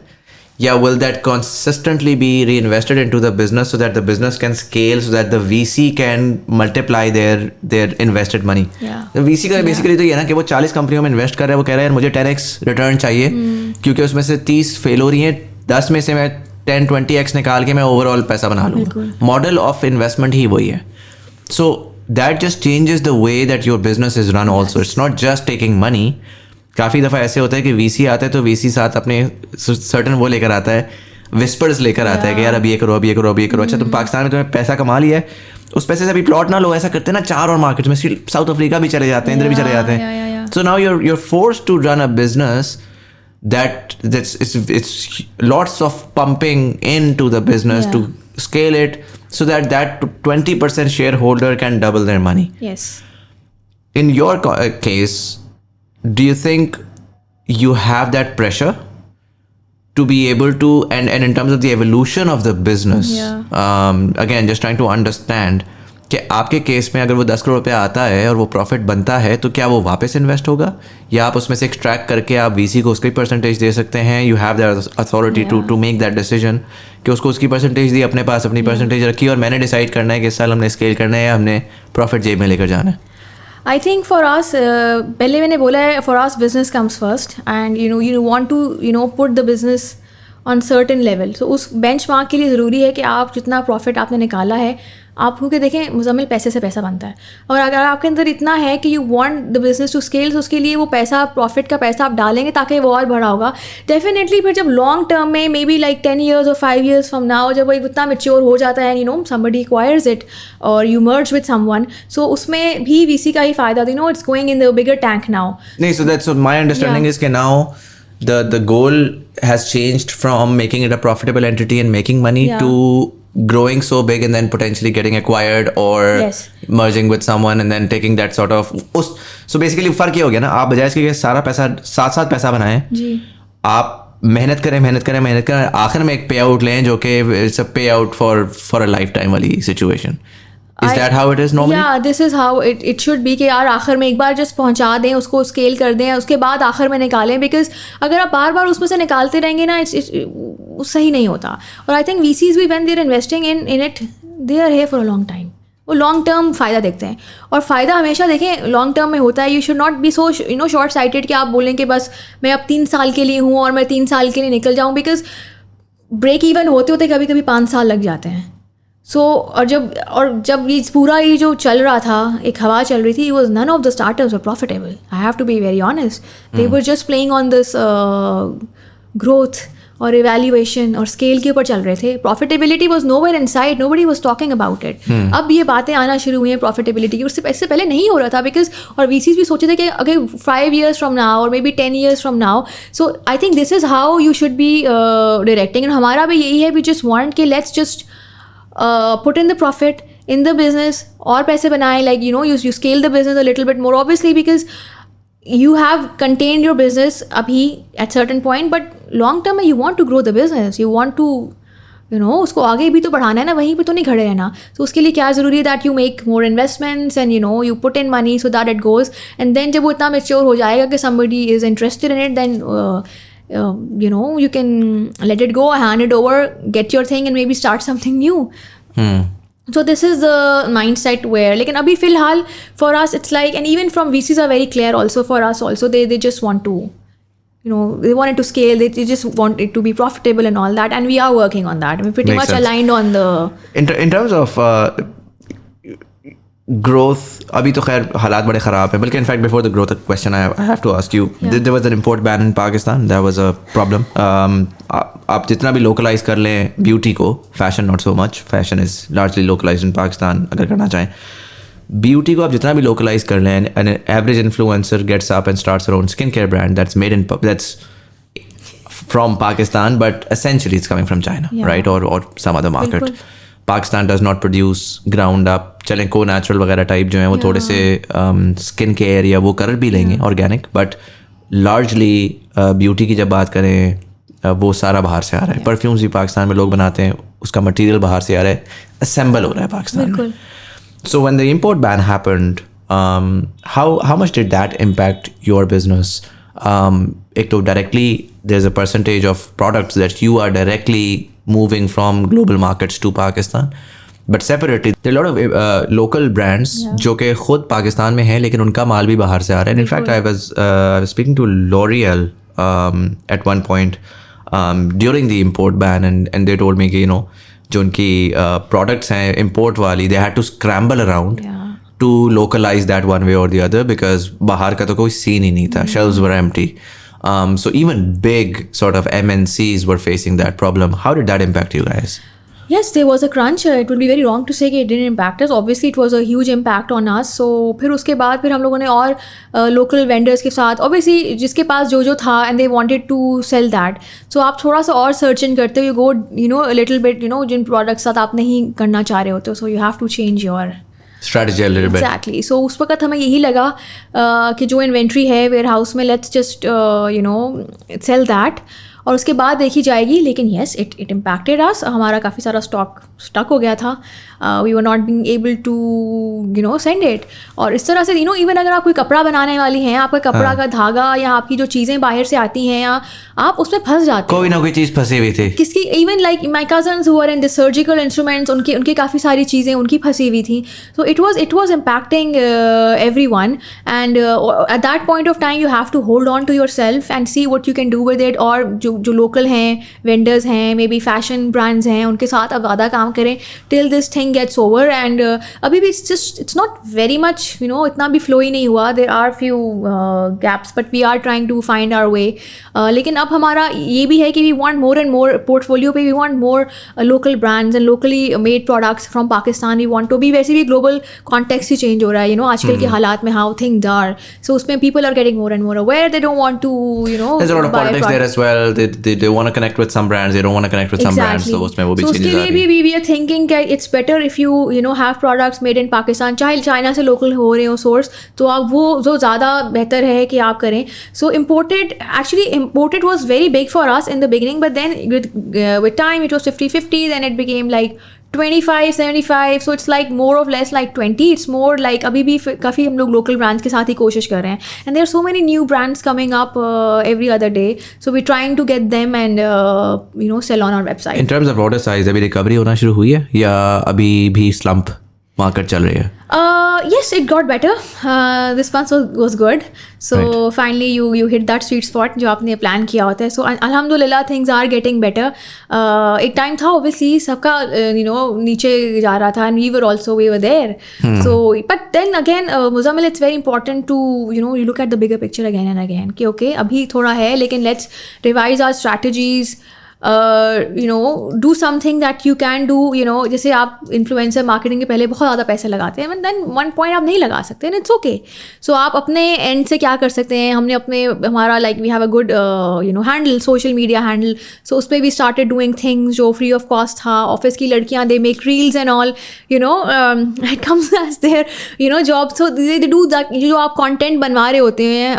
Speaker 1: या will that consistently be reinvested into the business so that the business can scale, so that the VC can multiply their invested money? VC का basically तो ये ना कि वो 40 कंपनियों में इन्वेस्ट कर रहा है, वो कह रहा है यार मुझे 10x रिटर्न चाहिए, क्योंकि उसमें से 30 फेल हो रही हैं, 10 में से मैं 10-20x निकाल के मैं ओवरऑल पैसा बना लूँगा. मॉडल ऑफ इन्वेस्टमेंट ही वही है. सो that just changes the way that your business is run also. It's not just taking money. काफ़ी दफ़ा ऐसे होता है कि VC आता है तो VC साथ अपने certain वो लेकर आता है, whispers लेकर आता है कि यार अब ये करो, अब ये करो, अब ये करो. अच्छा तुम पाकिस्तान में तुम्हें पैसा कमा लिया है, उस पैसे से अभी प्लॉट ना लो. ऐसा करते हैं ना 4 और मार्केट में, साउथ अफ्रीका भी चले जाते हैं, इधर भी चले जाते हैं. So now you're forced to run a business it's lots of pumping into the business to scale it, so that 20% shareholder can double their money.
Speaker 2: Yes.
Speaker 1: In your case, do you think you have that pressure to be able to, and in terms of the evolution of the business, again just trying to understand कि आपके case में अगर वो 10 करोड़ रुपया आता है और वो प्रॉफिट बनता है तो क्या वो वापस इन्वेस्ट होगा, या आप उसमें से एक्सट्रैक्ट करके आप वीसी को उसकी परसेंटेज दे सकते हैं? You have that authority to make that decision कि उसको उसकी परसेंटेज दी, अपने पास अपनी परसेंटेज रखी और मैंने डिसाइड करना है कि इस साल हमने स्केल करना है या हमने प्रॉफिट जेब में लेकर जाना है.
Speaker 2: I think for us, पहले मैंने बोला है, for us business comes first, and you want to put the business on certain level. So उस benchmark के लिए ज़रूरी है कि आप जितना प्रॉफिट आपने निकाला है आप क्योंकि देखें मुजम्मिल पैसे से पैसा बनता है, और अगर आपके अंदर इतना है कि you want the business to scale, तो उसके लिए वो पैसा, प्रॉफिट का पैसा आप डालेंगे ताकि वो और बड़ा होगा डेफिनेटली। फिर जब लॉन्ग टर्म में मे बी लाइक 10 years और 5 years फ्रॉम नाउ जब वो इतना मेच्योर हो जाता है, somebody acquires it और you merge with someone, so उसमें भी VC का ही फ़ायदा, it's going in the bigger tank now.
Speaker 1: नहीं, so that's what my understanding is, that now the goal has changed from making it a profitable entity and making money to growing so big and then potentially getting acquired or merging with someone and then taking that sort of so basically फर्क ये हो गया ना, आप बजाय इसके सारा पैसा साथ पैसा बनाएं जी, आप मेहनत करें, आखिर में एक पे आउट लें जो कि इट्स अ पे out for a life time वाली situation. Is that how it is normally?
Speaker 2: Yeah, this is how it should be कि यार आखिर में एक बार जस्ट पहुंचा दें, उसको स्केल कर दें, उसके बाद आखिर में निकालें, बिकॉज अगर आप बार बार उसमें से निकालते रहेंगे ना, सही नहीं होता. और आई थिंक VCs भी when they're investing in it, they are here for a long time. वो लॉन्ग टर्म फ़ायदा देखते हैं, और फ़ायदा हमेशा देखें लॉन्ग टर्म में होता है. You should not be so short sighted कि आप बोलें कि बस मैं अब 3 साल के लिए हूँ और मैं 3 साल के लिए निकल जाऊँ, बिकॉज ब्रेक इवन होते होते कभी कभी 5 साल लग जाते हैं. सो और जब ये पूरा ये जो चल रहा था, एक हवा चल रही थी, was none of the startups were profitable. I have to be very honest. They were just playing on this growth और इवैल्यूएशन और स्केल के ऊपर चल रहे थे. Profitability was nowhere in sight, nobody was talking about it. अब ये बातें आना शुरू हुई हैं प्रॉफिटेबिलिटी की, उससे पहले नहीं हो रहा था, बिकॉज और VCs भी सोचे थे कि अगर 5 years फ्रॉम नाउ और may be 10 years from now. So I think this is how you should be directing. And हमारा भी यही है, वी जस्ट वांट कि let's just put in the profit in the business और पैसे बनाए, like you scale the business a little bit more, obviously, because you have contained your business abhi at certain point, but long term you want to grow the business, you want to उसको आगे भी तो बढ़ाना है ना, वहीं पे तो नहीं खड़े रहना. तो उसके लिए क्या ज़रूरी है that you make more investments and you put in money so that it goes, and then जब वो इतना mature हो जाएगा कि somebody is interested in it, then you can let it go, hand it over, get your thing and maybe start something new. So this is the mindset where, लेकिन अभी फ़िलहाल for us it's like, and even from VCs are very clear also for us also, they just want to they want it to scale, they just want it to be profitable and all that, and we are working on that. We're pretty much aligned on the
Speaker 1: in terms of growth. अभी तो खैर हालात बड़े ख़राब हैं, बल्कि in fact before the growth question I have to ask you, there was an import ban in Pakistan, that was a problem. आप जितना भी localize कर लें beauty को, fashion not so much, fashion is largely localized in Pakistan, अगर करना चाहें beauty को आप जितना भी localize कर लें, an average influencer gets up and starts her own skincare brand that's from Pakistan, but essentially it's coming from China, right, or some other market. Pakistan does not produce ground up, चलें को natural वगैरह type जो हैं वो थोड़े से skin care या वो कर भी लेंगे ऑर्गेनिक, बट लार्जली ब्यूटी की जब बात करें वो सारा बाहर से आ रहा है. परफ्यूम्स भी पाकिस्तान में लोग बनाते हैं, उसका मटेरियल बाहर से आ रहा है, असेंबल हो रहा है पाकिस्तान में. So when the import ban happened, how much did that impact your business? एक तो directly there's a percentage of products that you are directly moving from global markets to Pakistan, but separately there are a lot of local brands जो कि खुद पाकिस्तान में हैं लेकिन उनका माल भी बाहर से आ रहा है. In fact I was speaking to L'Oreal at one point during the import ban, and they told me कि जो उनकी products हैं import वाली, they had to scramble around to localize that one way or the other because बाहर का तो कोई scene ही नहीं था, shelves were empty. So even big sort of MNCs were facing that problem. How did that impact you guys?
Speaker 2: Yes, there was a crunch. It would be very wrong to say कि it didn't impact us. Obviously, it was a huge impact on us. So फिर उसके बाद फिर हम लोगों ने और local vendors के साथ, obviously जिसके पास जो था and they wanted to sell that. So आप थोड़ा सा और searching करते हो, you go a little bit Jin products साथ आप नहीं करना चाह रहे होते हो. So you have to change your
Speaker 1: strategy a little bit.
Speaker 2: Exactly. So उस वक्त हमें यही लगा कि जो इन्वेंट्री है वेयर हाउस में, लेट्स जस्ट सेल दैट और उसके बाद देखी जाएगी. लेकिन येस, इट इम्पैक्टेड अस. हमारा काफ़ी सारा स्टॉक स्टक हो गया था. We were not being able to send it. और इस तरह से इवन अगर आप कोई कपड़ा बनाने वाली हैं, आपका कपड़ा का धागा या आपकी जो चीज़ें बाहर से आती हैं या आप उसमें फंस जाते हैं,
Speaker 1: कोई ना कोई चीज़ फंसी हुई थी.
Speaker 2: किसकी, even like my cousins who are in the surgical instruments, उनकी काफ़ी सारी चीज़ें उनकी फंसी हुई थी. So it was impacting everyone, and at that point of time you have to hold on to yourself and see what you can do with it. और जो लोकल हैं, वेंडर्स हैं, मे बी फैशन ब्रांड्स हैं, उनके साथ अब ज़्यादा काम करें till this thing gets over. And अभी भी it's not very much, you know, इतना भी फ्लो ही नहीं हुआ. There are few gaps but we are trying to find our way. लेकिन अब हमारा ये भी है कि we want more and more portfolio पे, we want more local brands and locally made products from Pakistan. We want to be, वैसे भी ग्लोबल कॉन्टेक्स्ट ही चेंज हो रहा है, यू नो, आजकल के हालात में हाउ थिंग्स आर. सो उसमें people are getting more and more aware. They don't want to, you know,
Speaker 1: there's a lot of politics there as well. They want to connect with some brands, they don't want to connect with some brands, so उसमें वो भी
Speaker 2: so
Speaker 1: changes आ रही
Speaker 2: उसके लिए भी we are thinking that it's better if you know have products made in Pakistan, चाहे China से local हो रहे हो सोर्स, तो आप वो जो ज़्यादा बेहतर है कि आप करें. So imported was very big for us in the beginning, but then with time it was 50-50, then it became like 25-75, so it's like more or less like 20. It's more like अभी भी काफ़ी हम लोग local brands के साथ ही कोशिश कर रहे हैं. And there are so many new brands coming up every other day, so we're trying to get them and you know, sell on our website.
Speaker 1: In terms of order size, अभी recovery होना शुरू हुई है या अभी भी slump market चल रही है?
Speaker 2: Yes, it got better. This month was good. So
Speaker 1: Right.
Speaker 2: finally you hit that sweet spot जो आपने प्लान किया होता है. So alhamdulillah things are getting better. एक टाइम था obviously सबका you know नीचे जा रहा था, and we were there. So but then again Muzammil, it's very important to, you know, you look at the bigger picture again and again कि okay अभी थोड़ा है, लेकिन let's revise our strategies. You know, do something that you can do, you know, जैसे आप influencer marketing के पहले बहुत ज़्यादा पैसे लगाते हैं, एंड देन वन पॉइंट आप नहीं लगा सकते, एंड इट्स ओके. सो आप अपने एंड से क्या कर सकते हैं, हमने हमारा like we have a good you know handle, social media handle. So उस पर वी स्टार्टेड डूइंग थिंग्स जो फ्री ऑफ कॉस्ट था. ऑफिस की लड़कियाँ they make reels and all, you know, it comes as their you know job. So they do that. जो आप content बनवा रहे होते हैं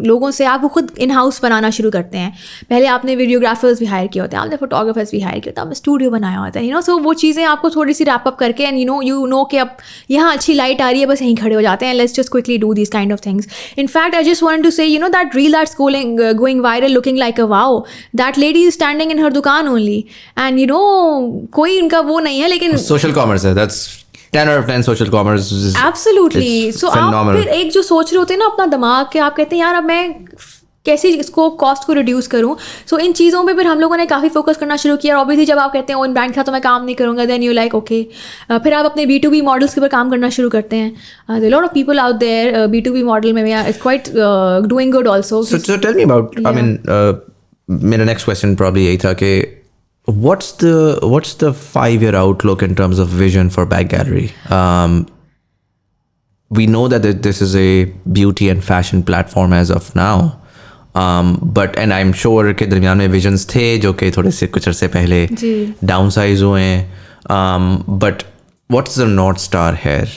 Speaker 2: लोगों से, आप वो खुद इन हाउस बनाना शुरू करते हैं. पहले आपने वीडियोग्राफर्स भी हायर किए होते हैं, आपने फोटोग्राफर्स भी हायर किए होते हैं, आपने स्टूडियो बनाया होता है, यू नो. सो वो चीज़ें आपको थोड़ी सी रैप अप करके, एंड यू नो कि अब यहाँ अच्छी लाइट आ रही है, बस यहीं खड़े हो जाते हैं. Let's just quickly do this kind of things. In fact I just want to say, you know, that reel that's going viral looking like a wow, that lady is standing in her दुकान only, and you no कोई उनका वो नहीं है, लेकिन
Speaker 1: social commerce है. That's 10 out of 10 social commerce is
Speaker 2: absolutely. So आप
Speaker 1: phenomenal.
Speaker 2: फिर एक जो सोच रहे होते हैं ना अपना दिमाग के, आप कहते हैं यार अब मैं कैसे इसको कॉस्ट को रिड्यूस करूँ. सो इन चीज़ों पे फिर हम लोगों ने काफ़ी फोकस करना शुरू किया. और ऑब्वियसली जब आप कहते हैं ओन ब्रांड के साथ तो मैं काम नहीं करूँगा, देन यू लाइक ओके, फिर आप अपने B2B मॉडल्स के ऊपर काम करना शुरू करते हैं. There lot of people out there B2B model में, it's quite doing good also.
Speaker 1: So tell me about, I mean, मेरा next question probably यही था कि what's the 5-year outlook in terms of vision for Bag Gallery? We know that this is a beauty and fashion platform as of now. But and I'm sure के दरमियान में visions थे जो कि थोड़े से कुछ अरसे पहले downsize हुए हैं. But what's the North Star here?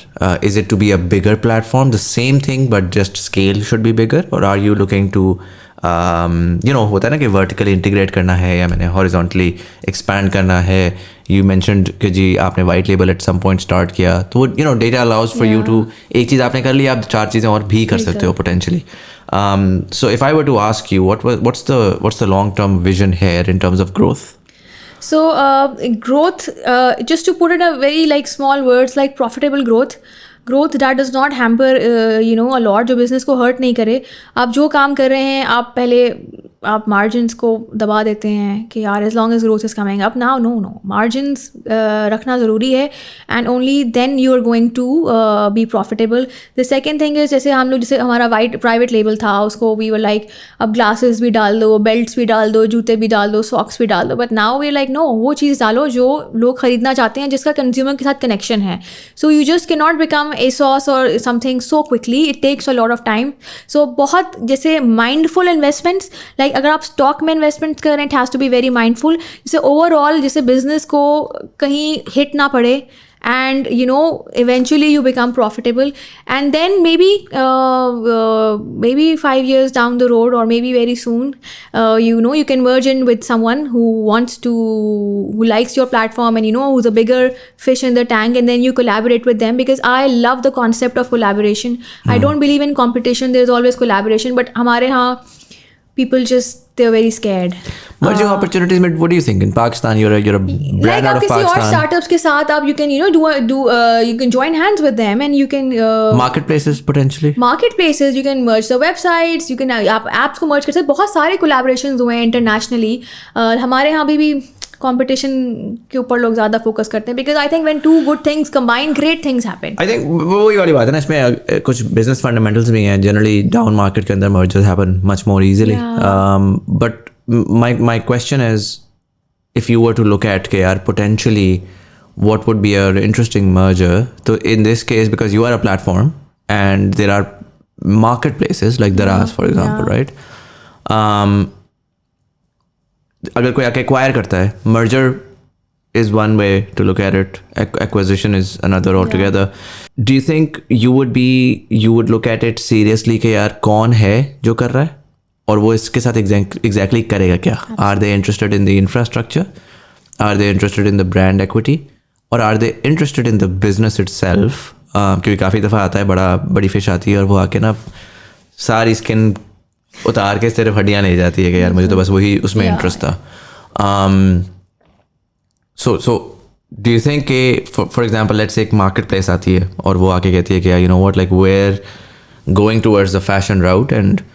Speaker 1: Is it to be a bigger platform, the same thing but just scale should be bigger, or are you looking to you know, होता है ना कि vertically integrate करना है या मैंने horizontally expand करना है. You mentioned कि जी आपने white label at some point start किया, तो you know data allows for you to, एक चीज़ आपने कर ली, आप 4 चीज़ें और भी कर सकते हो potentially. So if I were to ask you, what's the long-term vision here in terms of growth?
Speaker 2: So growth, just to put it in a very like small words, like profitable growth that does not hamper you know a lot, जो business को hurt नहीं करे. आप जो काम कर रहे हैं, आप पहले आप मार्जिन्स को दबा देते हैं कि यार as long as growth is coming up now. No margins रखना ज़रूरी है, and only then you are going to be profitable. The second thing is, जैसे हम लोग, जैसे हमारा प्राइवेट लेबल था, उसको वी वर लाइक अब ग्लासेस भी डाल दो, बेल्ट्स भी डाल दो, जूते भी डाल दो, सॉक्स भी डाल दो. But now we like no, वो चीज़ डालो जो लोग ख़रीदना चाहते हैं, जिसका कंज्यूमर के साथ कनेक्शन है. So you just can not become ASOS और something so quickly, it takes a lot of time. So बहुत जैसे माइंडफुल इन्वेस्टमेंट्स, लाइक अगर आप स्टॉक में इन्वेस्टमेंट कर रहे हैं, it has to be very mindful, जिससे ओवरऑल जैसे बिजनेस को कहीं हिट ना पड़े, and you know eventually you become profitable. And then maybe 5 years down the road, or maybe very soon, you know, you can merge in with someone who likes your platform, and you know who's a bigger fish in the tank, and then you collaborate with them, because I love the concept of collaboration. I don't believe in competition, there's always collaboration. But हमारे यहाँ people just they're very scared.
Speaker 1: Merging opportunities में what do you think in Pakistan? You're a brand
Speaker 2: Like
Speaker 1: out
Speaker 2: आप
Speaker 1: of
Speaker 2: किसी और
Speaker 1: Pakistan.
Speaker 2: startups के साथ आप you can you can join hands with them and you can
Speaker 1: Marketplaces potentially.
Speaker 2: marketplaces, you can merge the websites, you can आप apps को merge कर सकते, बहुत सारे collaborations हुए हैं internationally. हमारे यहाँ भी competition के ऊपर लोग ज़्यादा focus करते हैं because I think when two good things combine, great things happen.
Speaker 1: I think वही वाली बात है ना, इसमें कुछ business fundamentals भी हैं. Generally down market के अंदर mergers happen much more easily. But my question is, if you were to look at KR potentially, what would be an interesting merger? So in this case, because you are a platform and there are marketplaces like Daraz, for example, right? अगर कोई आके acquire करता है, merger is one way to look at it. Acquisition is another altogether. Do you think you would look at it seriously कि यार कौन है जो कर रहा है और वो इसके साथ exactly करेगा क्या? Are they interested in the infrastructure? Are they interested in the brand equity? Or are they interested in the business itself? क्योंकि काफ़ी दफ़ा आता है बड़ी फिश आती है और वो आके ना सारी स्किन उतार के सिर्फ हड्डियाँ ले जाती है कि यार मुझे तो बस वही उसमें इंटरेस्ट था. So do you think कि for example let's say एक marketplace आती है और वो आके कहती है कि you know what, like we're going towards the fashion route and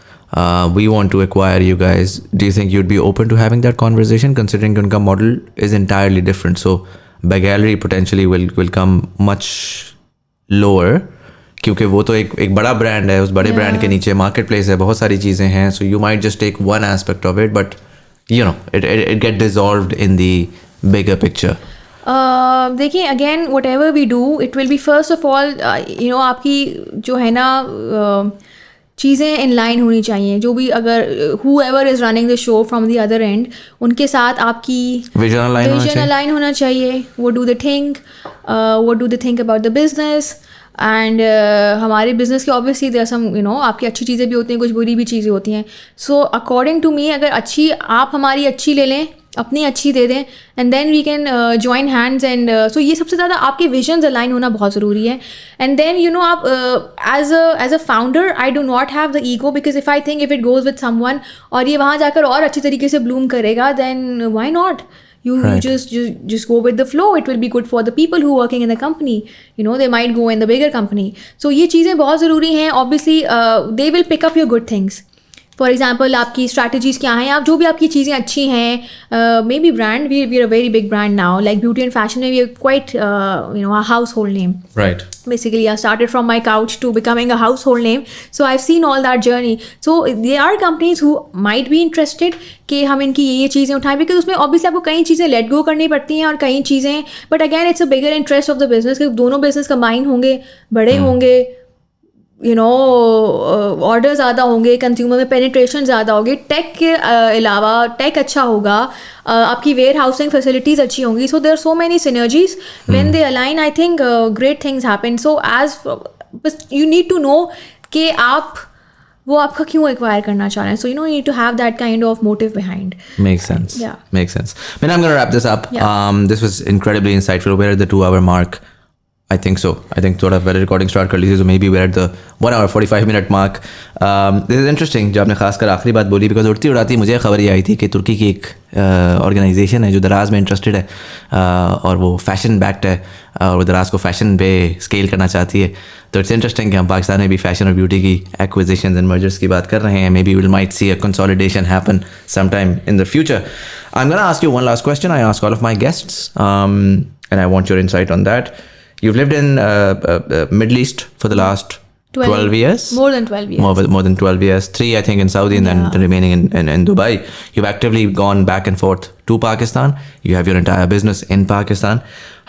Speaker 1: we want to acquire you guys. Do you think you'd be open to having that conversation considering कि उनका model is entirely different? So Bag Gallery potentially will come much lower क्योंकि वो तो एक बड़ा brand है, उस बड़े ब्रांड के नीचे मार्केटप्लेस है, बहुत सारी चीज़ें हैं. So you might just take one aspect of it but you know it get dissolved in the bigger picture.
Speaker 2: देखिए again whatever we do it will be first of all you know आपकी जो है ना चीज़ें in line होनी चाहिए. जो भी अगर whoever is running the show from the other end उनके साथ आपकी
Speaker 1: विजन
Speaker 2: अलाइन होना चाहिए. what do they think about the business and हमारे बिजनेस के obviously there some you know आपकी अच्छी चीज़ें भी होती हैं, कुछ बुरी भी चीज़ें होती हैं. सो अकॉर्डिंग टू मी अगर अच्छी आप हमारी अच्छी ले लें, अपनी अच्छी दे दें and then we can join hands and so ये सबसे ज़्यादा आपके विजन्स अलाइन होना बहुत ज़रूरी है. एंड देन यू नो आप as a founder I do not have the ego because if I think if it goes with someone और ये वहाँ जाकर और अच्छी तरीके से ब्लूम करेगा then why not. You just go with the flow. It will be good for the people who are working in the company. You know, they might go in the bigger company. So ये चीज़ें बहुत ज़रूरी हैं. Obviously, they will pick up your good things. For example आपकी strategies क्या हैं, आप जो भी आपकी चीज़ें अच्छी हैं. Maybe brand we are very big brand now like beauty and fashion में we are quite you know household name.
Speaker 1: Right.
Speaker 2: Basically, I started from my couch to becoming a household name. So I've seen all that journey. So there are companies who might be interested कि हम इनकी ये चीज़ें उठाएं because उसमें obviously आपको कई चीज़ें let go करनी पड़ती हैं और कई चीज़ें but again it's a bigger interest of the business कि दोनों business combine होंगे, बड़े होंगे, यू नो ऑर्डर ज़्यादा होंगे, कंज्यूमर में पेनिट्रेशन ज़्यादा होगी, टेक के अलावा टेक अच्छा होगा, आपकी वेयर हाउसिंग फैसिलिटीज़ अच्छी होंगी. So there are so many synergies when they align. I think great things happen. So as you need to know कि आप वो आपका क्यों एक्वायर करना चाह रहे हैं. So you know need to have that kind of motive behind.
Speaker 1: Makes sense.
Speaker 2: Yeah.
Speaker 1: Makes sense. Man, I'm going to wrap this up.
Speaker 2: Yeah.
Speaker 1: This was incredibly insightful. We're at the 2-hour mark. I think so. I think थोड़ा पहले recording start कर ली थी, so maybe we're at the 1 hour 45 minute mark. This is interesting जो आपने खासकर आखिरी बात बोली because उड़ती उड़ाती मुझे खबर ये आई थी कि तुर्की की एक ऑर्गेनाइजेशन है जो दराज में इंटरेस्टेड है और वो फैशन बैक्ड है और वो दराज को फैशन पे स्केल करना चाहती है. तो इट्स इंटरेस्टिंग कि हम पाकिस्तान में भी फैशन और ब्यूटी की एक्विजिशंस एंड मर्जर्स की बात कर रहे हैं. May be will might see a consolidation happen sometime in the future. I am gonna ask you one last question. I ask all of my guests and I want your insight on that. You've lived in Middle East for the last 12 years?
Speaker 2: More than 12 years.
Speaker 1: More than 12 years. 3, I think, in Saudi and then the remaining in Dubai. You've actively gone back and forth to Pakistan. You have your entire business in Pakistan.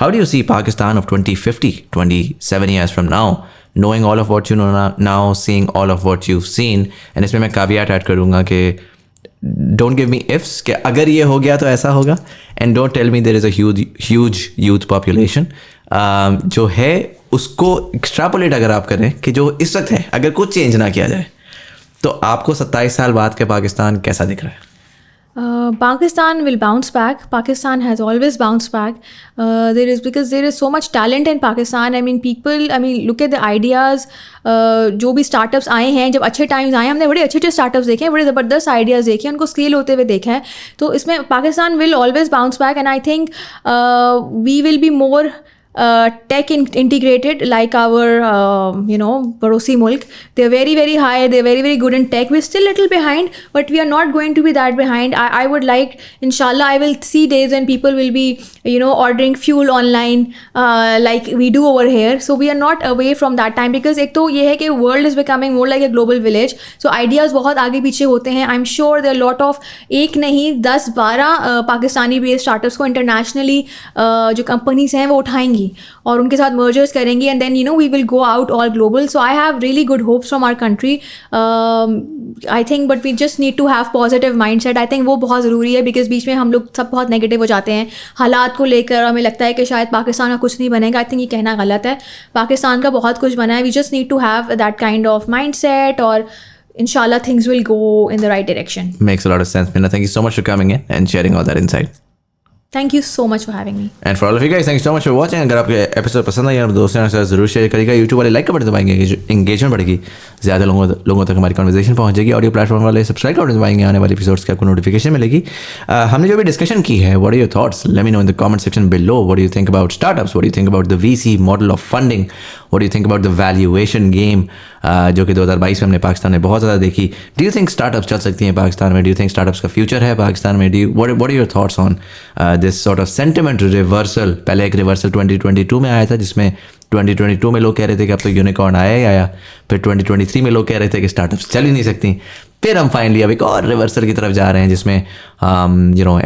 Speaker 1: How do you see Pakistan of 2050, 27 years from now, knowing all of what you know now, seeing all of what you've seen? And इसमें मैं caveat add करूँगा कि don't give me ifs कि अगर ये हो गया तो ऐसा होगा. And don't tell me there is a huge youth population. जो है उसको एक्स्ट्रापोलेट अगर आप करें कि जो इस वक्त है अगर कुछ चेंज ना किया जाए तो आपको 27 साल बाद के पाकिस्तान कैसा दिख रहा है?
Speaker 2: Pakistan will bounce back. Pakistan has always bounced back. Because there is so much talent in Pakistan. I mean, look at the ideas. जो भी स्टार्टअप्स आए हैं, जब अच्छे टाइम्स आए, हमने बड़े अच्छे स्टार्टअप्स देखे हैं, बड़े ज़बरदस्त आइडियाज़ देखे हैं, उनको स्केल होते हुए देखा है. तो इसमें Pakistan will always bounce back, and I think we will be more tech integrated like our Parosi Mulk. They're very, very high, they're very, very good in tech. We're still a little behind, but we are not going to be that behind. I would like, inshallah, I will see days when people will be ordering fuel online like we do over here. So we are not away from that time, because एक तो ये है कि world is becoming more like a global village. So ideas बहुत आगे पीछे होते हैं. I'm sure there are a lot of, एक नहीं 10-12 पाकिस्तानी बेस्ड स्टार्टअप्स को इंटरनेशनली जो कंपनीज हैं वो उठाएंगी और उनके साथ मर्जर्स करेंगी, and then we will go out all global. So I have really good hopes from our country. I think but we just need to have positive mindset. I think वो बहुत ज़रूरी है, because बीच में हम लोग सब बहुत negative हो जाते हैं हालात को लेकर. हमें लगता है कि शायद पाकिस्तान का कुछ नहीं बनेगा. आई थिंक ये कहना गलत है. पाकिस्तान का बहुत कुछ बना है. We just need to have that kind of mindset, और inshallah things will go in the right direction.
Speaker 1: Makes a lot of sense, Minna. Thank you so much for coming in and sharing all that insight.
Speaker 2: Thank you so much for having me.
Speaker 1: And for all of you guys, thank you so much for watching. अगर आपके episode पसंद आए और दोस्तों के साथ जरूर share करिएगा. यूट्यूब वाले लाइक का बटन दबाएंगे, एंगेजमेंट बढ़ेगी, ज़्यादा लोगों तक हमारी कन्वर्सेशन पहुंचेगी. ऑडियो प्लेटफॉर्म वाले सब्सक्राइब का बटन दबाएंगे, आने वाले एपिसोड्स की आपको नोटिफिकेशन मिलेगी. हमने जो भी डिस्कशन की है, what are your thoughts? Let me know in the comment section below. What do you think about startups? What do you think about the VC model of funding? What do you think about the valuation game जो कि 2022 में हमने पाकिस्तान में बहुत ज़्यादा देखी? Do you think startups चल सकती हैं पाकिस्तान में? डू यू थिंक स्टार्टअप्स का फ्यूचर है पाकिस्तान में? What are your thoughts on this sort of sentiment reversal? पहले एक रिवर्सल 2022 में आया था, जिसमें 2022 में लोग कह रहे थे कि अब तो यूनिकॉर्न आया ही आया. फिर 2023 में लोग कह रहे थे कि स्टार्टअप्स चल ही नहीं सकती. फिर हम फाइनली अब एक और रिवर्सल की तरफ जा रहे हैं, जिसमें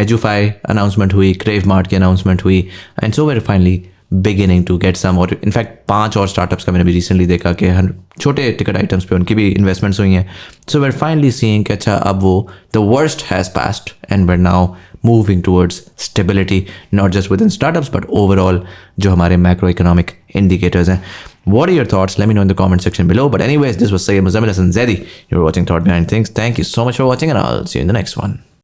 Speaker 1: एजुफाई अनाउंसमेंट हुई, क्रेव मार्ट की अनाउंसमेंट हुई, and so we're finally beginning to get some. और इनफैक्ट 5 और स्टार्टअप्स का मैंने भी रिसेंटली देखा कि छोटे टिकट आइटम्स पे उनकी भी इन्वेस्टमेंट्स हुई हैं. सो वेर फाइनली सीइंग कि अच्छा अब वो the worst has passed and we're now moving towards stability, not just within startups but overall जो हमारे मैक्रो इकोनॉमिक इंडिकेटर्स हैं. What are your thoughts? Let me know in the comment section below. But anyways, this was Sayyid Muzammil Hasan Zaidi. You're watching Thought Behind Things. Thank you so much for watching, and I'll see you in the next one.